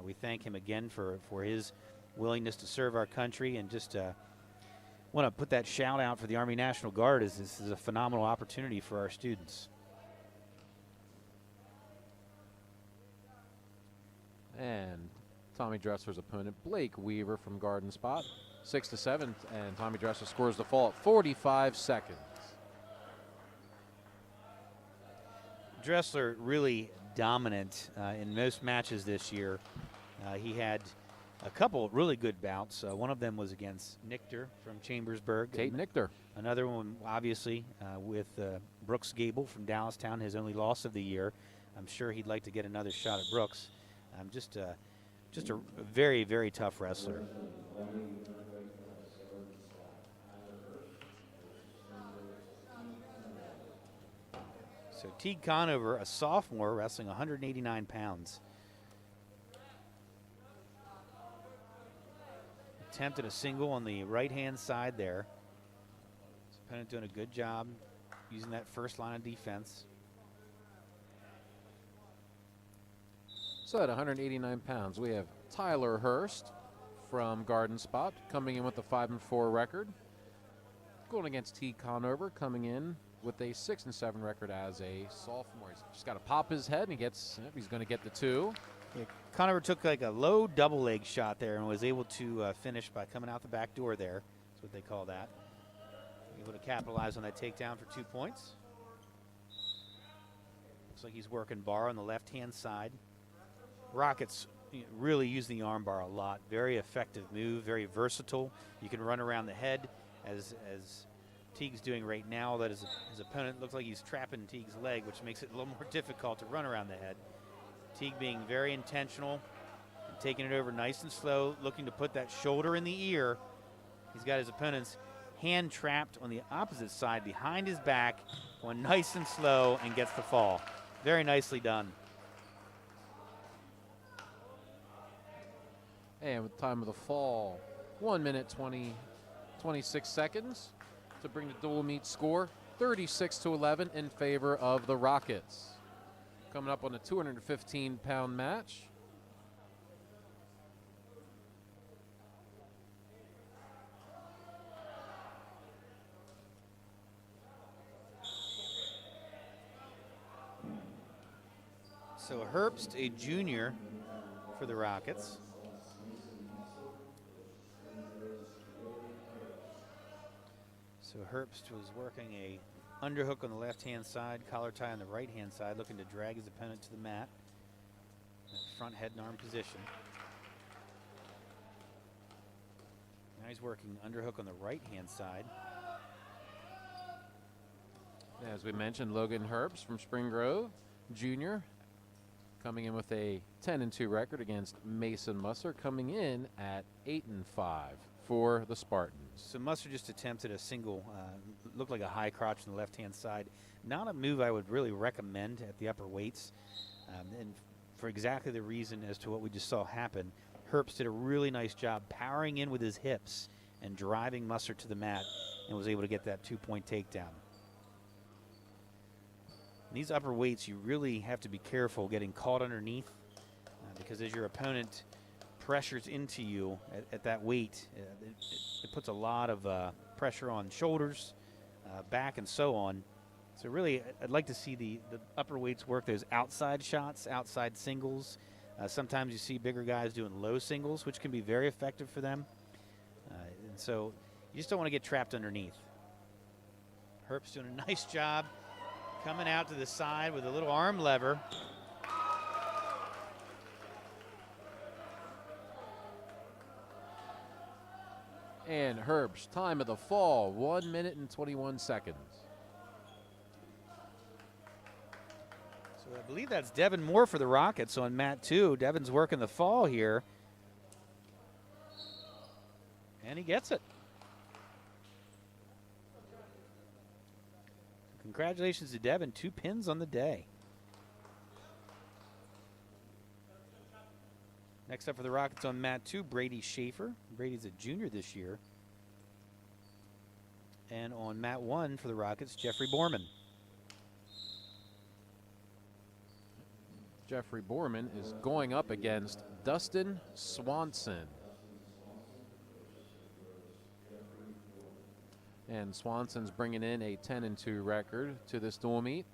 We thank him again for his willingness to serve our country, and just want to put that shout out for the Army National Guard. This is a phenomenal opportunity for our students. And Tommy Dressler's opponent, Blake Weaver from Garden Spot, 6-7, and Tommy Dressler scores the fall at 45 seconds. Dressler really dominant in most matches this year. He had a couple really good bouts. One of them was against Nichter from Chambersburg. Tate Nichter. Another one, obviously, with Brooks Gable from Dallastown, his only loss of the year. I'm sure he'd like to get another shot at Brooks. Just a very, very tough wrestler. So Teague Conover, a sophomore, wrestling 189 pounds. Attempted a single on the right-hand side there. His opponent doing a good job using that first line of defense. So at 189 pounds, we have Tyler Hurst from Garden Spot coming in with a 5-4 record. Going against T. Conover, coming in with a 6-7 record as a sophomore. He's just got to pop his head, and he's going to get the 2. Yeah, Conover took like a low double leg shot there and was able to finish by coming out the back door there. That's what they call that. Able to capitalize on that takedown for 2 points. Looks like he's working bar on the left-hand side. Rockets really use the arm bar a lot. Very effective move, very versatile. You can run around the head as Teague's doing right now. That his opponent looks like he's trapping Teague's leg, which makes it a little more difficult to run around the head. Teague being very intentional and taking it over nice and slow, looking to put that shoulder in the ear. He's got his opponent's hand trapped on the opposite side behind his back, going nice and slow, and gets the fall. Very nicely done. And with time of the fall, 1 minute 26 seconds to bring the dual meet score 36-11 in favor of the Rockets. Coming up on the 215-pound match. So Herbst, a junior for the Rockets. So Herbst was working a underhook on the left-hand side, collar tie on the right-hand side, looking to drag his opponent to the mat. That front head and arm position. Now he's working underhook on the right-hand side. As we mentioned, Logan Herbst from Spring Grove, junior, coming in with a 10-2 record against Mason Musser, coming in at 8-5 for the Spartans. So Musser just attempted a single, looked like a high crotch on the left-hand side. Not a move I would really recommend at the upper weights, and for exactly the reason as to what we just saw happen. Herbst did a really nice job powering in with his hips and driving Musser to the mat, and was able to get that 2-point takedown. In these upper weights, you really have to be careful getting caught underneath, because as your opponent pressures into you at that weight, it puts a lot of pressure on shoulders, back, and so on. So really, I'd like to see the upper weights work those outside shots, outside singles. Sometimes you see bigger guys doing low singles, which can be very effective for them. And so you just don't want to get trapped underneath. Herbst's doing a nice job coming out to the side with a little arm lever. And Herbst, time of the fall, 1 minute and 21 seconds. So I believe that's Devin Moore for the Rockets on mat 2. Devin's working the fall here. And he gets it. Congratulations to Devin, 2 pins on the day. Next up for the Rockets on mat 2, Brady Schaefer. Brady's a junior this year. And on mat 1 for the Rockets, Jeffrey Borman. Jeffrey Borman is going up against Dustin Swanson. And Swanson's bringing in a 10-2 record to this dual meet.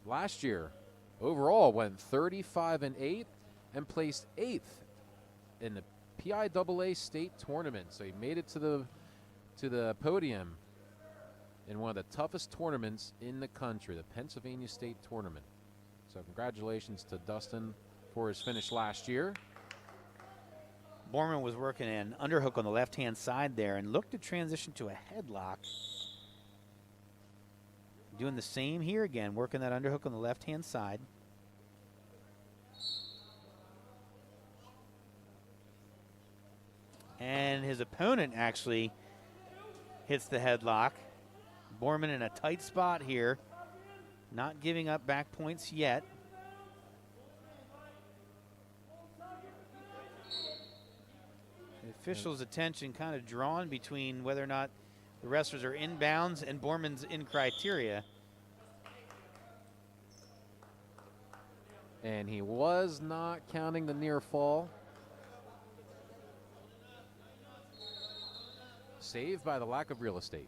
Last year, overall, went 35-8 and placed 8th in the PIAA state tournament. So he made it to the podium in one of the toughest tournaments in the country, the Pennsylvania State Tournament. So congratulations to Dustin for his finish last year. Borman was working an underhook on the left-hand side there and looked to transition to a headlock. Doing the same here again, working that underhook on the left-hand side. And his opponent actually hits the headlock. Borman in a tight spot here, not giving up back points yet. The official's attention kind of drawn between whether or not the wrestlers are inbounds and Borman's in criteria. And he was not counting the near fall. Saved by the lack of real estate.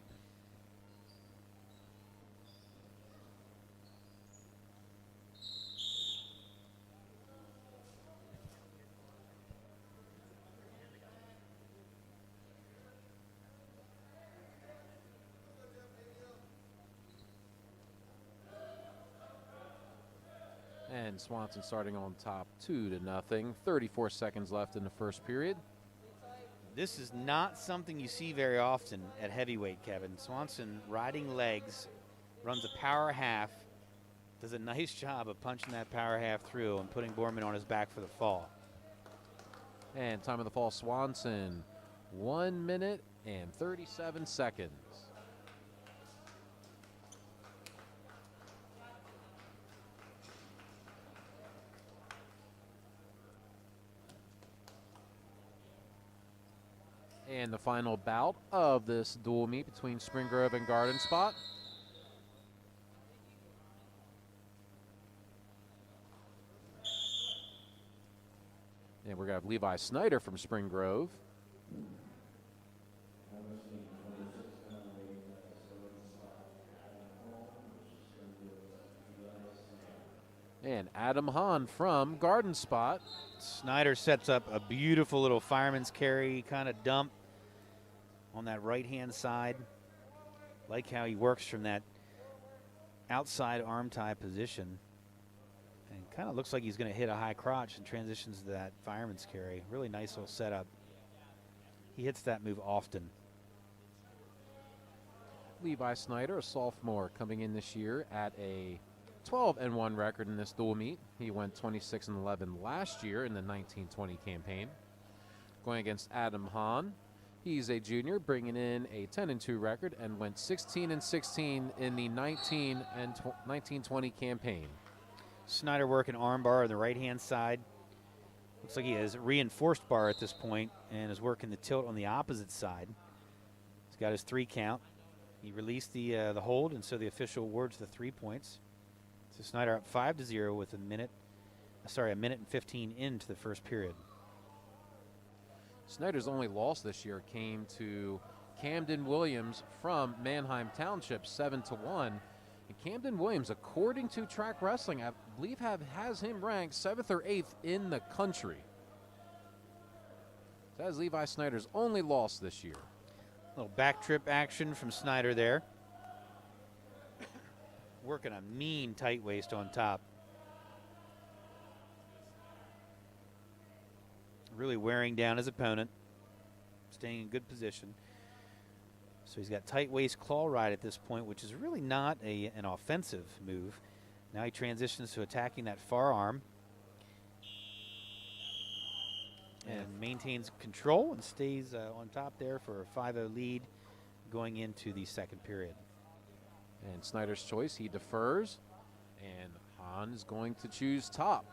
And Swanson starting on top 2-0. 34 seconds left in the first period. This is not something you see very often at heavyweight, Kevin. Swanson riding legs, runs a power half, does a nice job of punching that power half through and putting Borman on his back for the fall. And time of the fall, Swanson, 1 minute and 37 seconds. And the final bout of this dual meet between Spring Grove and Garden Spot. And we're going to have Levi Snyder from Spring Grove. And Adam Hahn from Garden Spot. Snyder sets up a beautiful little fireman's carry kind of dump on that right-hand side. Like how he works from that outside arm tie position. And kind of looks like he's going to hit a high crotch and transitions to that fireman's carry. Really nice little setup. He hits that move often. Levi Snyder, a sophomore, coming in this year at a 12-1 record in this dual meet. He went 26-11 last year in the 19-20 campaign. Going against Adam Hahn. He's a junior, bringing in a 10-2 record and went 16-16 in the 19-20 campaign. Snyder working arm bar on the right-hand side. Looks like he has a reinforced bar at this point and is working the tilt on the opposite side. He's got his 3 count. He released the hold, and so the official awards the 3 points. So Snyder up 5-0 with a minute and 15 into the first period. Snyder's only loss this year came to Camden Williams from Manheim Township, 7-1. And Camden Williams, according to Track Wrestling, I believe has him ranked 7th or 8th in the country. That is Levi Snyder's only loss this year. Little back trip action from Snyder there. Working a mean tight waist on top. Really wearing down his opponent. Staying in good position. So he's got tight waist claw ride at this point, which is really not an offensive move. Now he transitions to attacking that far arm. And maintains control and stays on top there for a 5-0 lead going into the second period. And Snyder's choice, he defers. And Hahn is going to choose top.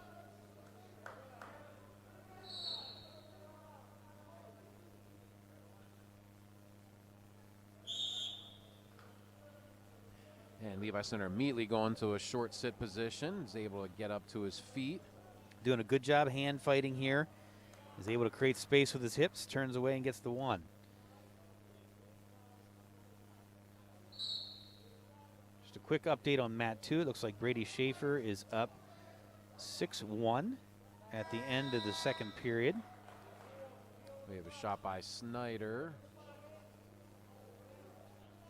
And Levi Snyder immediately going to a short sit position. Is able to get up to his feet. Doing a good job hand fighting here. Is able to create space with his hips, turns away and gets the 1. Just a quick update on mat 2. It looks like Brady Schaefer is up 6-1 at the end of the second period. We have a shot by Snyder.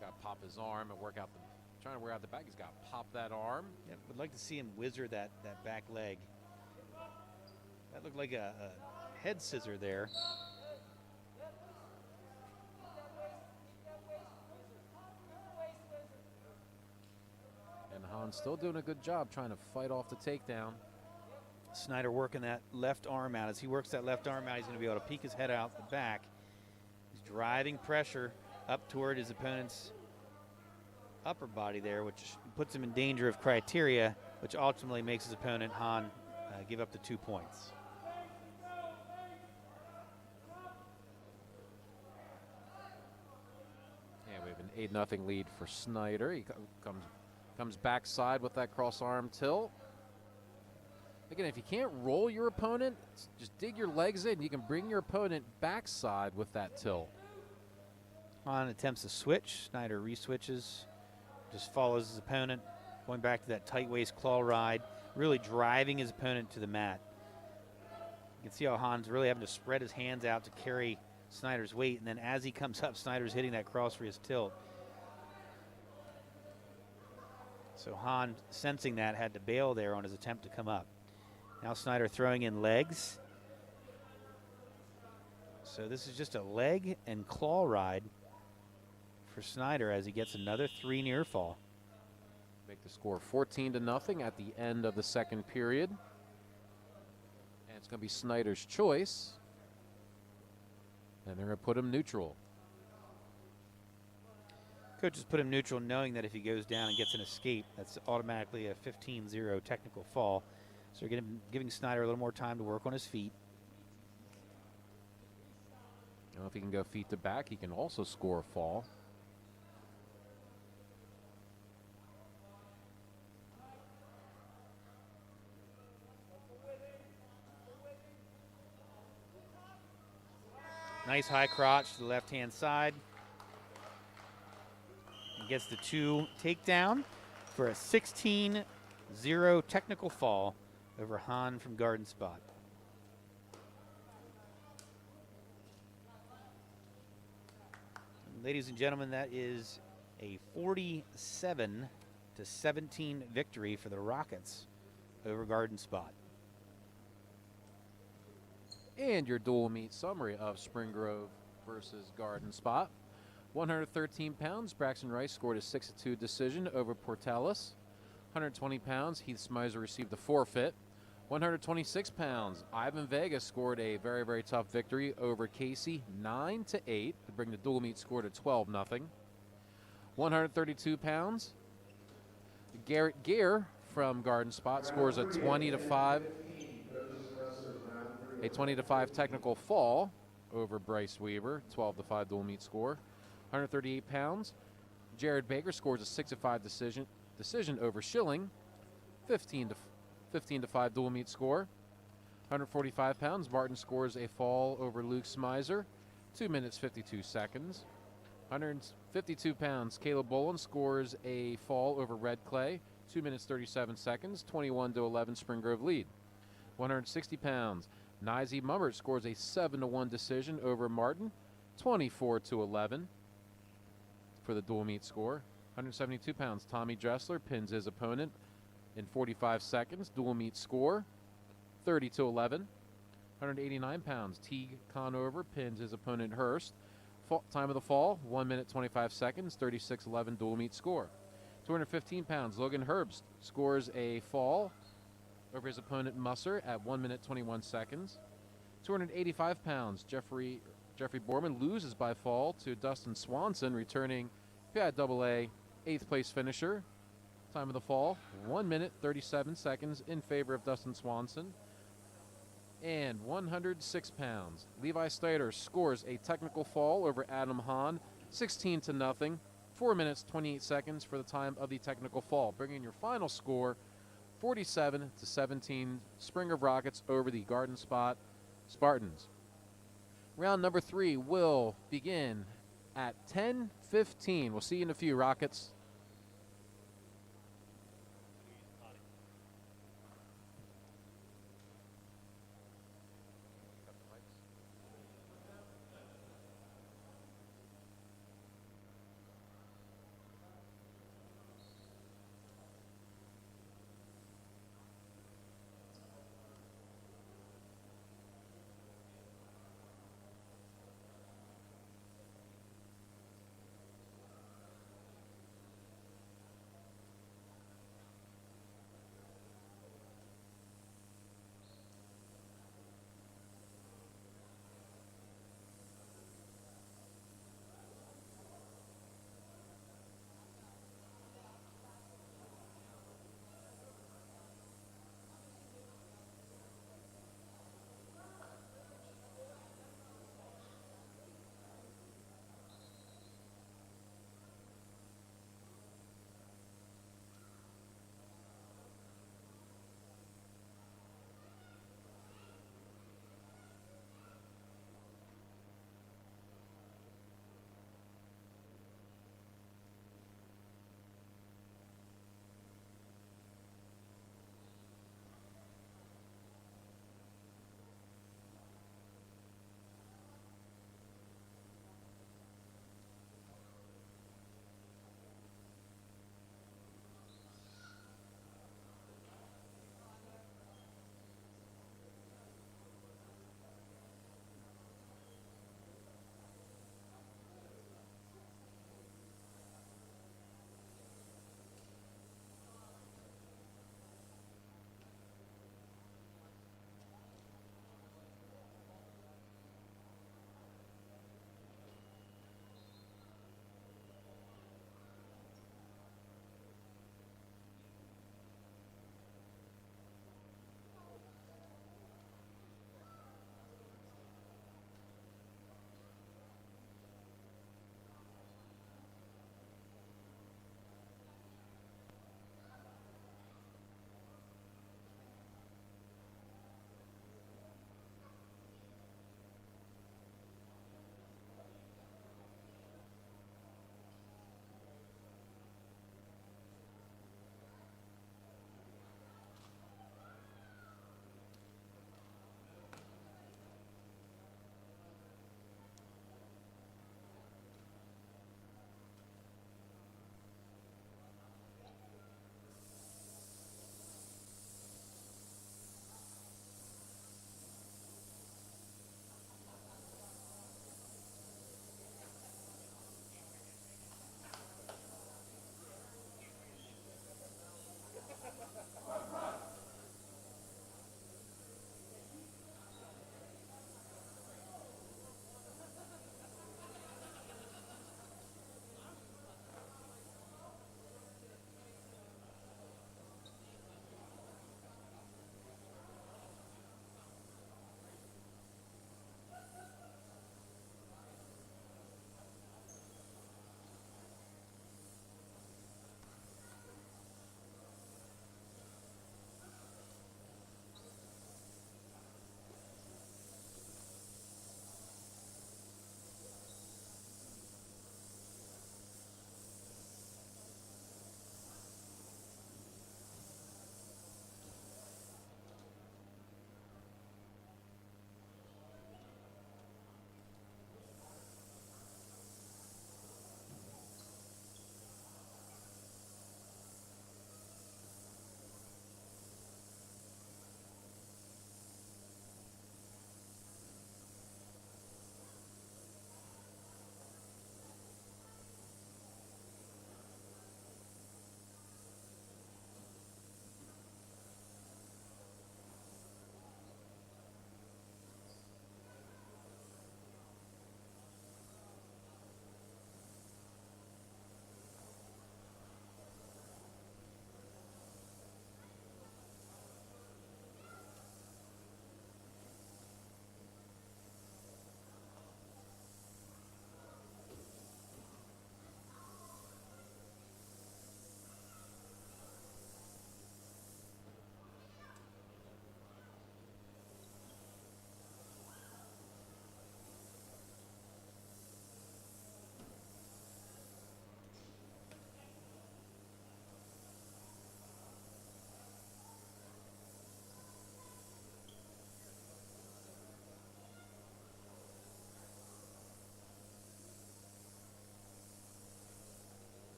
Got to pop his arm and work out the. Trying to wear out the back. He's got to pop that arm. Yep, would like to see him whizzer that back leg. That looked like a head scissor there. And Hahn's still doing a good job trying to fight off the takedown. Snyder working that left arm out. As he works that left arm out, he's going to be able to peek his head out the back. He's driving pressure up toward his opponent's upper body there, which puts him in danger of criteria, which ultimately makes his opponent, Hahn, give up the 2 points. And we have an 8-0 lead for Snyder. He comes backside with that cross arm tilt. Again, if you can't roll your opponent, just dig your legs in. You can bring your opponent backside with that tilt. Hahn attempts to switch. Snyder re-switches. Just follows his opponent, going back to that tight waist claw ride, really driving his opponent to the mat. You can see how Hahn's really having to spread his hands out to carry Snyder's weight, and then as he comes up, Snyder's hitting that cross for his tilt. So Hahn, sensing that, had to bail there on his attempt to come up. Now Snyder throwing in legs. So this is just a leg and claw ride for Snyder as he gets another 3 near fall. Make the score 14-0 at the end of the second period. And it's going to be Snyder's choice. And they're going to put him neutral. Coaches put him neutral knowing that if he goes down and gets an escape, that's automatically a 15-0 technical fall. So they're giving Snyder a little more time to work on his feet. If he can go feet to back, he can also score a fall. Nice high crotch to the left-hand side. He gets the 2 takedown for a 16-0 technical fall over Hahn from Garden Spot. Ladies and gentlemen, that is a 47-17 victory for the Rockets over Garden Spot. And your dual meet summary of Spring Grove versus Garden Spot. 113 pounds, Braxton Rice scored a 6-2 decision over Portales. 120 pounds, Heath Smizer received a forfeit. 126 pounds, Ivan Vega scored a very, very tough victory over Casey, 9-8, to bring the dual meet score to 12-0. 132 pounds, Garrett Gear from Garden Spot scores a 20-5 technical fall over Bryce Weaver, 12-5 dual meet score. 138 pounds, Jared Baker scores a 6-5 decision over Schilling, 15-5 dual meet score. 145 pounds, Martin scores a fall over Luke Smizer, 2 minutes 52 seconds. 152 pounds, Caleb Bolin scores a fall over Red Clay, 2 minutes 37 seconds, 21-11 Spring Grove lead. 160 pounds, Nizy Mummert scores a 7-1 decision over Martin, 24-11 for the dual meet score. 172 pounds, Tommy Dressler pins his opponent in 45 seconds, dual meet score, 30-11. 189 pounds, Teague Conover pins his opponent Hurst. Time of the fall, 1 minute 25 seconds, 36-11 dual meet score. 215 pounds, Logan Herbst scores a fall over his opponent Musser at 1 minute 21 seconds. 285 pounds, Jeffrey Borman loses by fall to Dustin Swanson, returning PIAA 8th place finisher. Time of the fall, 1 minute 37 seconds in favor of Dustin Swanson. And 106 pounds, Levi Steiner scores a technical fall over Adam Hahn, 16-0, 4 minutes 28 seconds for the time of the technical fall, bringing your final score 47-17 Spring Grove Rockets over the Garden Spot Spartans. Round number 3 will begin at 10:15. We'll see you in a few, Rockets.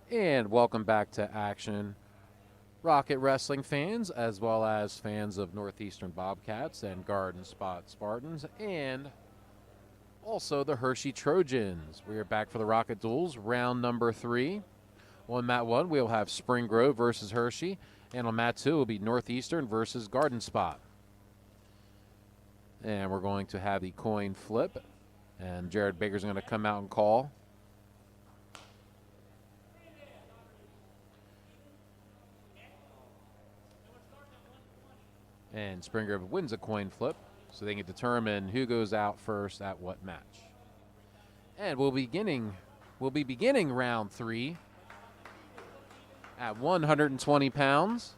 And welcome back to action, Rocket Wrestling fans, as well as fans of Northeastern Bobcats and Garden Spot Spartans, and also the Hershey Trojans. We are back for the Rocket Duels, round number 3. On mat 1, we'll have Spring Grove versus Hershey, and on mat 2 will be Northeastern versus Garden Spot. And we're going to have the coin flip, and Jared Baker's going to come out and call. And Spring Grove wins a coin flip, so they can determine who goes out first at what match. And we'll be beginning round 3 at 120 pounds.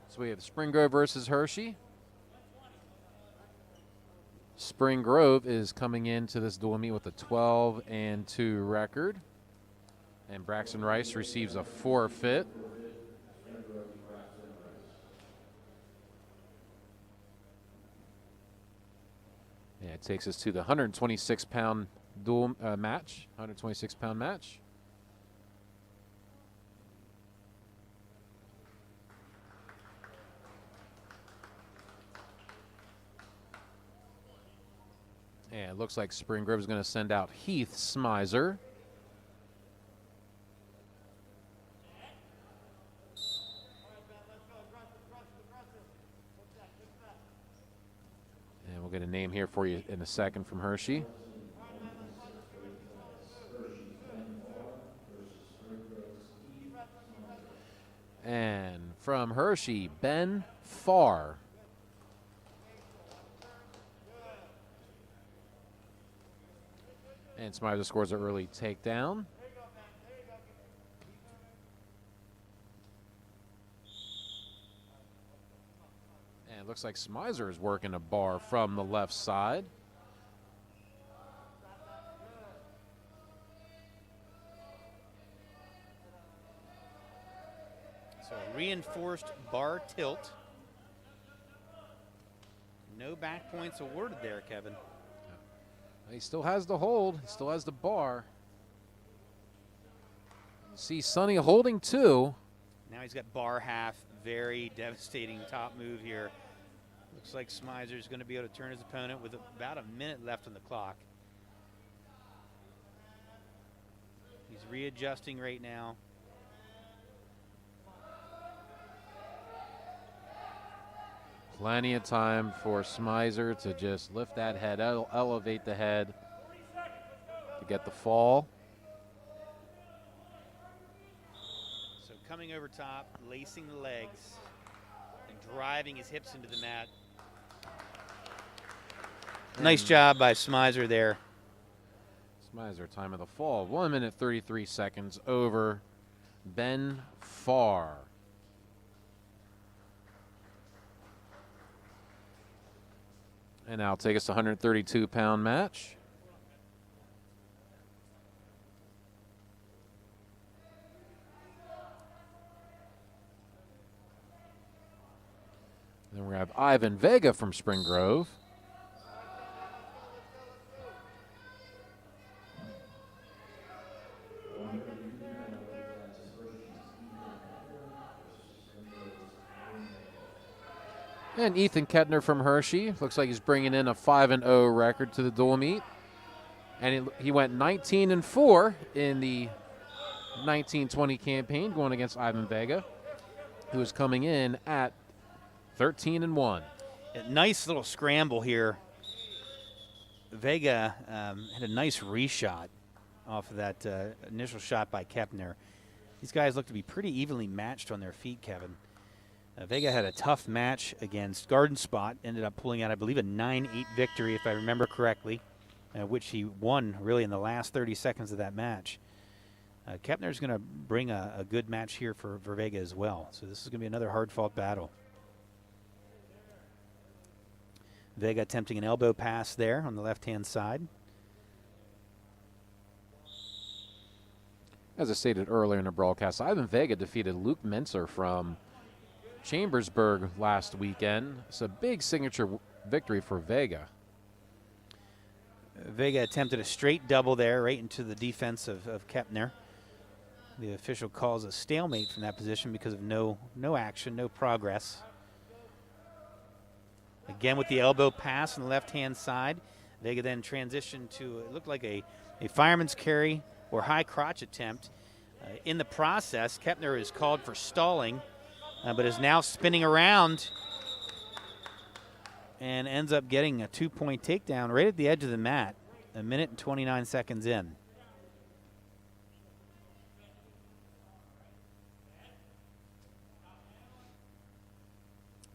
So we have Spring Grove versus Hershey. Spring Grove is coming into this dual meet with a 12-2 record. And Braxton Rice receives a forfeit. Yeah, it takes us to the 126-pound dual match, 126-pound match. And it looks like Spring Grove is going to send out Heath Smizer. And we'll get a name here for you in a second from Hershey. And from Hershey, Ben Farr. And Smizer scores an early takedown. And it looks like Smizer is working a bar from the left side. So reinforced bar tilt. No back points awarded there, Kevin. He still has the hold. He still has the bar. See Sonny holding 2. Now he's got bar half. Very devastating top move here. Looks like Smizer's going to be able to turn his opponent with about a minute left on the clock. He's readjusting right now. Plenty of time for Smizer to just lift that head, elevate the head to get the fall. So coming over top, lacing the legs, and driving his hips into the mat. Nice job by Smizer there. Smizer, time of the fall, 1 minute 33 seconds over Ben Farr. And now take us to 132-pound match. Then we have Ivan Vega from Spring Grove. And Ethan Kettner from Hershey. Looks like he's bringing in a 5-0 record to the dual meet. And he went 19-4 in the 19-20 campaign going against Ivan Vega, who is coming in at 13-1. A nice little scramble here. Vega had a nice reshot off of that initial shot by Kettner. These guys look to be pretty evenly matched on their feet, Kevin. Vega had a tough match against Garden Spot, ended up pulling out, I believe, a 9-8 victory, if I remember correctly, which he won really in the last 30 seconds of that match. Kettner's going to bring a good match here for Vega as well. So this is going to be another hard-fought battle. Vega attempting an elbow pass there on the left-hand side. As I stated earlier in the broadcast, Ivan Vega defeated Luke Menser from Chambersburg last weekend. It's a big signature victory for Vega. Vega attempted a straight double there right into the defense of Kepner. The official calls a stalemate from that position because of no action, no progress. Again with the elbow pass on the left-hand side. Vega then transitioned to, it looked like a fireman's carry or high crotch attempt. In the process, Kepner is called for stalling, but is now spinning around and ends up getting a 2-point takedown right at the edge of the mat, 1 minute and 29 seconds in.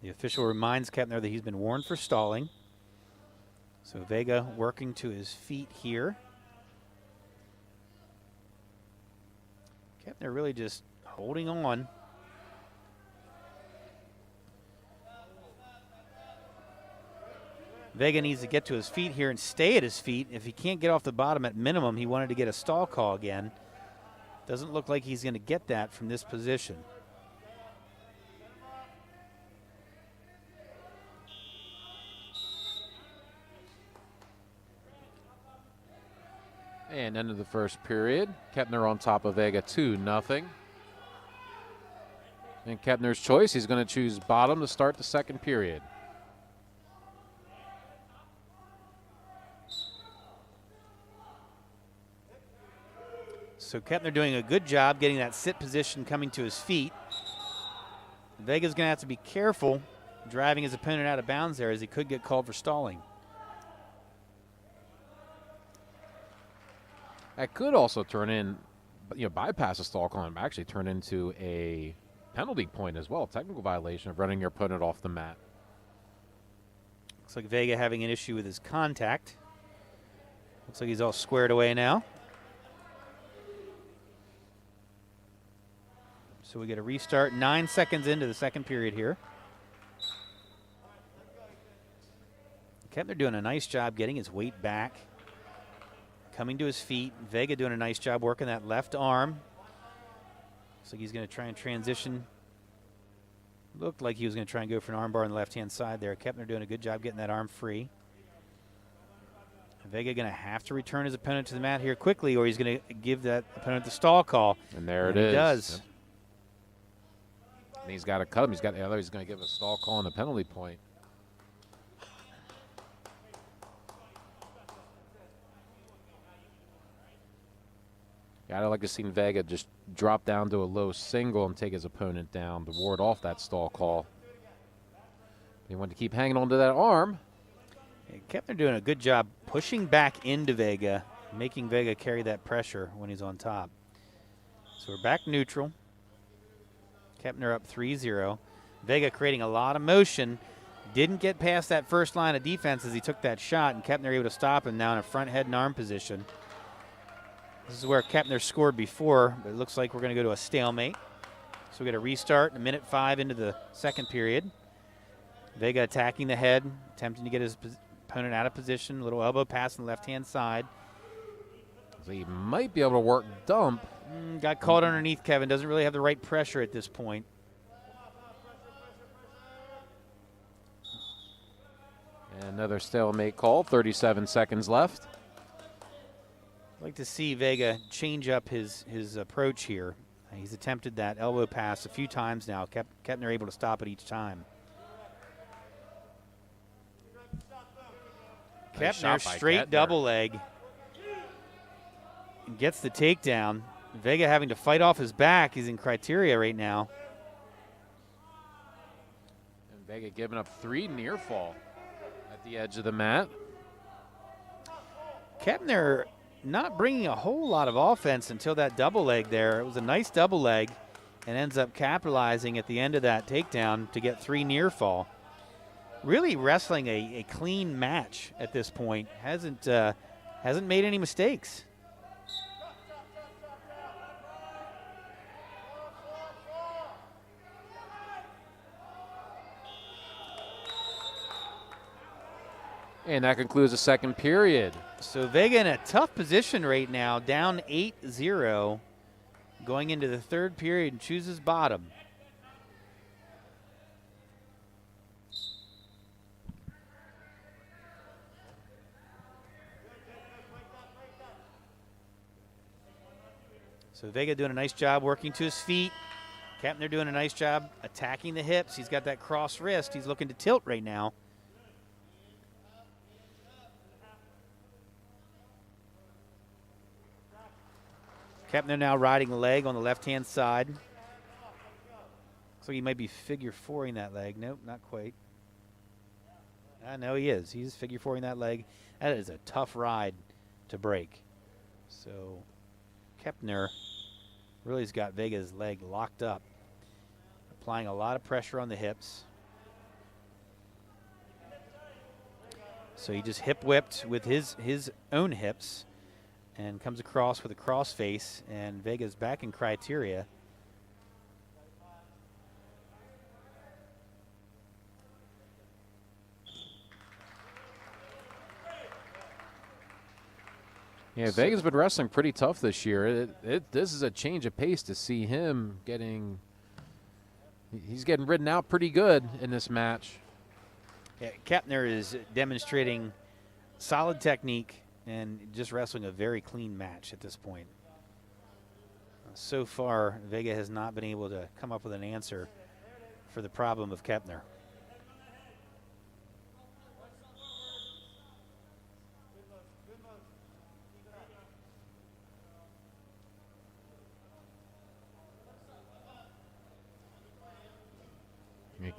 The official reminds Kepner that he's been warned for stalling. So Vega working to his feet here. Kepner really just holding on. Vega needs to get to his feet here and stay at his feet. If he can't get off the bottom, at minimum, he wanted to get a stall call again. Doesn't look like he's going to get that from this position. And end of the first period. Kepner on top of Vega 2-0. And Kepner's choice, he's going to choose bottom to start the second period. So Kepner doing a good job getting that sit position coming to his feet. Vega's going to have to be careful driving his opponent out of bounds there, as he could get called for stalling. That could also turn in, bypass a stall call and actually turn into a penalty point as well. Technical violation of running your opponent off the mat. Looks like Vega having an issue with his contact. Looks like he's all squared away now. So we get a restart 9 seconds into the second period here. Kepner doing a nice job getting his weight back, coming to his feet. Vega doing a nice job working that left arm. Looks like he's going to try and transition. Looked like he was going to try and go for an armbar on the left-hand side there. Kepner doing a good job getting that arm free. Vega going to have to return his opponent to the mat here quickly, or he's going to give that opponent the stall call. And there it is. is. He does. Yep. And he's got to cut him. He's going to give a stall call on the penalty point. I'd like to see Vega just drop down to a low single and take his opponent down to ward off that stall call. He wanted to keep hanging on to that arm. Kepner doing a good job pushing back into Vega, making Vega carry that pressure when he's on top. So we're back neutral. Kepner up 3-0. Vega creating a lot of motion. Didn't get past that first line of defense as he took that shot, and Kepner able to stop him now in a front head and arm position. This is where Kepner scored before, but it looks like we're going to go to a stalemate. So we get a restart, 1:05 into the second period. Vega attacking the head, attempting to get his opponent out of position. A little elbow pass on the left-hand side. So he might be able to work dump. Got caught underneath, Kevin. Doesn't really have the right pressure at this point. And another stalemate call, 37 seconds left. I'd like to see Vega change up his approach here. He's attempted that elbow pass a few times now. Kepner able to stop it each time. Nice shot Kepner by straight Kepner. double leg. And gets the takedown. Vega having to fight off his back. He's in criteria right now. And Vega giving up 3 near fall at the edge of the mat. Kepner not bringing a whole lot of offense until that double leg there. It was a nice double leg and ends up capitalizing at the end of that takedown to get 3 near fall. Really wrestling a clean match at this point. Hasn't made any mistakes. And that concludes the second period. So Vega in a tough position right now, down 8-0, going into the third period and chooses bottom. So Vega doing a nice job working to his feet. Kapner doing a nice job attacking the hips. He's got that cross wrist. He's looking to tilt right now. Kapner now riding the leg on the left-hand side. Looks like he might be figure fouring that leg. Nope, not quite. No, he is. He's figure fouring that leg. That is a tough ride to break. So Kapner really has got Vega's leg locked up, applying a lot of pressure on the hips. So he just hip whipped with his own hips and comes across with a cross face, and Vega's back in criteria. Yeah, Vega's been wrestling pretty tough this year. This is a change of pace to see him getting. He's getting ridden out pretty good in this match. Yeah, Kapner is demonstrating solid technique and just wrestling a very clean match at this point. So far, Vega has not been able to come up with an answer for the problem of Kapner.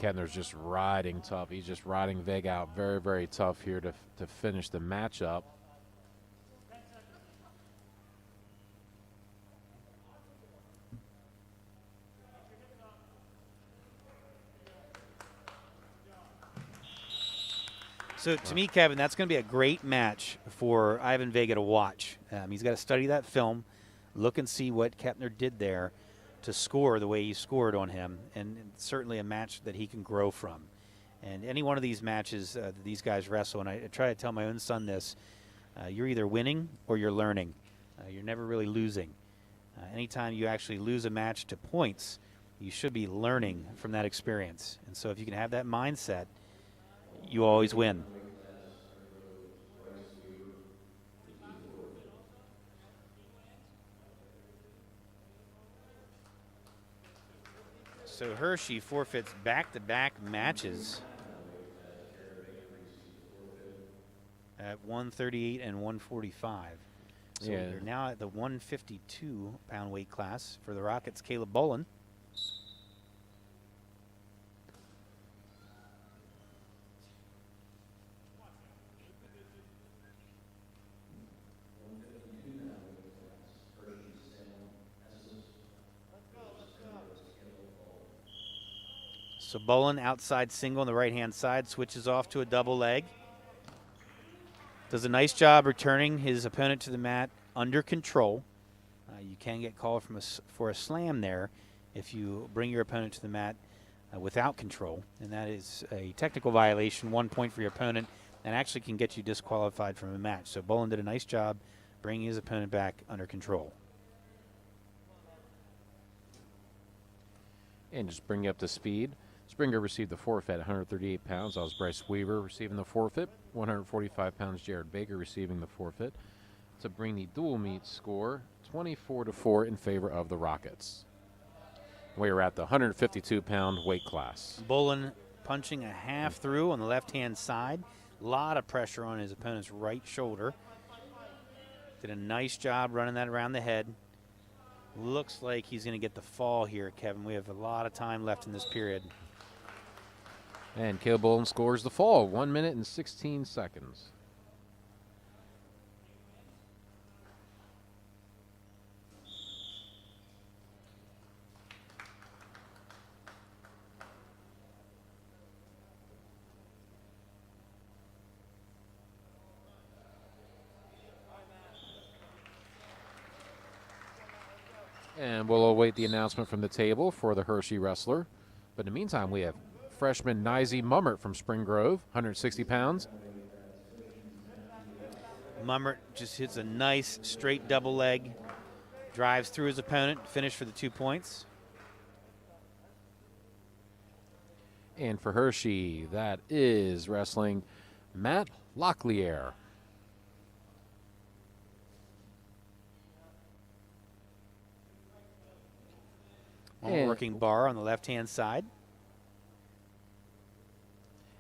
Kapner's just riding tough. He's just riding Vega out very, very tough here to finish the matchup. So to me, Kevin, that's going to be a great match for Ivan Vega to watch. He's got to study that film, look and see what Kapner did there to score the way he scored on him, and certainly a match that he can grow from. And any one of these matches that these guys wrestle, and I try to tell my own son this, you're either winning or you're learning. You're never really losing. Anytime you actually lose a match to points, you should be learning from that experience. And so if you can have that mindset, you always win. So Hershey forfeits back-to-back matches at 138 and 145. So Yeah. they're now at the 152-pound weight class for the Rockets' Caleb Bolin. So Bolin outside single on the right-hand side, switches off to a double leg. Does a nice job returning his opponent to the mat under control. You can get called for a slam there if you bring your opponent to the mat without control, and that is a technical violation, 1 point for your opponent, and actually can get you disqualified from a match. So Bolin did a nice job bringing his opponent back under control. And just bring you up to speed. Springer received the forfeit at 138 pounds. That was Bryce Weaver receiving the forfeit. 145 pounds, Jared Baker receiving the forfeit. To bring the dual meet score 24-4 in favor of the Rockets. We are at the 152-pound weight class. Bolin punching a half through on the left-hand side. A lot of pressure on his opponent's right shoulder. Did a nice job running that around the head. Looks like he's going to get the fall here, Kevin. We have a lot of time left in this period. And Caleb Bolin scores the fall, 1 minute and 16 seconds. And we'll await the announcement from the table for the Hershey wrestler. But in the meantime, we have freshman Nizey Mummert from Spring Grove, 160 pounds. Mummert just hits a nice straight double leg, drives through his opponent, finished for the 2 points. And for Hershey, that is wrestling Matt Locklear. Working bar on the left-hand side.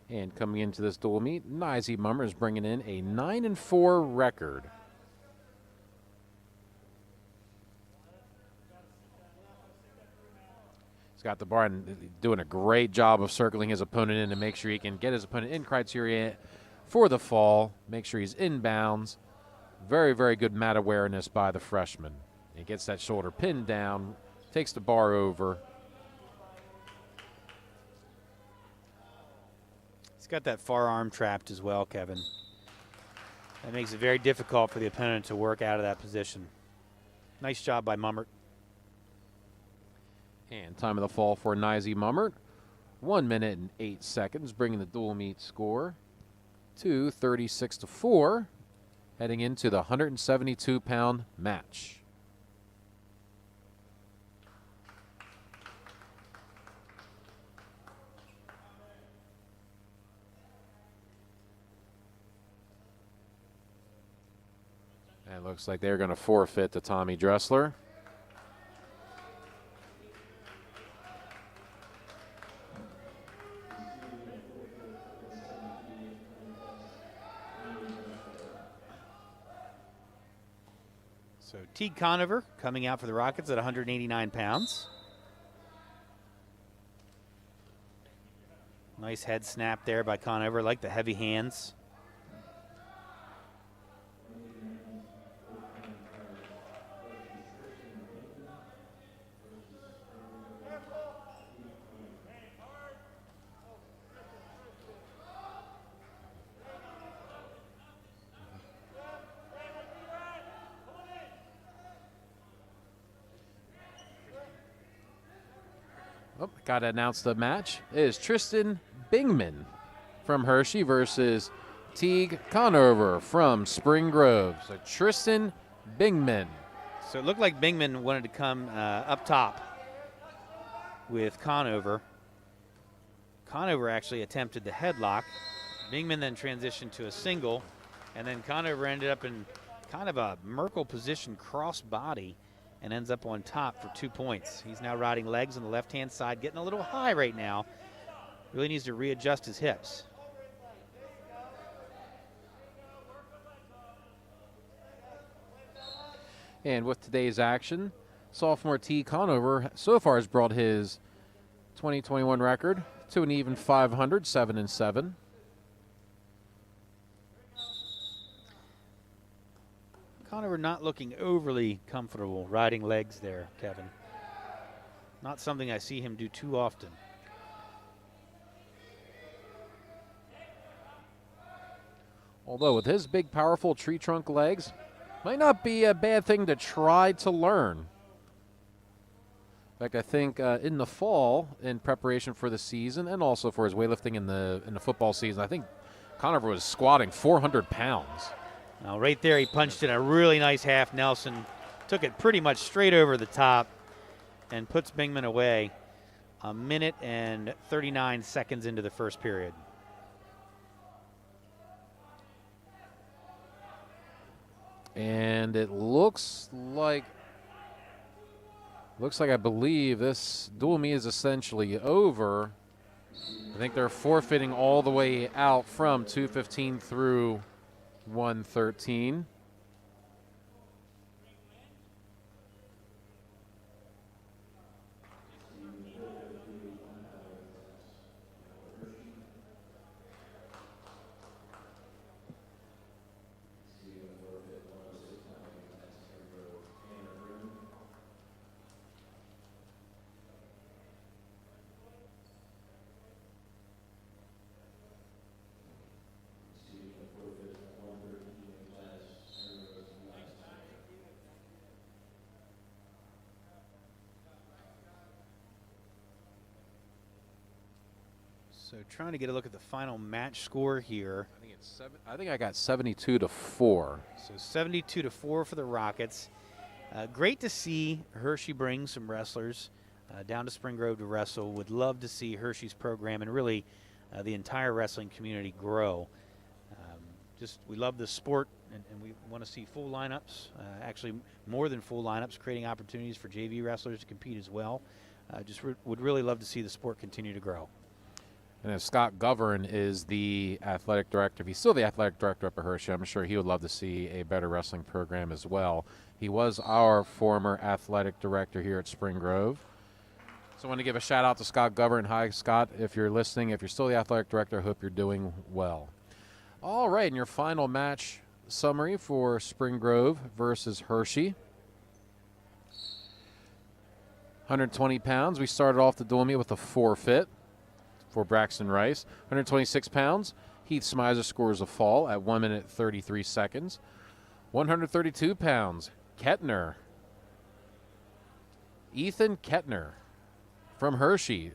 And coming into this dual meet, Nizey Mummer is bringing in a 9-4 record. He's got the bar and doing a great job of circling his opponent in to make sure he can get his opponent in criteria for the fall, make sure he's in bounds. Very, very good mat awareness by the freshman. He gets that shoulder pinned down, takes the bar over. He's got that far arm trapped as well, Kevin. That makes it very difficult for the opponent to work out of that position. Nice job by Mummert. And time of the fall for Nizey Mummert, 1 minute and 8 seconds, bringing the dual meet score to 36-4, heading into the 172-pound match. And it looks like they're going to forfeit to Tommy Dressler. So Teague Conover coming out for the Rockets at 189 pounds. Nice head snap there by Conover, like the heavy hands. Oh, got to announce the match. It is Tristan Bingman from Hershey versus Teague Conover from Spring Grove. So Tristan Bingman. So it looked like Bingman wanted to come up top with Conover. Conover actually attempted the headlock. Bingman then transitioned to a single, and then Conover ended up in kind of a Merkle position cross body and ends up on top for 2 points. He's now riding legs on the left-hand side, getting a little high right now. Really needs to readjust his hips. And with today's action, sophomore Teague Conover so far has brought his 2021 record to an even 500, 7-7. Conover not looking overly comfortable riding legs there, Kevin. Not something I see him do too often. Although with his big, powerful tree trunk legs, might not be a bad thing to try to learn. In fact, I think in the fall, in preparation for the season and also for his weightlifting in the football season, I think Conover was squatting 400 pounds. Now right there, he punched in a really nice half Nelson, took it pretty much straight over the top, and puts Bingman away 1 minute and 39 seconds into the first period. And it looks like I believe this dual meet is essentially over. I think they're forfeiting all the way out from 2:15 through 1:13. So trying to get a look at the final match score here. I think I got 72-4. So 72-4 for the Rockets. Great to see Hershey bring some wrestlers down to Spring Grove to wrestle. Would love to see Hershey's program and really the entire wrestling community grow. We love the sport, and we want to see full lineups, actually more than full lineups, creating opportunities for JV wrestlers to compete as well. would really love to see the sport continue to grow. And if Scott Govern is the athletic director, if he's still the athletic director up at Hershey, I'm sure he would love to see a better wrestling program as well. He was our former athletic director here at Spring Grove. So I want to give a shout out to Scott Govern. Hi, Scott, if you're listening. If you're still the athletic director, I hope you're doing well. All right, and your final match summary for Spring Grove versus Hershey. 120 pounds. We started off the dual meet with a forfeit for Braxton Rice. 126 pounds. Heath Smizer scores a fall at 1 minute 33 seconds. 132 pounds. Kettner. Ethan Kettner from Hershey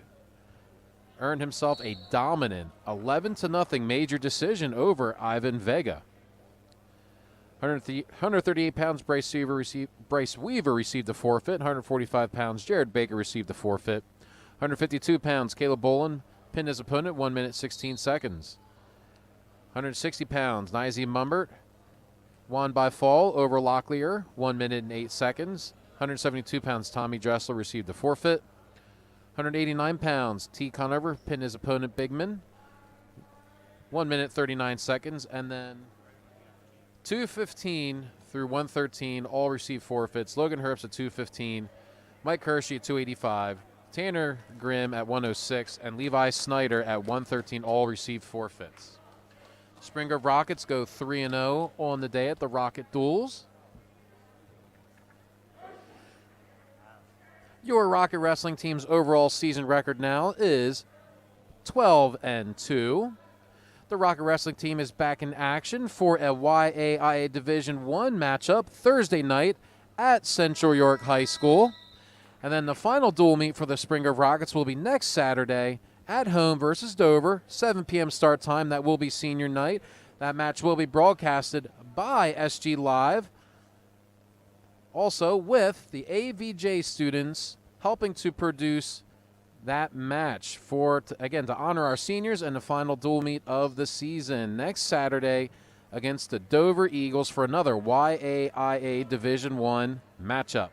earned himself a dominant 11-0 major decision over Ivan Vega. 138 pounds, Bryce Weaver received the forfeit. 145 pounds, Jared Baker received the forfeit. 152 pounds, Caleb Bolin pinned his opponent 1 minute 16 seconds. 160 pounds, Nizy Mumbert won by fall over Locklear, 1 minute and 8 seconds. 172 pounds, Tommy Dressler received the forfeit. 189 pounds, T. Conover pinned his opponent Bigman, 1 minute 39 seconds. And then 215 through 113 all received forfeits. Logan Herbst at 215, Mike Hershey at 285, Tanner Grimm at 106, and Levi Snyder at 113 all received forfeits. Spring Grove Rockets go 3-0 on the day at the Rocket Duels. Your Rocket Wrestling team's overall season record now is 12-2. The Rocket Wrestling team is back in action for a YAIA Division I matchup Thursday night at Central York High School. And then the final dual meet for the Spring Grove Rockets will be next Saturday at home versus Dover, 7 p.m. start time. That will be senior night. That match will be broadcasted by SG Live, also with the AVJ students helping to produce that match for, again, to honor our seniors and the final dual meet of the season next Saturday against the Dover Eagles for another YAIA Division I matchup.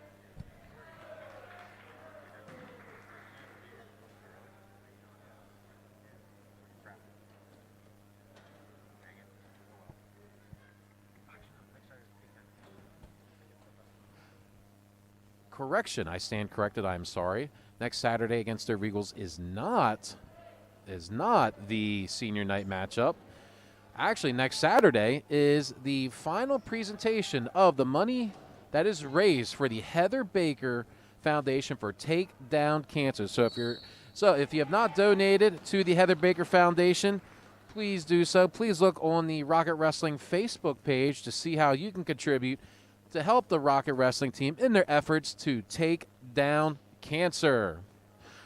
Correction, I stand corrected. I'm sorry. Next Saturday against Dover Eagles is not the senior night matchup. Actually, next Saturday is the final presentation of the money that is raised for the Heather Baker Foundation for Take Down Cancer. So if you have not donated to the Heather Baker Foundation, please do so. Please look on the Rocket Wrestling Facebook page to see how you can contribute to help the Rocket Wrestling team in their efforts to take down cancer.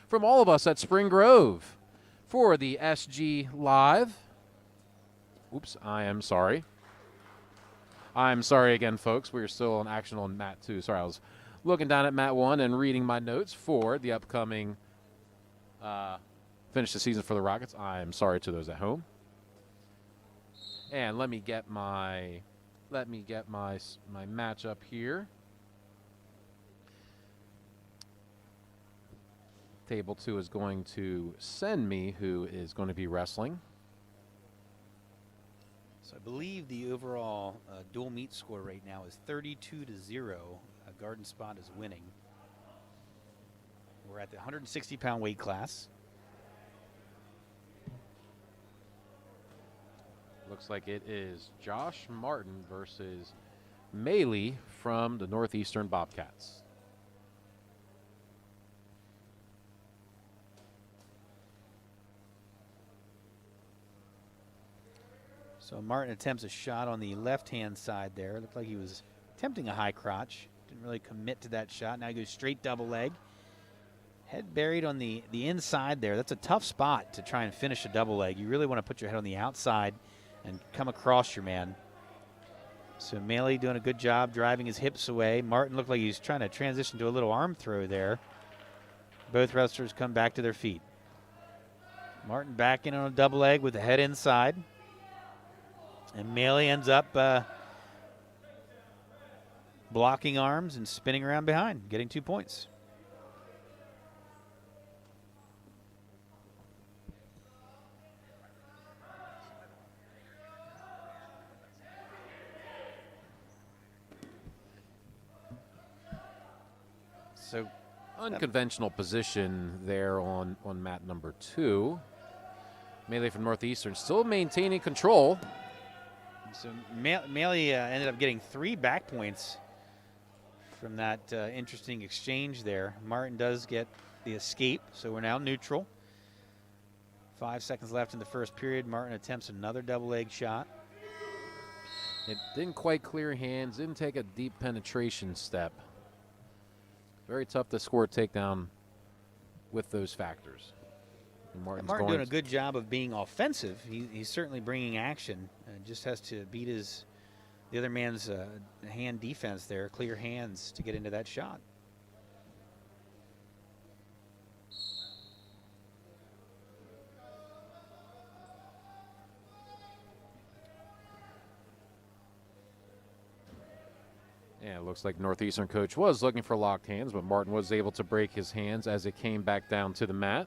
From all of us at Spring Grove, for the SG Live, oops, I am sorry. I'm sorry again, folks. We're still in action on Mat 2. Sorry, I was looking down at Mat 1 and reading my notes for the upcoming finish the season for the Rockets. I'm sorry to those at home. And let me get my matchup here. Table 2 is going to send me who is going to be wrestling. So I believe the overall dual meet score right now is 32-0. Garden Spot is winning. We're at the 160-pound weight class. Looks like it is Josh Martin versus Maley from the Northeastern Bobcats. So Martin attempts a shot on the left-hand side there. Looked like he was attempting a high crotch. Didn't really commit to that shot. Now he goes straight double leg. Head buried on the inside there. That's a tough spot to try and finish a double leg. You really want to put your head on the outside and come across your man. So Maley doing a good job driving his hips away. Martin looked like he was trying to transition to a little arm throw there. Both wrestlers come back to their feet. Martin back in on a double leg with the head inside. And Maley ends up blocking arms and spinning around behind, getting 2 points. So unconventional position there on mat number 2. Melee from Northeastern still maintaining control. So Melee ended up getting 3 back points from that interesting exchange there. Martin does get the escape, so we're now neutral. 5 seconds left in the first period. Martin attempts another double leg shot. It didn't quite clear hands, didn't take a deep penetration step. Very tough to score a takedown with those factors. And Martin going doing a good job of being offensive. He's certainly bringing action. Just has to beat the other man's hand defense there, clear hands to get into that shot. Yeah, it looks like Northeastern coach was looking for locked hands, but Martin was able to break his hands as it came back down to the mat.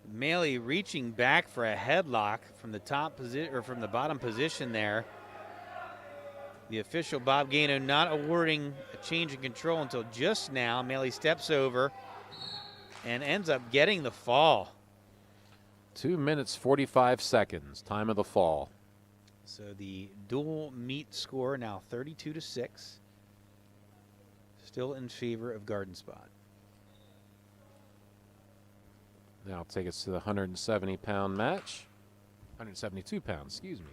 Melee reaching back for a headlock from the top position or from the bottom position there. The official Bob Gano not awarding a change in control until just now. Melee steps over and ends up getting the fall. 2 minutes 45 seconds, time of the fall. So the dual meet score now 32-6. Still in favor of Garden Spot. Now I'll take us to the 170-pound match. 172 pounds, excuse me.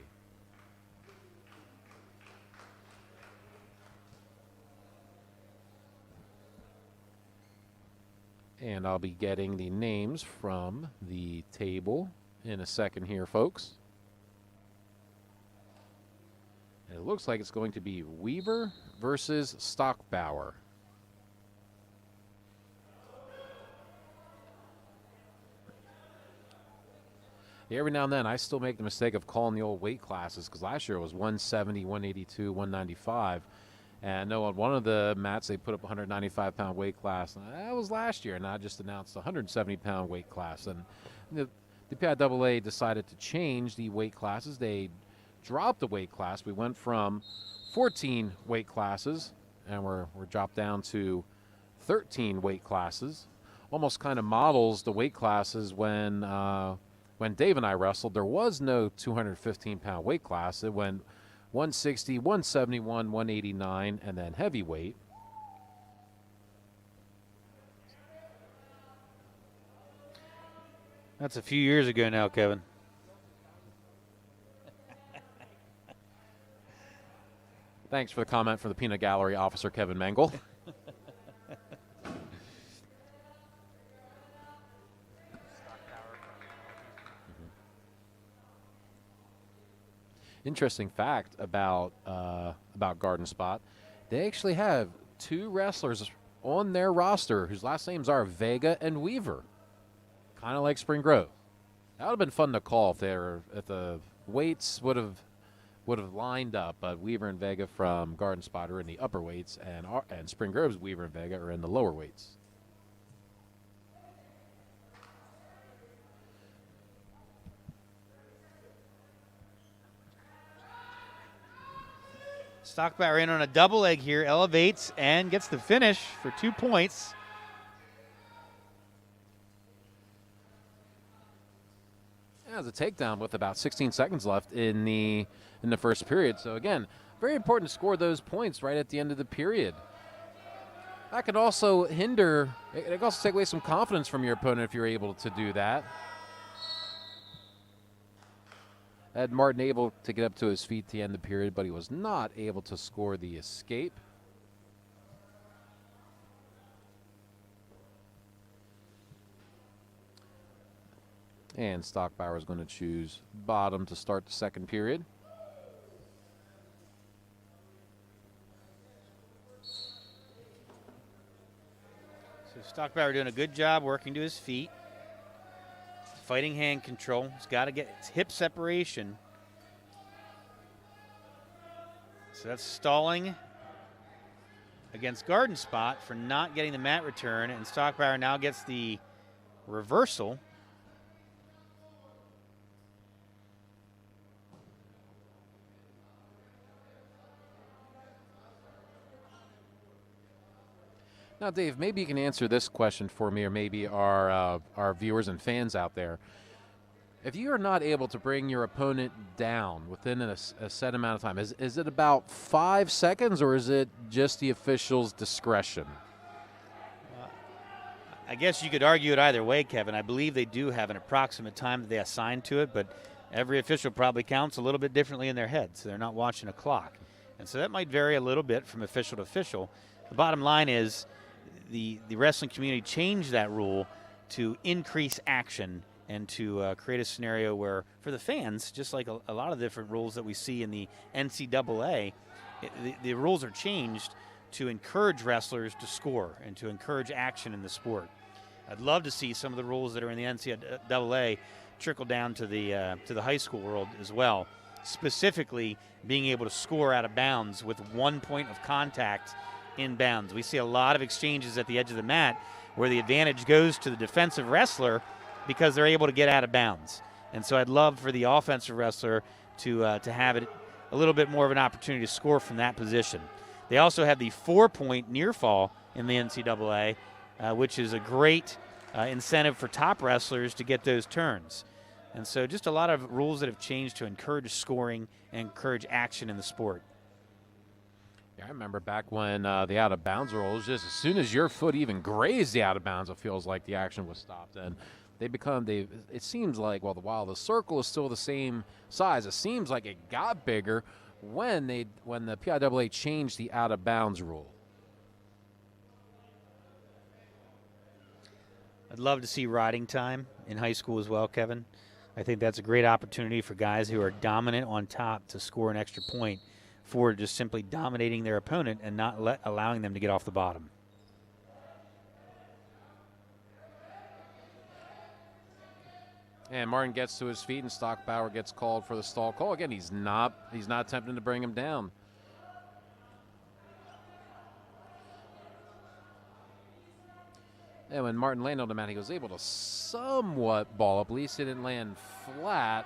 And I'll be getting the names from the table in a second here, folks. And it looks like it's going to be Weaver versus Stockbauer. Every now and then, I still make the mistake of calling the old weight classes because last year it was 170, 182, 195. And I know on one of the mats they put up a 195-pound weight class. And that was last year, and I just announced a 170-pound weight class. And the PIAA decided to change the weight classes. They dropped the weight class. We went from 14 weight classes, and we're dropped down to 13 weight classes. Almost kind of models the weight classes when Dave and I wrestled. There was no 215-pound weight class. It went 160, 171, 189, and then heavyweight. That's a few years ago now, Kevin. Thanks for the comment from the Peanut Gallery officer, Kevin Mengel. Interesting fact about Garden Spot, they actually have 2 wrestlers on their roster whose last names are Vega and Weaver, kind of like Spring Grove. That would have been fun to call if the weights would have lined up, but Weaver and Vega from Garden Spot are in the upper weights, and Spring Grove's Weaver and Vega are in the lower weights. Stockbauer in on a double leg here, elevates and gets the finish for 2 points. Yeah, it was a takedown with about 16 seconds left in the first period. So again, very important to score those points right at the end of the period. That could also it could also take away some confidence from your opponent if you're able to do that. Ed Martin able to get up to his feet to end the period, but he was not able to score the escape. And Stockbauer is going to choose bottom to start the second period. So Stockbauer doing a good job working to his feet. Fighting hand control. He's got to get hip separation. So that's stalling. against Garden Spot for not getting the mat return, and Stockbauer now gets the reversal. Now, Dave, maybe you can answer this question for me, or maybe our viewers and fans out there. If you are not able to bring your opponent down within a set amount of time, is it about 5 seconds, or is it just the official's discretion? I guess you could argue it either way, Kevin. I believe they do have an approximate time that they assign to it, but every official probably counts a little bit differently in their head, so they're not watching a clock. And so that might vary a little bit from official to official. The bottom line is the wrestling community changed that rule to increase action and to create a scenario where, for the fans, just like a lot of different rules that we see in the NCAA, the rules are changed to encourage wrestlers to score and to encourage action in the sport. I'd love to see some of the rules that are in the NCAA trickle down to the high school world as well, specifically being able to score out of bounds with 1 point of contact in bounds. We see a lot of exchanges at the edge of the mat where the advantage goes to the defensive wrestler because they're able to get out of bounds. And so I'd love for the offensive wrestler to have it a little bit more of an opportunity to score from that position. They also have the 4-point near fall in the NCAA, which is a great incentive for top wrestlers to get those turns. And so just a lot of rules that have changed to encourage scoring and encourage action in the sport. Yeah, I remember back when the out-of-bounds rule was just as soon as your foot even grazed the out-of-bounds, it feels like the action was stopped. And it seems like, while the circle is still the same size, it seems like it got bigger when the PIAA changed the out-of-bounds rule. I'd love to see riding time in high school as well, Kevin. I think that's a great opportunity for guys who are dominant on top to score an extra point for just simply dominating their opponent and not allowing them to get off the bottom. And Martin gets to his feet, and Stockbauer gets called for the stall call. Again, he's not attempting to bring him down. And when Martin landed on the mat, he was able to somewhat ball up. At least he didn't land flat.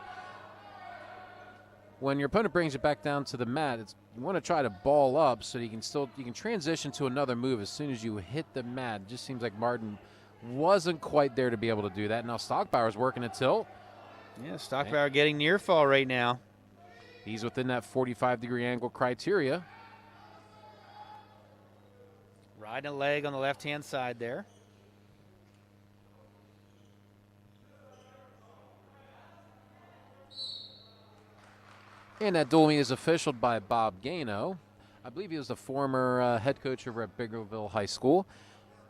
When your opponent brings you back down to the mat, you want to try to ball up so you can transition to another move as soon as you hit the mat. It just seems like Martin wasn't quite there to be able to do that. Now Stockbauer's working a tilt. Yeah, Stockbauer getting near fall right now. He's within that 45-degree angle criteria. Riding a leg on the left-hand side there. And that dual meet is officialed by Bob Gano. I believe he was the former head coach over at Biggerville High School.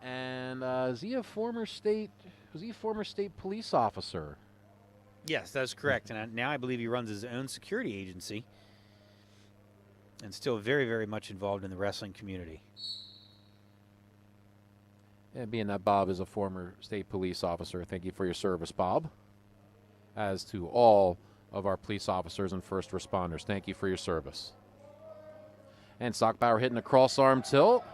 And was he a former state police officer? Yes, that's correct. And now I believe he runs his own security agency and still very, very much involved in the wrestling community. And being that Bob is a former state police officer, thank you for your service, Bob. As to all of our police officers and first responders, thank you for your service. And Stockbauer hitting a cross-arm tilt.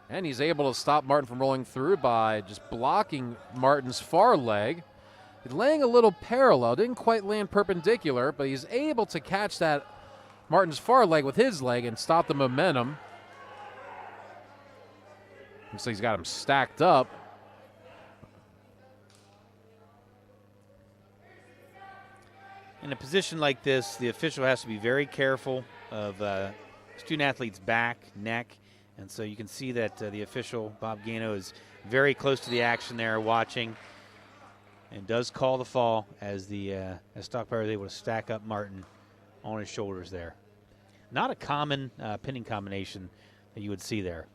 And he's able to stop Martin from rolling through by just blocking Martin's far leg. He's laying a little parallel, didn't quite land perpendicular, but he's able to catch that Martin's far leg with his leg and stop the momentum. Looks like he's got him stacked up. In a position like this, the official has to be very careful of student-athlete's back, neck, and so you can see that the official, Bob Gano, is very close to the action there, watching, and does call the fall as Stockbauer is able to stack up Martin on his shoulders there. Not a common pinning combination that you would see there.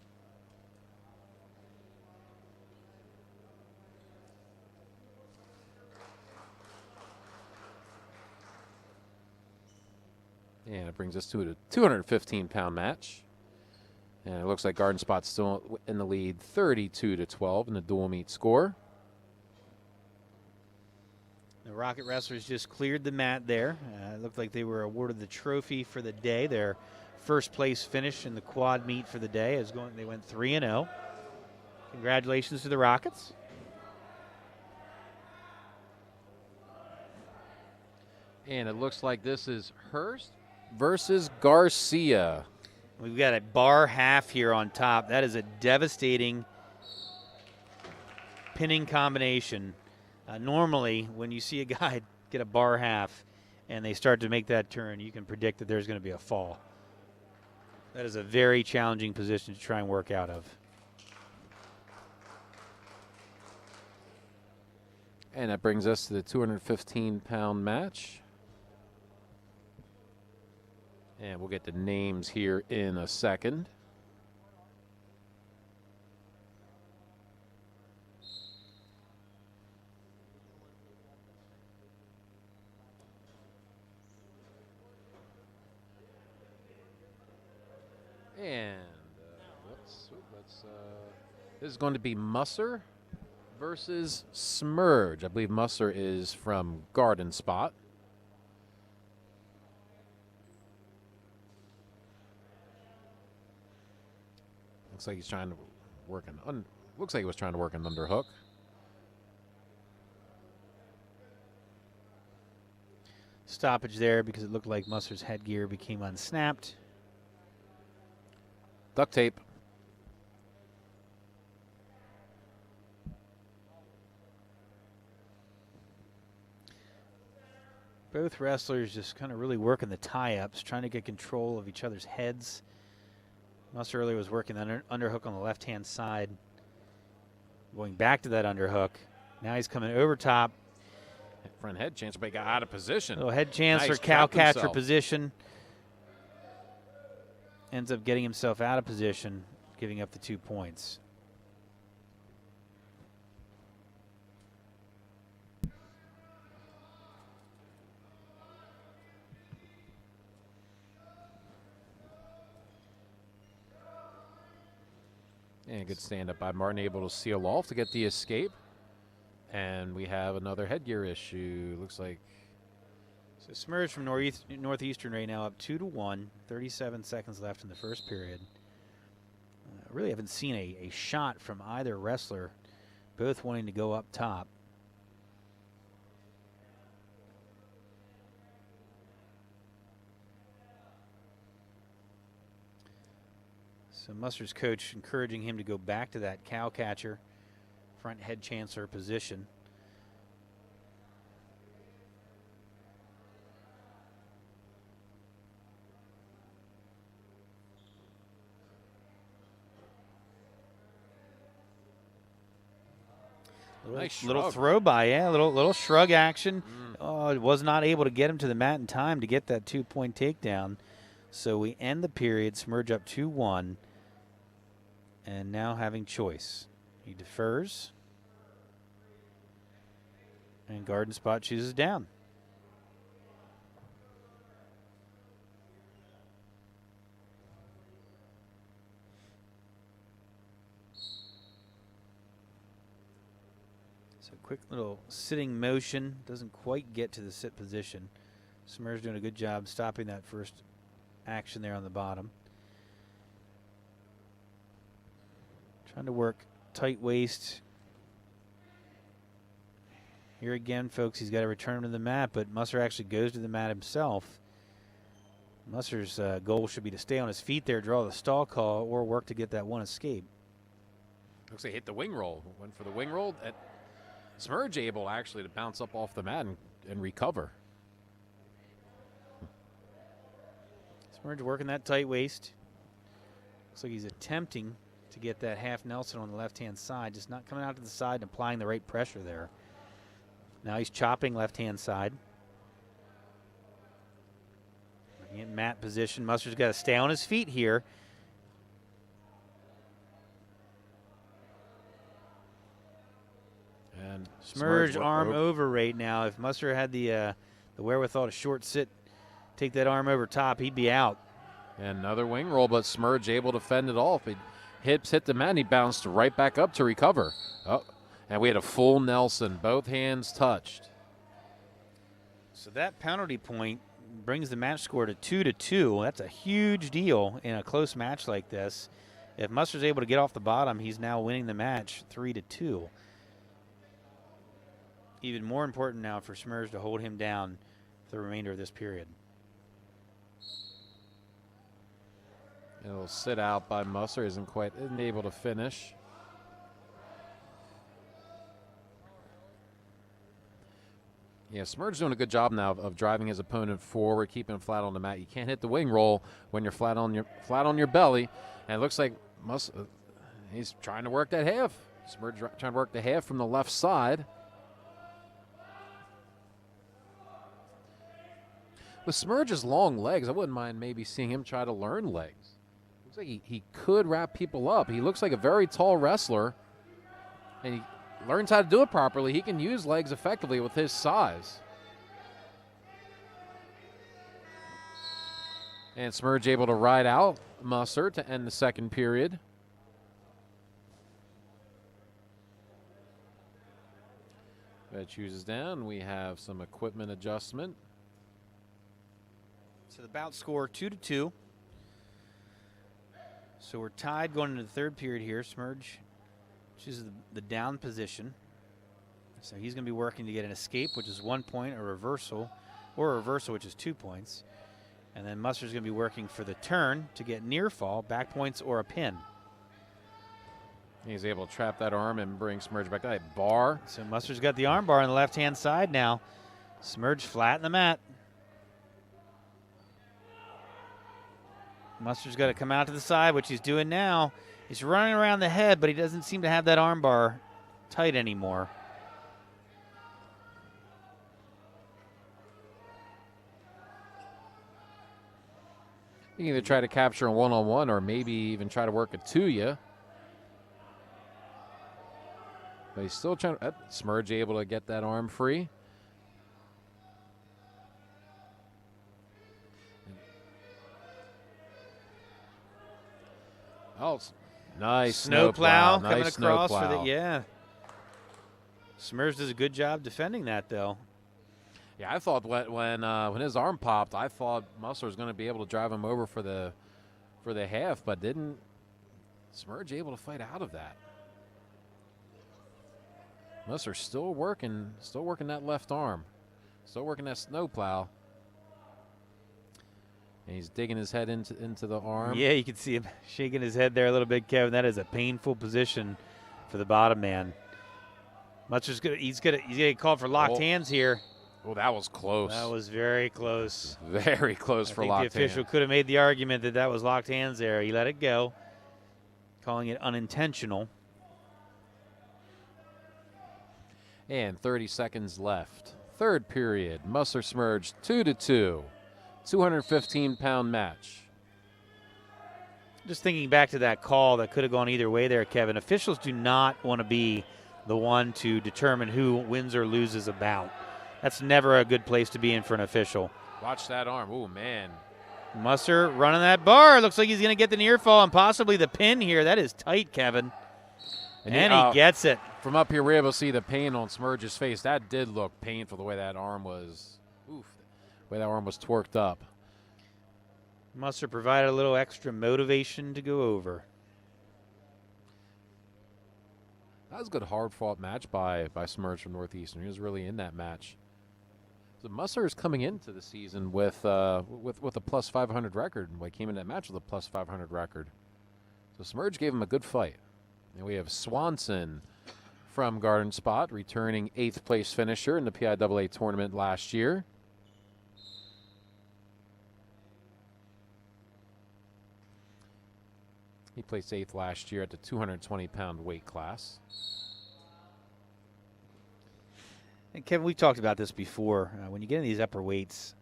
And it brings us to a 215-pound match. And it looks like Garden Spot's still in the lead 32-12 in the dual meet score. Rocket wrestlers just cleared the mat there. It looked like they were awarded the trophy for the day. Their first place finish in the quad meet for the day. They went 3-0. Congratulations to the Rockets. And it looks like this is Hurst versus Garcia. We've got a bar half here on top. That is a devastating pinning combination. Normally, when you see a guy get a bar half and they start to make that turn, you can predict that there's going to be a fall. That is a very challenging position to try and work out of. And that brings us to the 215-pound match. And we'll get the names here in a second. And this is going to be Musser versus Smurge. I believe Musser is from Garden Spot. Looks like he's trying to work looks like he was trying to work an underhook. Stoppage there because it looked like Musser's headgear became unsnapped. Duct tape. Both wrestlers just kind of really working the tie-ups, trying to get control of each other's heads. Musser earlier was working the underhook on the left-hand side. Going back to that underhook. Now he's coming over top. Front head chancer, but he got out of position. Little head chancer, Nice, cow trapped catcher himself. position. Ends up getting himself out of position, giving up the 2 points. And good stand-up by Martin, able to seal off to get the escape. And we have another headgear issue. Looks like So Smurge from Northeastern right now up 2-1. 37 seconds left in the first period. Really haven't seen a shot from either wrestler, both wanting to go up top. So Musser's coach encouraging him to go back to that cow catcher, front head chancer position. Nice Little shrug. throw by, yeah, little shrug action. Was not able to get him to the mat in time to get that 2-point takedown. So we end the period, Smurge up 2-1, and now having choice. He defers, and Garden Spot chooses down. So quick little sitting motion, doesn't quite get to the sit position. Smurge doing a good job stopping that first action there on the bottom. Trying to work tight waist. Here again, folks, he's got to return him to the mat, but Musser actually goes to the mat himself. Musser's goal should be to stay on his feet there, draw the stall call, or work to get that one escape. looks like he hit the wing roll. Went for the wing roll. Smurge able actually to bounce up off the mat and recover. Smurge working that tight waist. Looks like he's attempting to get that half Nelson on the left-hand side, just not coming out to the side and applying the right pressure there. Now he's chopping left-hand side. In mat position, Musser's got to stay on his feet here. And Smurge went arm over right now. If Musser had the wherewithal to short sit, take that arm over top, he'd be out. And another wing roll, but Smurge able to fend it off. Hips hit the mat, and he bounced right back up to recover. Oh, and we had a full Nelson, both hands touched. So that penalty point brings the match score to 2-2. That's a huge deal in a close match like this. If Mustard's able to get off the bottom, he's now winning the match 3-2. Even more important now for Smurge to hold him down for the remainder of this period. It'll sit out by Musser. Isn't able to finish. Yeah, Smurge's doing a good job now of driving his opponent forward, keeping him flat on the mat. You can't hit the wing roll when you're flat on your belly. And it looks like he's trying to work that half. Smurge trying to work the half from the left side. With Smurge's long legs, I wouldn't mind maybe seeing him try to learn legs. Looks like he could wrap people up. He looks like a very tall wrestler, and he learns how to do it properly. He can use legs effectively with his size. And Smurge able to ride out Musser to end the second period. That chooses down. We have some equipment adjustment. So the bout score 2-2. So we're tied going into the third period here. Smurge chooses the down position. So he's going to be working to get an escape, which is 1 point, a reversal, which is 2 points. And then Mustard's going to be working for the turn to get near fall, back points, or a pin. He's able to trap that arm and bring Smurge back. That bar. So Mustard's got the arm bar on the left-hand side now. Smurge flat in the mat. Mustard's got to come out to the side, which he's doing now. He's running around the head, but he doesn't seem to have that arm bar tight anymore. You can either try to capture a one-on-one or maybe even try to work it to you. But he's still trying to. Smurge able to get that arm free. Oh, nice snowplow coming nice across snowplow. for the Smurge does a good job defending that though. Yeah, I thought when his arm popped, I thought Musser was going to be able to drive him over for the half, but didn't. Smurge able to fight out of that. Musser still working that left arm, still working that snowplow. And he's digging his head into the arm. Yeah, you can see him shaking his head there a little bit, Kevin. That is a painful position for the bottom man. Musser's he's gonna get called for locked hands here. Oh, that was close. That was very close. Very close for locked hands. The official could have made the argument that was locked hands there. He let it go, calling it unintentional. And 30 seconds left. Third period. Musser Smurge 2-2. 215-pound match. Just thinking back to that call that could have gone either way there, Kevin. Officials do not want to be the one to determine who wins or loses a bout. That's never a good place to be in for an official. Watch that arm. Oh, man. Musser running that bar. Looks like he's going to get the near fall and possibly the pin here. That is tight, Kevin. And he gets it. From up here, we're able to see the pain on Smurge's face. That did look painful, the way that arm was. Oof. The way that arm was torqued up. Musser provided a little extra motivation to go over. That was a good hard-fought match by Smurge from Northeastern. He was really in that match. So Musser is coming into the season with a plus 500 record. He came in that match with a plus 500 record. So Smurge gave him a good fight. And we have Swanson from Garden Spot, returning 8th place finisher in the PIAA tournament last year. He placed 8th last year at the 220-pound weight class. And Kevin, we've talked about this before. When you get in these upper weights,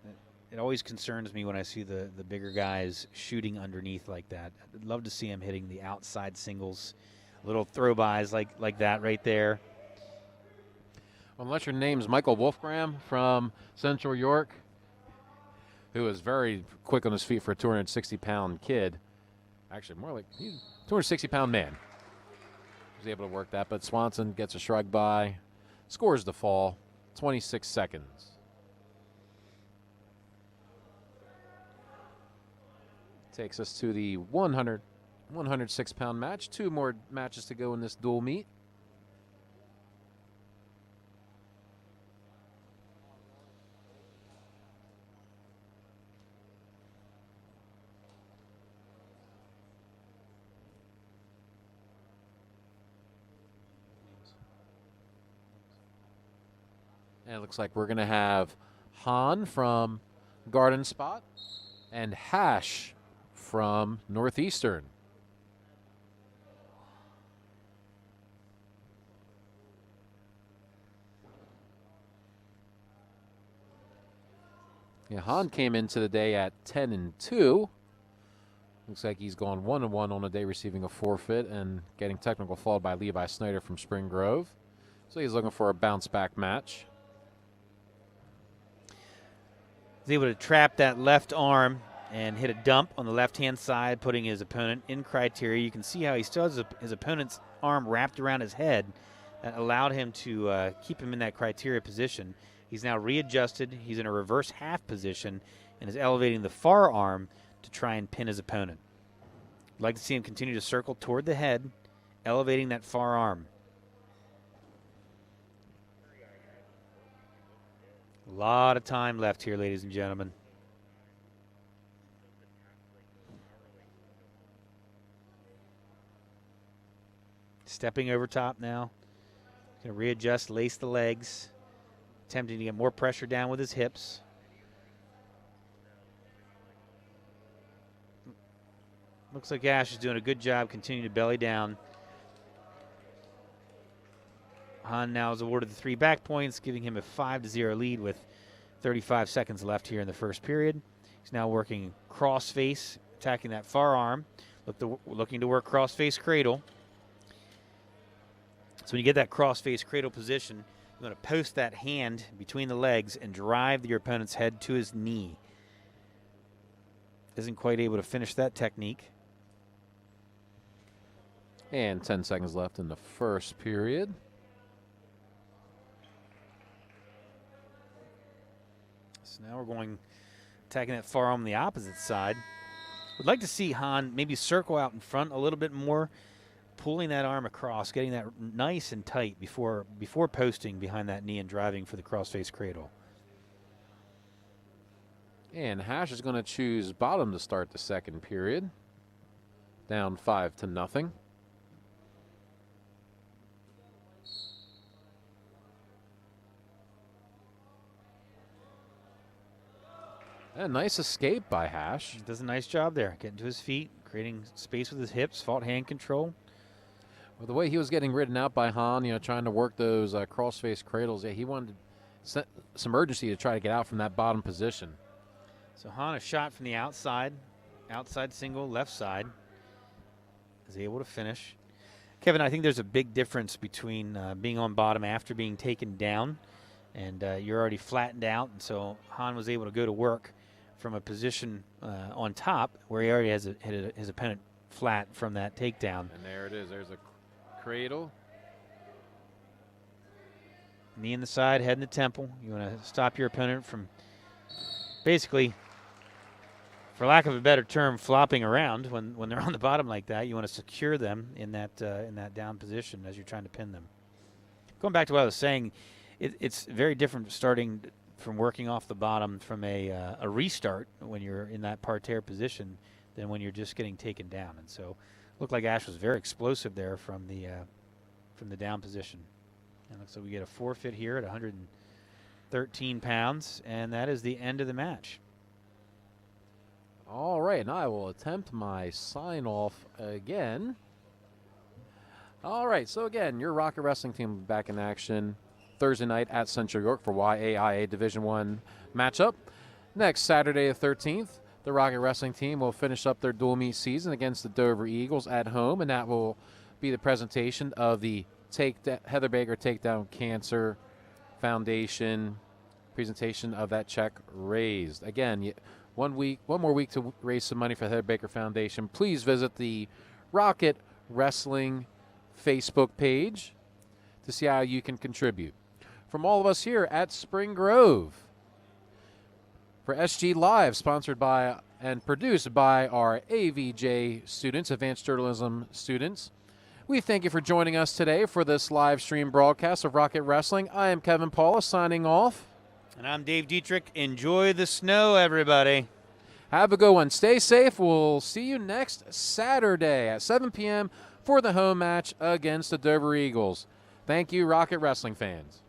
it always concerns me when I see the bigger guys shooting underneath like that. I'd love to see him hitting the outside singles, little throw-bys like that right there. Unless your name's Michael Wolfgram from Central York, who is very quick on his feet for a 260-pound kid. Actually, more like he's a 260-pound man. He was able to work that, but Swanson gets a shrug by, scores the fall, 26 seconds. Takes us to the 106-pound match. 2 more matches to go in this dual meet. And it looks like we're going to have Han from Garden Spot and Hash from Northeastern. Yeah, Han came into the day at 10-2. Looks like he's gone 1-1 on the day, receiving a forfeit and getting technical fouled by Levi Snyder from Spring Grove. So he's looking for a bounce back match. He's able to trap that left arm and hit a dump on the left-hand side, putting his opponent in criteria. You can see how he still has his opponent's arm wrapped around his head. That allowed him to keep him in that criteria position. He's now readjusted. He's in a reverse half position and is elevating the far arm to try and pin his opponent. I'd like to see him continue to circle toward the head, elevating that far arm. A lot of time left here, ladies and gentlemen. Stepping over top now. Going to readjust, lace the legs. Attempting to get more pressure down with his hips. Looks like Ash is doing a good job continuing to belly down. Han now is awarded the 3 back points, giving him a 5-0 lead with 35 seconds left here in the first period. He's now working cross face, attacking that far arm, looking to work cross face cradle. So when you get that cross face cradle position, you want to post that hand between the legs and drive your opponent's head to his knee. Isn't quite able to finish that technique. And 10 seconds left in the first period. So now we're going, attacking that far arm on the opposite side. Would like to see Han maybe circle out in front a little bit more, pulling that arm across, getting that nice and tight before posting behind that knee and driving for the crossface cradle. And Hash is going to choose bottom to start the second period. Down 5-0. A nice escape by Hash. He does a nice job there, getting to his feet, creating space with his hips, fault hand control. Well, the way he was getting ridden out by Han, trying to work those crossface cradles, he wanted some urgency to try to get out from that bottom position. So Han, a shot from the outside single, left side, is able to finish. Kevin, I think there's a big difference between being on bottom after being taken down, and you're already flattened out, and so Han was able to go to work from a position on top where he already has his opponent flat from that takedown. And there it is. There's a cradle. Knee in the side, head in the temple. You want to stop your opponent from basically, for lack of a better term, flopping around when they're on the bottom like that. You want to secure them in that down position as you're trying to pin them. Going back to what I was saying, it's very different starting from working off the bottom from a restart when you're in that parterre position than when you're just getting taken down. And so looked like Ash was very explosive there from the down position. And looks like we get a forfeit here at 113 pounds, and that is the end of the match. All right, and I will attempt my sign-off again. All right, so again, your Rocket Wrestling team back in action Thursday night at Central York for YAIA Division I matchup. Next Saturday the 13th, the Rocket Wrestling team will finish up their dual meet season against the Dover Eagles at home, and that will be the presentation of the Heather Baker Takedown Cancer Foundation presentation of that check raised. Again, one more week to raise some money for the Heather Baker Foundation. Please visit the Rocket Wrestling Facebook page to see how you can contribute. From all of us here at Spring Grove, for SG Live, sponsored by and produced by our AVJ students, Advanced Journalism students. We thank you for joining us today for this live stream broadcast of Rocket Wrestling. I am Kevin Paula signing off. And I'm Dave Dietrich. Enjoy the snow, everybody. Have a good one. Stay safe. We'll see you next Saturday at 7 p.m. for the home match against the Dover Eagles. Thank you, Rocket Wrestling fans.